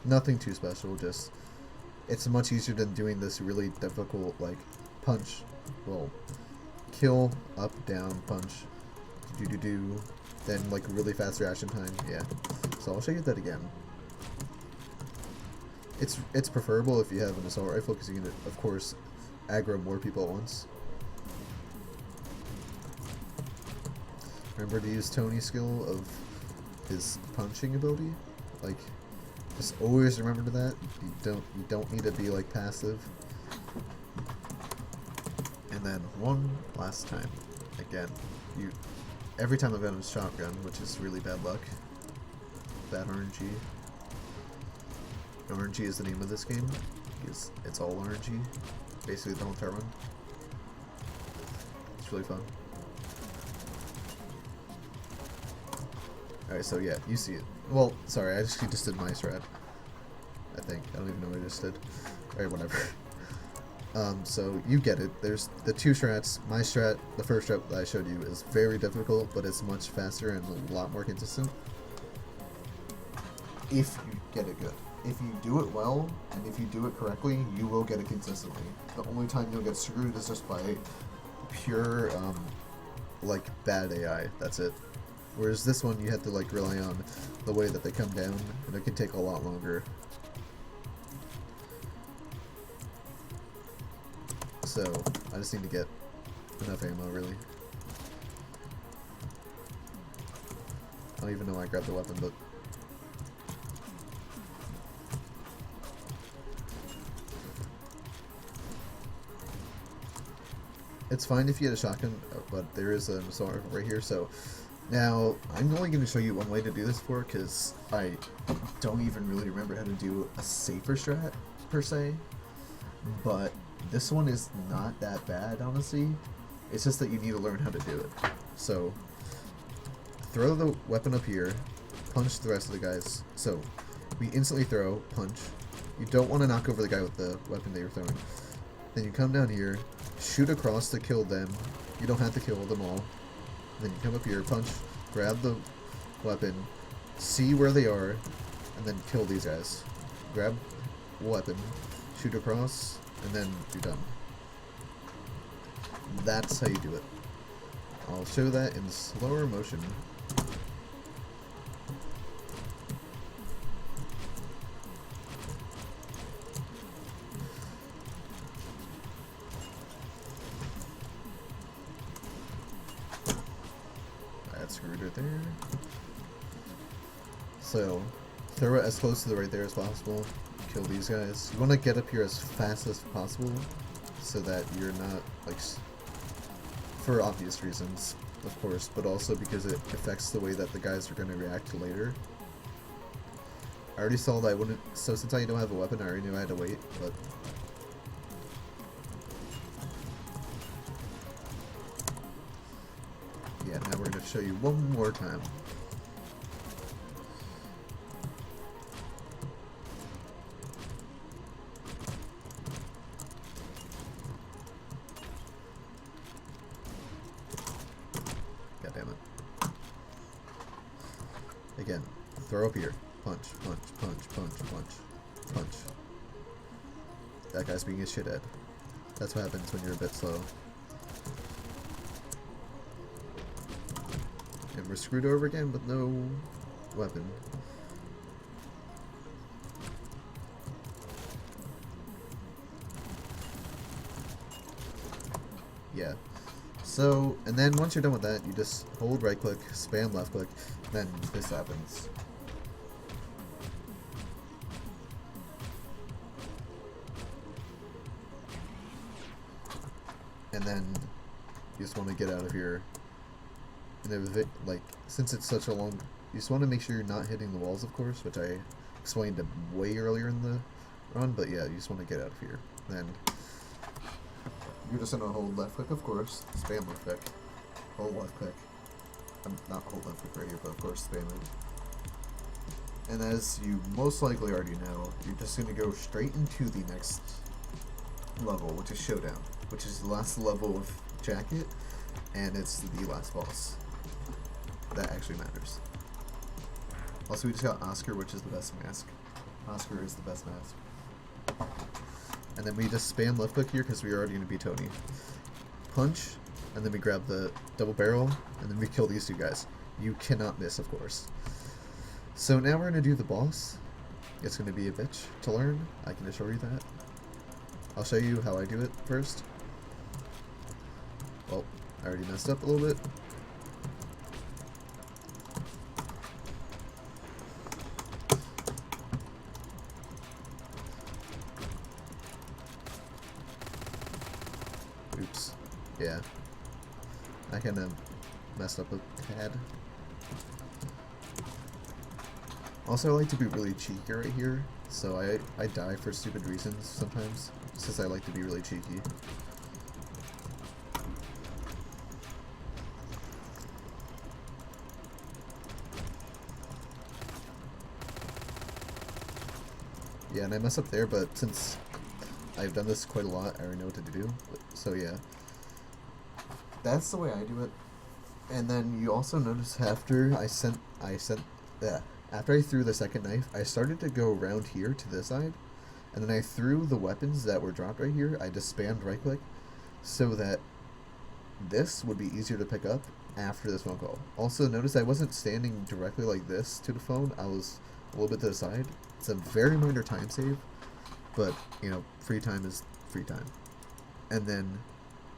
Nothing too special, just it's much easier than doing this really difficult, like, punch, well, kill, up, down, punch, do, then, like, really fast reaction time, yeah. So I'll show you that again. It's preferable if you have an assault rifle, because you can, of course, aggro more people at once. Remember to use Tony's skill of his punching ability, like, just always remember that. You don't need to be like passive. And then one last time. Again, every time I've got a shotgun, which is really bad luck. Bad RNG. RNG is the name of this game. Because it's all RNG. Basically the whole entire run. It's really fun. Alright, so yeah, you see it. Well, sorry, I just did my strat. I think. I don't even know what I just did. Alright, whatever. So you get it. There's the two strats. My strat, the first strat that I showed you, is very difficult, but it's much faster and a lot more consistent. If you get it good. If you do it well, and if you do it correctly, you will get it consistently. The only time you'll get screwed is just by pure, like, bad AI. That's it. Whereas this one, you have to, like, rely on the way that they come down, and it can take a lot longer. So, I just need to get enough ammo, really. I don't even know why I grabbed the weapon, but... It's fine if you get a shotgun, but there is an assault rifle right here, so... Now, I'm only going to show you one way to do this for, because I don't even really remember how to do a safer strat, per se. But this one is not that bad, honestly. It's just that you need to learn how to do it. So, throw the weapon up here, punch the rest of the guys. So, we instantly throw, punch. You don't want to knock over the guy with the weapon that you're throwing. Then you come down here, shoot across to kill them. You don't have to kill them all. Then you come up here, punch, grab the weapon, see where they are, and then kill these guys. Grab weapon, shoot across, and then you're done. That's how you do it. I'll show that in slower motion. recruiter there. So, throw it as close to the right there as possible. Kill these guys. You want to get up here as fast as possible so that you're not, like, for obvious reasons, of course, but also because it affects the way that the guys are going to react later. I already saw that I wouldn't, so since I don't have a weapon, I already knew I had to wait, but... yeah, now we're going to show you one more time. God damn it. Again, throw up here. Punch, punch, punch, punch, punch, punch. That guy's being a shithead. That's what happens when you're a bit slow. And we're screwed over again with no weapon. Yeah. So, and then once you're done with that, you just hold right click, spam left click, then this happens. And then you just want to get out of here. And then, like, since it's such a long, you just want to make sure you're not hitting the walls, of course, which I explained way earlier in the run. But yeah, you just want to get out of here. Then you're just gonna hold left click, of course, spam left click, hold left click. I'm not hold left click right here, but of course spam it. And as you most likely already know, you're just gonna go straight into the next level, which is Showdown, which is the last level of Jacket, and it's the last boss. That actually matters. Also, we just got Oscar, which is the best mask. Oscar is the best mask. And then we just spam left click here because we're already going to be Tony. Punch, and then we grab the double barrel, and then we kill these two guys. You cannot miss, of course. So now we're going to do the boss. It's going to be a bitch to learn, I can assure you that. I'll show you how I do it first. Well, I already messed up a little bit. Oops. Yeah. I kind of messed up a tad. Also, I like to be really cheeky right here, so I die for stupid reasons sometimes, since I like to be really cheeky. Yeah, and I mess up there, but since I've done this quite a lot, I already know what to do. So yeah, that's the way I do it. And then you also notice after after I threw the second knife, I started to go around here to this side, and then I threw the weapons that were dropped right here. I just spammed right click so that this would be easier to pick up after this phone call. Also notice I wasn't standing directly like this to the phone. I was a little bit to the side. It's a very minor time save, but you know, free time is free time. And then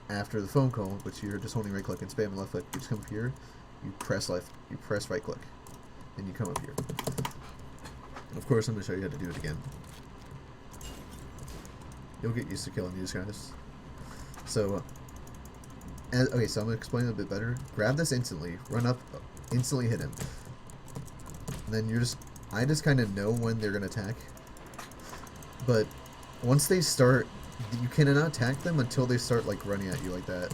after the phone call, which you're just holding right click and spam left click, you just come up here, you press right click, and you come up here. And of course I'm going to show you how to do it again. You'll get used to killing these guys. So okay, so I'm going to explain it a bit better. Grab this instantly, run up, instantly hit him. And then I just kind of know when they're going to attack. But once they start, you cannot attack them until they start like running at you like that.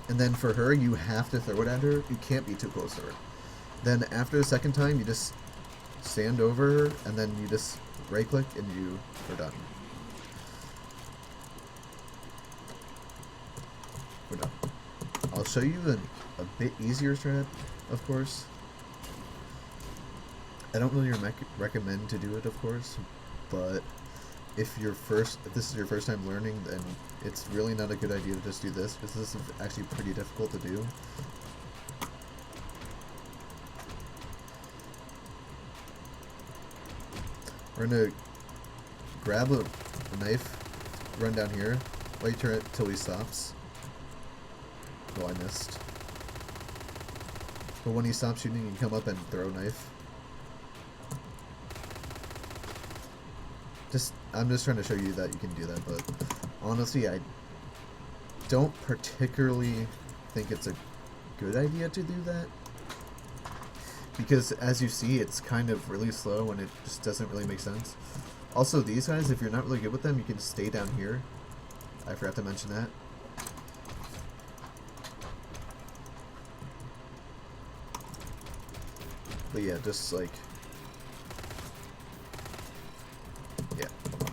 And then for her, you have to throw it at her. You can't be too close to her. Then after the second time, you just stand over her, and then you just right click and you are done. We're done. I'll show you a bit easier strat, of course. I don't really recommend to do it, of course, but if this is your first time learning, then it's really not a good idea to just do this, because this is actually pretty difficult to do. We're gonna grab a knife, run down here, wait till he stops. Well, I missed. But when you stop shooting, you come up and throw a knife. I'm just trying to show you that you can do that, but honestly, I don't particularly think it's a good idea to do that. Because as you see, it's kind of really slow and it just doesn't really make sense. Also, these guys, if you're not really good with them, you can stay down here. I forgot to mention that. But yeah, just like... yeah, come on.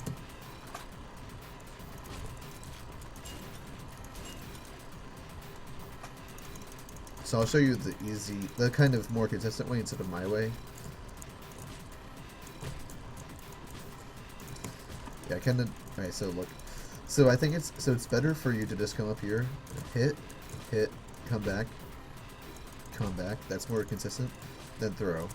So I'll show you the kind of more consistent way instead of my way. Yeah, kind of. Alright, so look. So I think it's better for you to just come up here, hit, come back. That's more consistent. Then throw.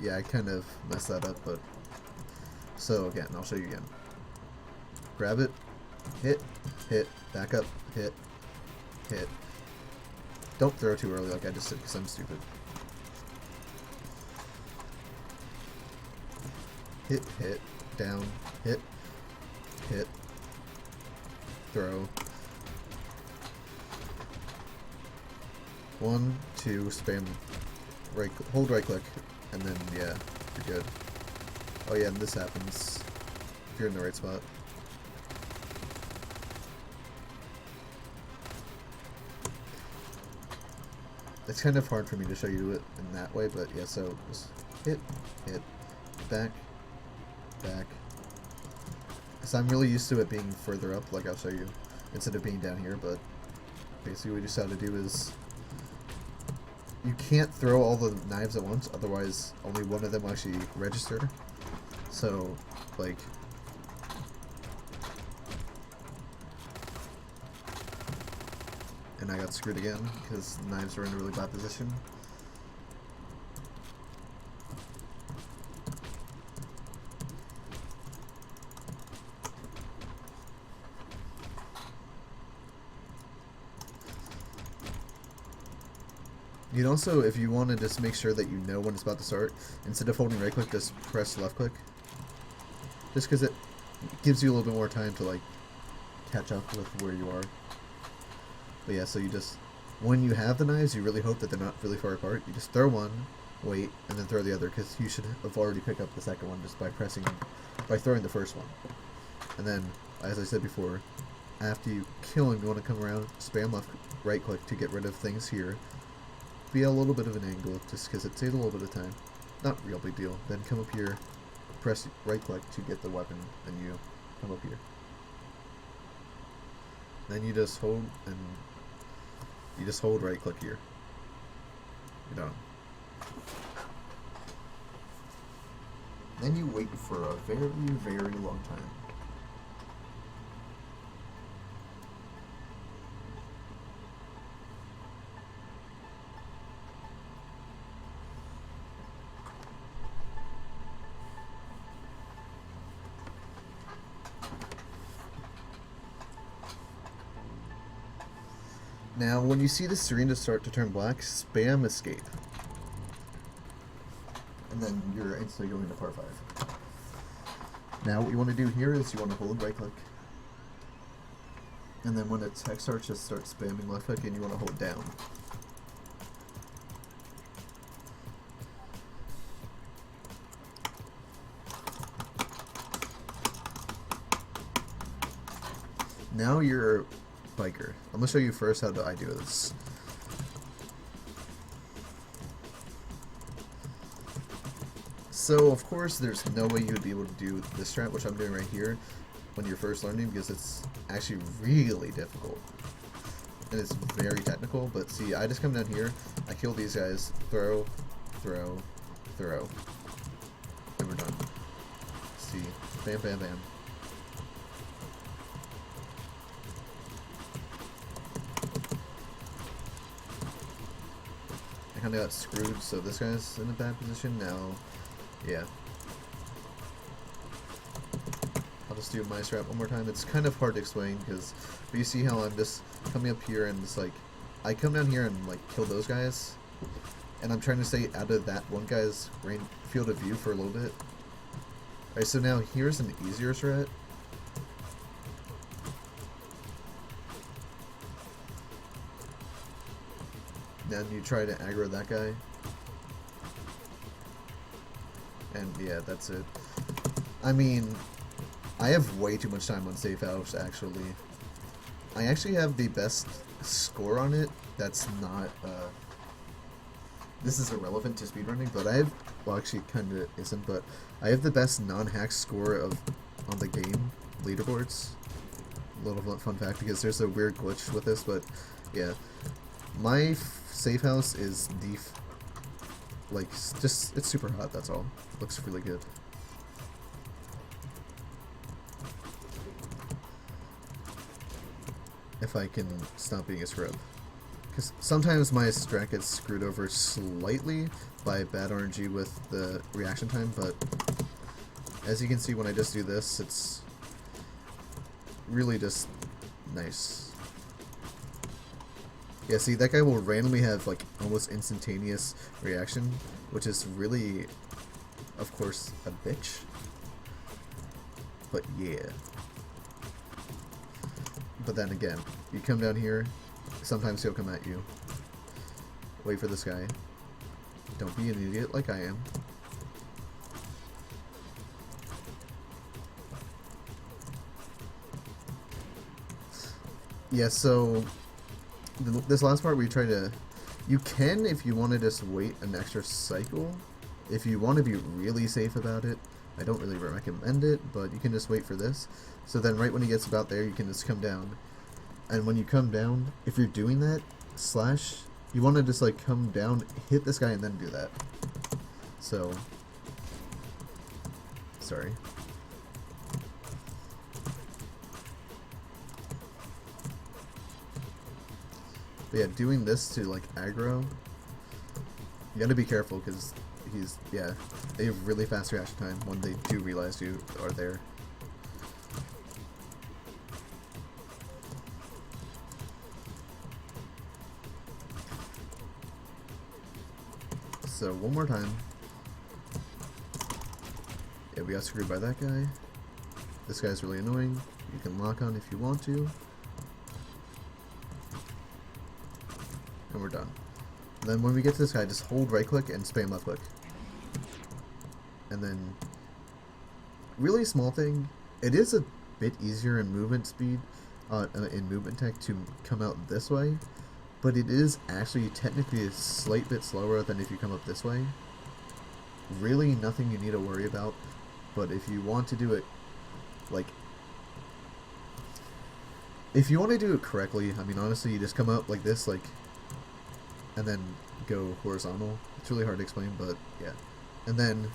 Yeah, I kind of messed that up, but... So again, I'll show you again. Grab it, hit, back up, hit. Don't throw too early like I just did because I'm stupid. Hit, down, hit, throw. 1, 2, spam, hold right click, and then yeah, you're good. Oh yeah, and this happens if you're in the right spot. It's kind of hard for me to show you it in that way, but yeah, so just hit, back. Because I'm really used to it being further up, like I'll show you, instead of being down here, but basically what you just have to do is you can't throw all the knives at once, otherwise only one of them will actually register. So, like, and I got screwed again because the knives were in a really bad position. You can also, if you want to just make sure that you know when it's about to start, instead of holding right click, just press left click. Just because it gives you a little bit more time to like catch up with where you are. But yeah, so you just, when you have the knives, you really hope that they're not really far apart. You just throw one, wait, and then throw the other, because you should have already picked up the second one just by throwing the first one. And then, as I said before, after you kill him, you want to come around, spam left, right click to get rid of things here. Be a little bit of an angle, just because it saves a little bit of time. Not real big deal. Then come up here, press right click to get the weapon, and you come up here. Then you just hold, and you just hold right click here. You're done. Then you wait for a very, very long time. Now, when you see the screen start to turn black, spam escape. And then you're instantly going to part 5. Now, what you want to do here is you want to hold right click. And then when the text starts, just start spamming left click and you want to hold down. Now you're biker. I'm gonna show you first how I do this. So of course there's no way you would be able to do this strat, which I'm doing right here, when you're first learning, because it's actually really difficult. And it's very technical, but see, I just come down here, I kill these guys, throw, and we're done. See, bam, bam, bam. I kind of got screwed, so this guy's in a bad position now. Yeah, just do my strat one more time. It's kind of hard to explain because you see how I'm just coming up here and it's like I come down here and like kill those guys, and I'm trying to stay out of that one guy's field of view for a little bit. Alright, so now here's an easier strat. Then you try to aggro that guy. And yeah, that's it. I mean, I have way too much time on Safehouse, actually. I actually have the best score on it. That's not, this is irrelevant to speedrunning, but I have, well actually kinda isn't, but I have the best non-hack score on the game leaderboards. A little fun fact, because there's a weird glitch with this, but yeah. My Safehouse is like, just, it's super hot, that's all. Looks really good. If I can stop being a scrub. Because sometimes my strat gets screwed over slightly by bad RNG with the reaction time, but as you can see when I just do this, it's really just nice. Yeah, see, that guy will randomly have like almost instantaneous reaction, which is really, of course, a bitch. But yeah. But then again, you come down here, sometimes he'll come at you. Wait for this guy. Don't be an idiot like I am. Yeah, so this last part where you try to, you can, if you want to just wait an extra cycle, if you want to be really safe about it. I don't really recommend it, but you can just wait for this. So then right when he gets about there, you can just come down. And when you come down, if you're doing that, slash, you want to just like come down, hit this guy, and then do that. So, sorry. But yeah, doing this to like aggro, you gotta be careful because yeah, they have really fast reaction time when they do realize you are there. So one more time. Yeah, we got screwed by that guy. This guy's really annoying. You can lock on if you want to. And we're done. And then when we get to this guy, just hold right click and spam left click. And then, really small thing, it is a bit easier in movement speed, in movement tech to come out this way, but it is actually technically a slight bit slower than if you come up this way. Really nothing you need to worry about, but if you want to do it, like, if you want to do it correctly, I mean honestly, you just come up like this, like, and then go horizontal. It's really hard to explain, but yeah. And then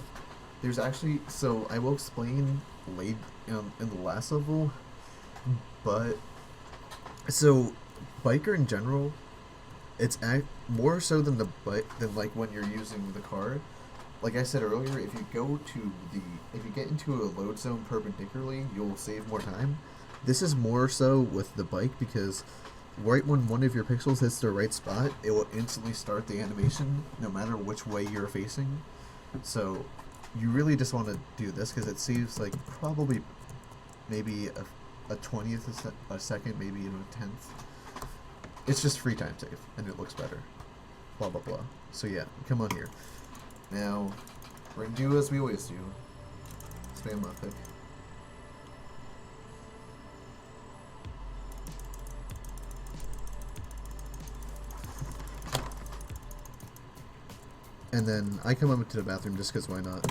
there's actually, so I will explain late in the last level, but so biker in general, it's more so than the bike than like when you're using the car. Like I said earlier, if you get into a load zone perpendicularly, you'll save more time. This is more so with the bike because right when one of your pixels hits the right spot, it will instantly start the animation no matter which way you're facing. So you really just want to do this because it saves like probably maybe a 20th a second, maybe even a 10th. It's just free time save and it looks better. Blah blah blah. So yeah, come on here. Now we're gonna do as we always do. Spam left click. And then I come up to the bathroom just because why not?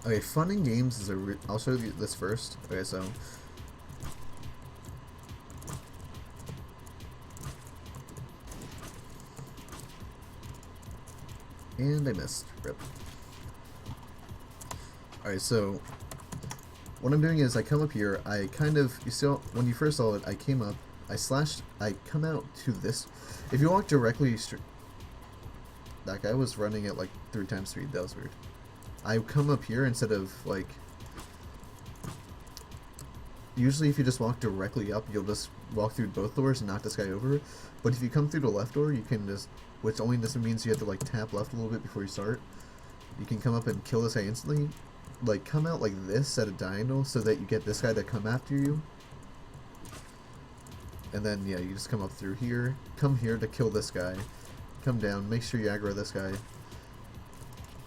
Okay, fun in games is I'll show you this first. Okay, so and I missed. Rip. Alright, so what I'm doing is I come up here, I kind of, you saw, when you first saw it, I came up, I come out to this. If you walk directly straight, that guy was running at like 3 times speed. That was weird. I come up here instead of like... Usually if you just walk directly up, you'll just walk through both doors and knock this guy over. But if you come through the left door, you can just... Which only just means you have to like tap left a little bit before you start. You can come up and kill this guy instantly. Like come out like this at a diagonal so that you get this guy to come after you. And then yeah, you just come up through here. Come here to kill this guy. Come down, make sure you aggro this guy.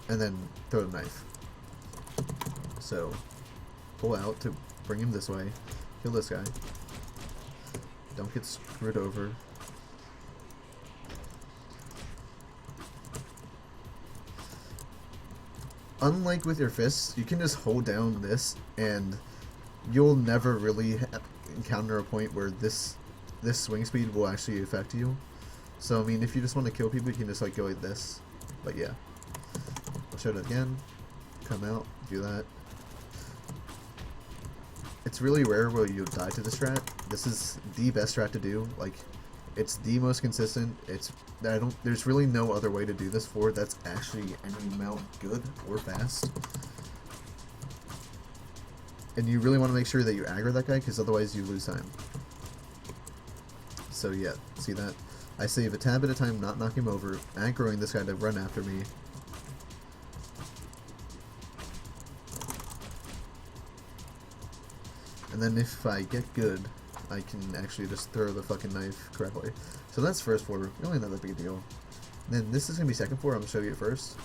And then throw a knife. So pull out to bring him this way. Kill this guy. Don't get screwed over. Unlike with your fists, you can just hold down this and you'll never really encounter a point where this swing speed will actually affect you. So I mean, if you just want to kill people, you can just like go like this. But yeah, I'll show it again. Come out, do that. It's really rare where you die to this strat. This is the best strat to do. Like, it's the most consistent. There's really no other way to do this for that's actually any amount good or fast. And you really want to make sure that you aggro that guy, because otherwise you lose time. So yeah, see that? I save a tab at a time, not knock him over, aggroing this guy to run after me. And then if I get good, I can actually just throw the fucking knife correctly. So that's first floor, really not that big a deal. And then this is going to be second floor, I'm going to show you it first.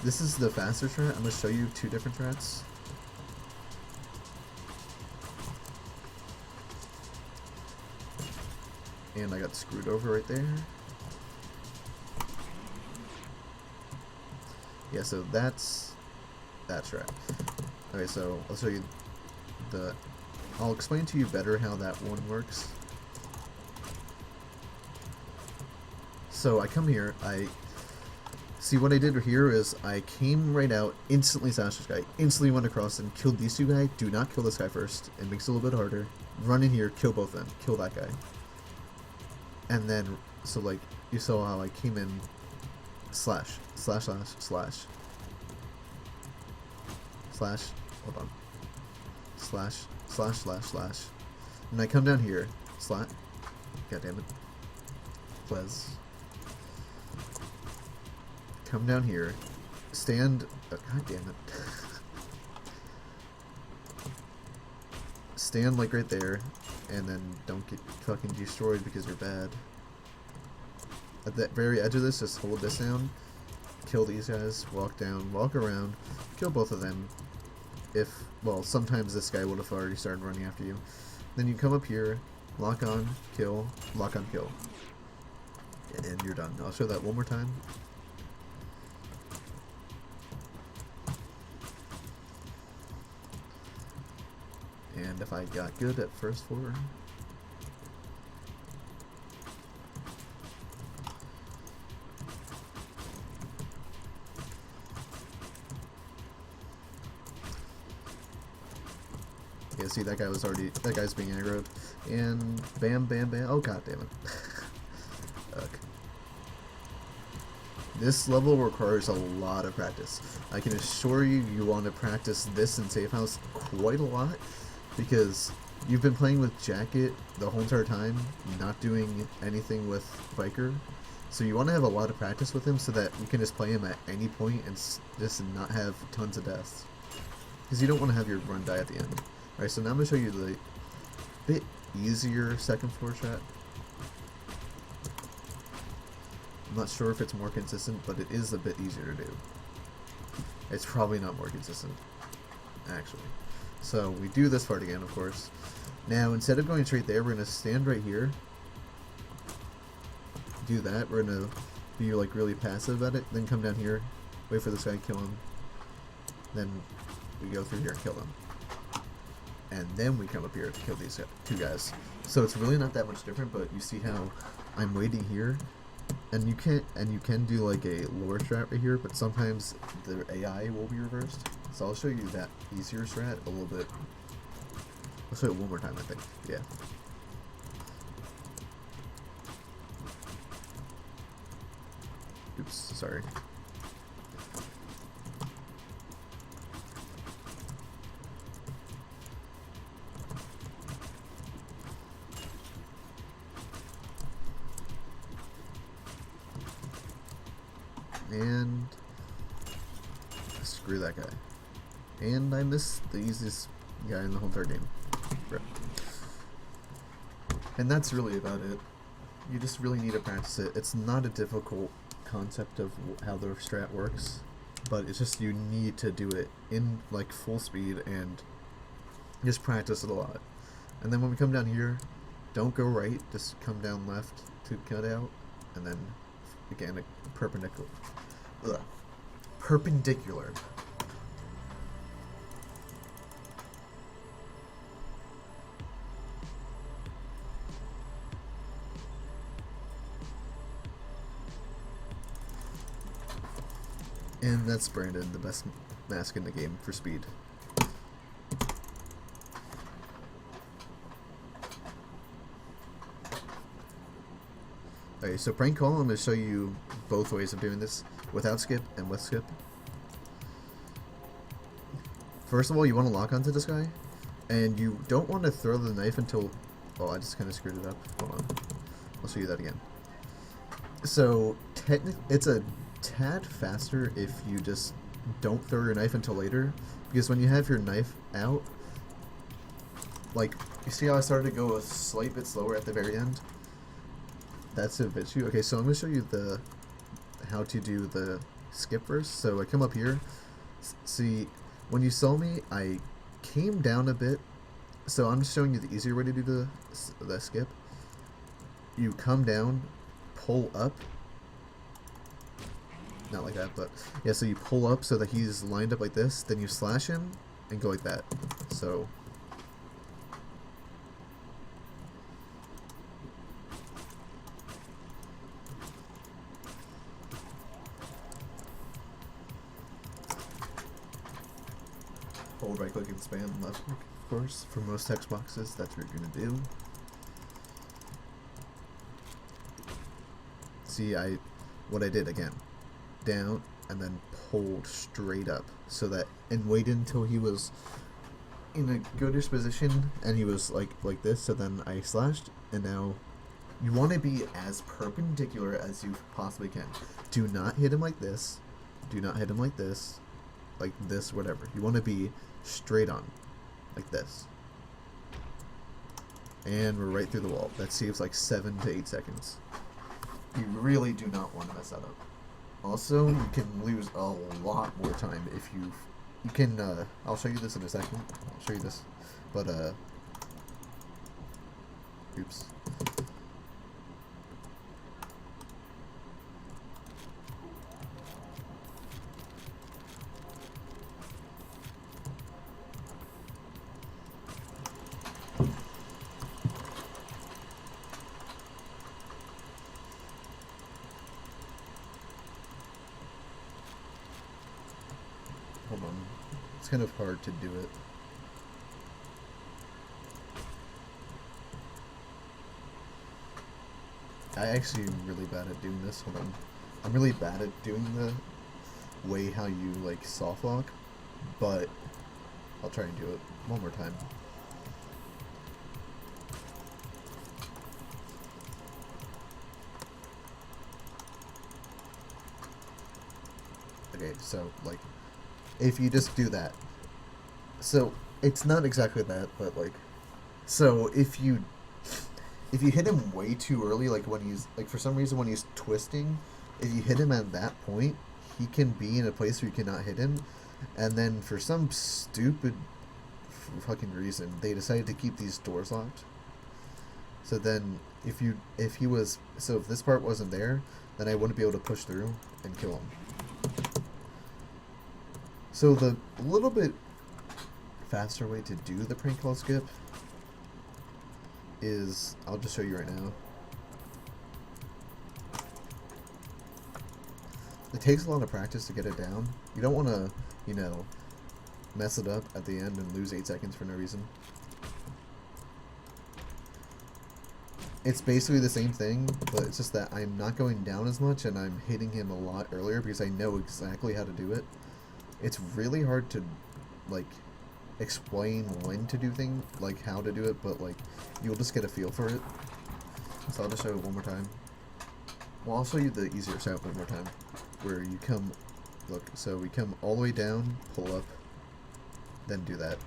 This is the faster strat, I'm going to show you 2 different strats. And I got screwed over right there. Yeah, so that's that strat. Okay, so I'll show you I'll explain to you better how that one works. So I come here, see what I did here is I came right out, instantly slashed this guy, instantly went across and killed these 2 guys. Do not kill this guy first, it makes it a little bit harder. Run in here, kill both of them, kill that guy. And then, so like, you saw how I came in, slash, hold on, slash, and I come down here, god damn it, Plez, come down here, stand, god damn it, stand like right there, and then don't get fucking destroyed because you're bad. At the very edge of this, just hold this down, kill these guys, walk down, walk around, kill both of them. Well, sometimes this guy would have already started running after you. Then you come up here, lock on, kill, lock on, kill. And you're done. I'll show that one more time. And if I got good at first floor... Yeah, see, that guy's being aggroed. And bam, bam, bam. Oh, god damn it. Okay. This level requires a lot of practice. I can assure you, you want to practice this in Safehouse quite a lot, because you've been playing with Jacket the whole entire time, not doing anything with Biker. So you want to have a lot of practice with him so that you can just play him at any point and just not have tons of deaths. Because you don't want to have your run die at the end. Alright, so now I'm going to show you the bit easier second floor strat. I'm not sure if it's more consistent, but it is a bit easier to do. It's probably not more consistent, actually. So we do this part again, of course. Now, instead of going straight there, we're going to stand right here. Do that. We're going to be like really passive at it. Then come down here, wait for this guy, kill him. Then we go through here and kill him. And then we come up here to kill these 2 guys. So it's really not that much different, but you see how I'm waiting here, and you can do like a lore strat right here, but sometimes the AI will be reversed. So I'll show you that easier strat a little bit. I'll show it one more time, I think. Yeah. Oops, sorry. And screw that guy. And I missed the easiest guy in the whole entire game. Rip. And that's really about it. You just really need to practice it. It's not a difficult concept of how the strat works, but it's just you need to do it in like full speed and just practice it a lot. And then when we come down here, don't go right, just come down left to cut out, and then again a perpendicular. Ugh. Perpendicular. And that's Brandon, the best mask in the game for speed. Okay, so Prankcall, I'm going to show you both ways of doing this, without skip and with skip. First of all, you want to lock onto this guy, and you don't want to throw the knife until... Oh, I just kind of screwed it up. Hold on. I'll show you that again. So, it's a tad faster if you just don't throw your knife until later, because when you have your knife out, like, you see how I started to go a slight bit slower at the very end? That's a bit too. Okay, so I'm going to show you how to do the skip first. So I come up here. See, when you saw me, I came down a bit. So I'm just showing you the easier way to do the skip. You come down, pull up. Not like that, but yeah, so you pull up so that he's lined up like this, then you slash him and go like that. So hold right click and spam left click, of course. For most text boxes, that's what you're gonna do. See, what I did again. Down and then pulled straight up so that, and waited until he was in a goodish position and he was like this, so then I slashed, and now you want to be as perpendicular as you possibly can. Do not hit him like this, do not hit him like this, whatever. You want to be straight on like this, and we're right through the wall. That saves like 7 to 8 seconds. You really do not want to mess that up. Also, you can lose a lot more time if you can, I'll show you this in a second. I'll show you this. But, oops. Hold on. It's kind of hard to do it. I actually am really bad at doing this. Hold on. I'm really bad at doing the way how you, like, soft lock, but I'll try and do it one more time. Okay, so, like, if you just do that. So, it's not exactly that, but, like, so if you hit him way too early, like when he's, like, for some reason when he's twisting, if you hit him at that point, he can be in a place where you cannot hit him, and then for some stupid fucking reason, they decided to keep these doors locked. So then, if this part wasn't there, then I wouldn't be able to push through and kill him. So the little bit faster way to do the Prankcall skip is, I'll just show you right now. It takes a lot of practice to get it down. You don't want to, you know, mess it up at the end and lose 8 seconds for no reason. it's basically the same thing, but it's just that I'm not going down as much and I'm hitting him a lot earlier because I know exactly how to do it. It's really hard to, like, explain when to do things, like how to do it, but like you'll just get a feel for it. So I'll just show it one more time. Well, I'll show you the easier route one more time, where you come, look, so we come all the way down, pull up, then do that.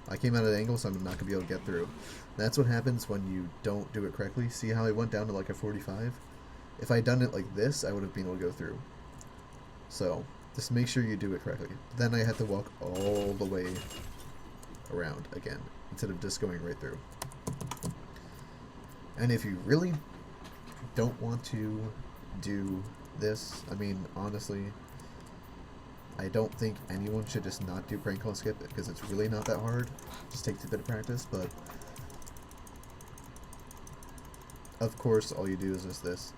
I came out at an angle, so I'm not going to be able to get through. That's what happens when you don't do it correctly. See how I went down to like a 45? If I had done it like this, I would have been able to go through. So, just make sure you do it correctly. Then I had to walk all the way around again, instead of just going right through. And if you really don't want to do this, I mean, honestly, I don't think anyone should just not do Prankcall and skip it, because it's really not that hard. Just takes a bit of practice, but of course all you do is just this.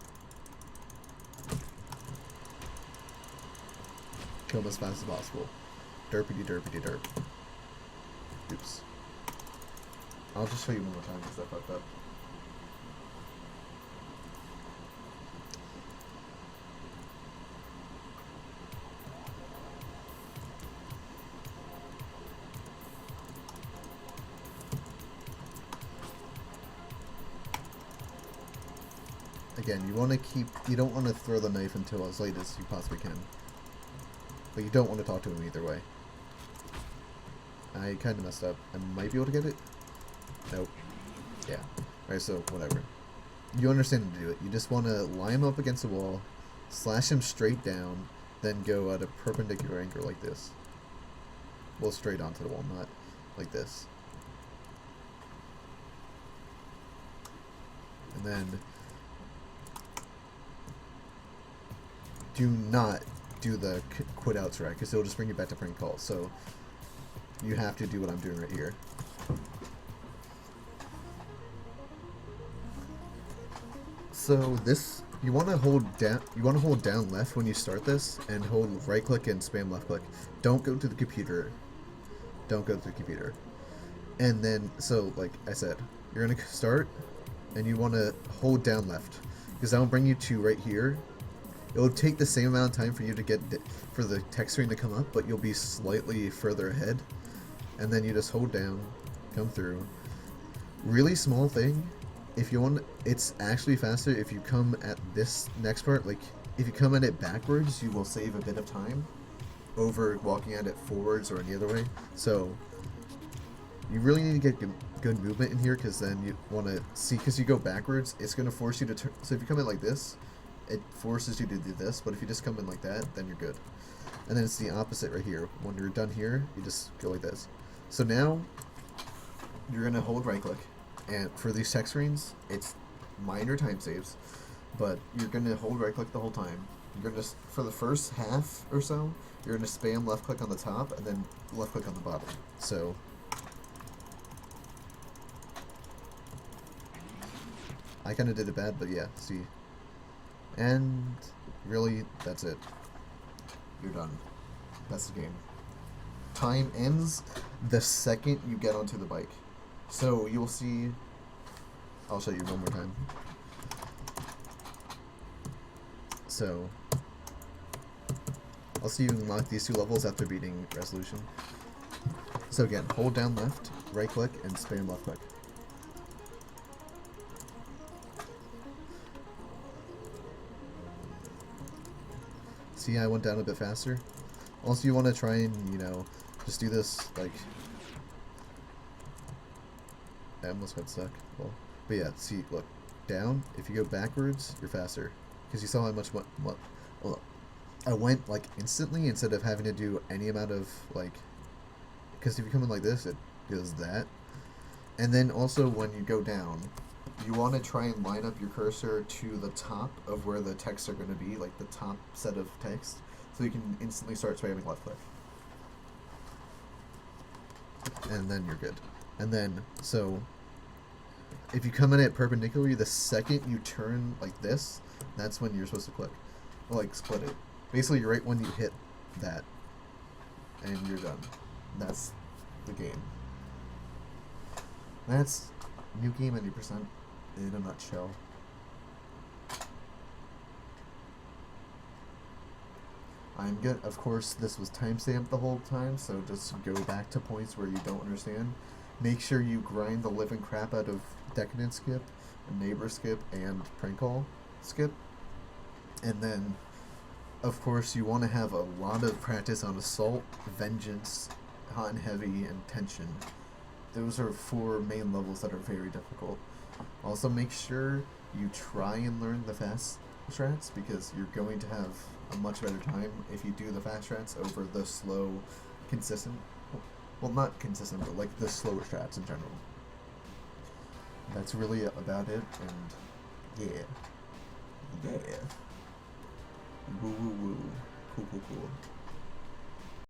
Kill them as fast as possible. Derpity derpity derp. Oops. I'll just show you one more time because I fucked up. Again, you don't want to throw the knife until as late as you possibly can. But you don't want to talk to him either way. I kind of messed up. I might be able to get it. Nope. Yeah. Alright, so whatever. You understand how to do it. You just want to line him up against the wall, slash him straight down, then go at a perpendicular angle like this. Well, straight onto the wall, not like this. And then do not do the quit outs right, because it'll just bring you back to Prankcall. So you have to do what I'm doing right here. So this, you want to hold down left when you start this, and hold right click and spam left click. Don't go to the computer. Don't go to the computer. And then, so like I said, you're gonna start, and you want to hold down left, because that'll bring you to right here. It'll take the same amount of time for you to get for the text screen to come up, but you'll be slightly further ahead. And then you just hold down, come through. Really small thing. If you want, it's actually faster if you come at this next part. Like, if you come at it backwards, you will save a bit of time over walking at it forwards or any other way. So you really need to get good movement in here, because then you want to see, because you go backwards, it's going to force you to turn. So if you come in like this, it forces you to do this, but if you just come in like that, then you're good. And then it's the opposite right here. When you're done here, you just go like this. So now you're going to hold right click, and for these text screens, it's minor time saves, but you're going to hold right click the whole time. You're going to, for the first half or so, you're going to spam left click on the top and then left click on the bottom. So I kind of did it bad, but yeah, see. And really, that's it. You're done. That's the game. Time ends the second you get onto the bike. So you'll see, I'll show you one more time. So I'll see you unlock these two levels after beating resolution. So again, hold down left, right click, and spam left click. See, I went down a bit faster. Also, you want to try and, you know, just do this, like, I almost got stuck. Well, but yeah, see, look, down, if you go backwards, you're faster. Because you saw how much, well, I went, like, instantly instead of having to do any amount of, like, because if you come in like this, it goes that. And then also, when you go down, you want to try and line up your cursor to the top of where the texts are going to be, like the top set of text, so you can instantly start spamming left click. And then you're good. And then, so, if you come in it perpendicularly, the second you turn like this, that's when you're supposed to click. Or like split it. Basically, right when you hit that, and you're done. That's the game. That's new game 90%. in a nutshell. I'm good. Of course, this was timestamped the whole time, so just go back to points where you don't understand. Make sure you grind the living crap out of Decadence skip, Neighbor skip, and Prankcall skip. And then, of course, you want to have a lot of practice on Assault, Vengeance, Hot and Heavy, and Tension. Those are 4 main levels that are very difficult. Also, make sure you try and learn the fast strats, because you're going to have a much better time if you do the fast strats over the slow, consistent, well, not consistent, but like the slower strats in general. That's really about it, and yeah. Woo woo woo. Cool.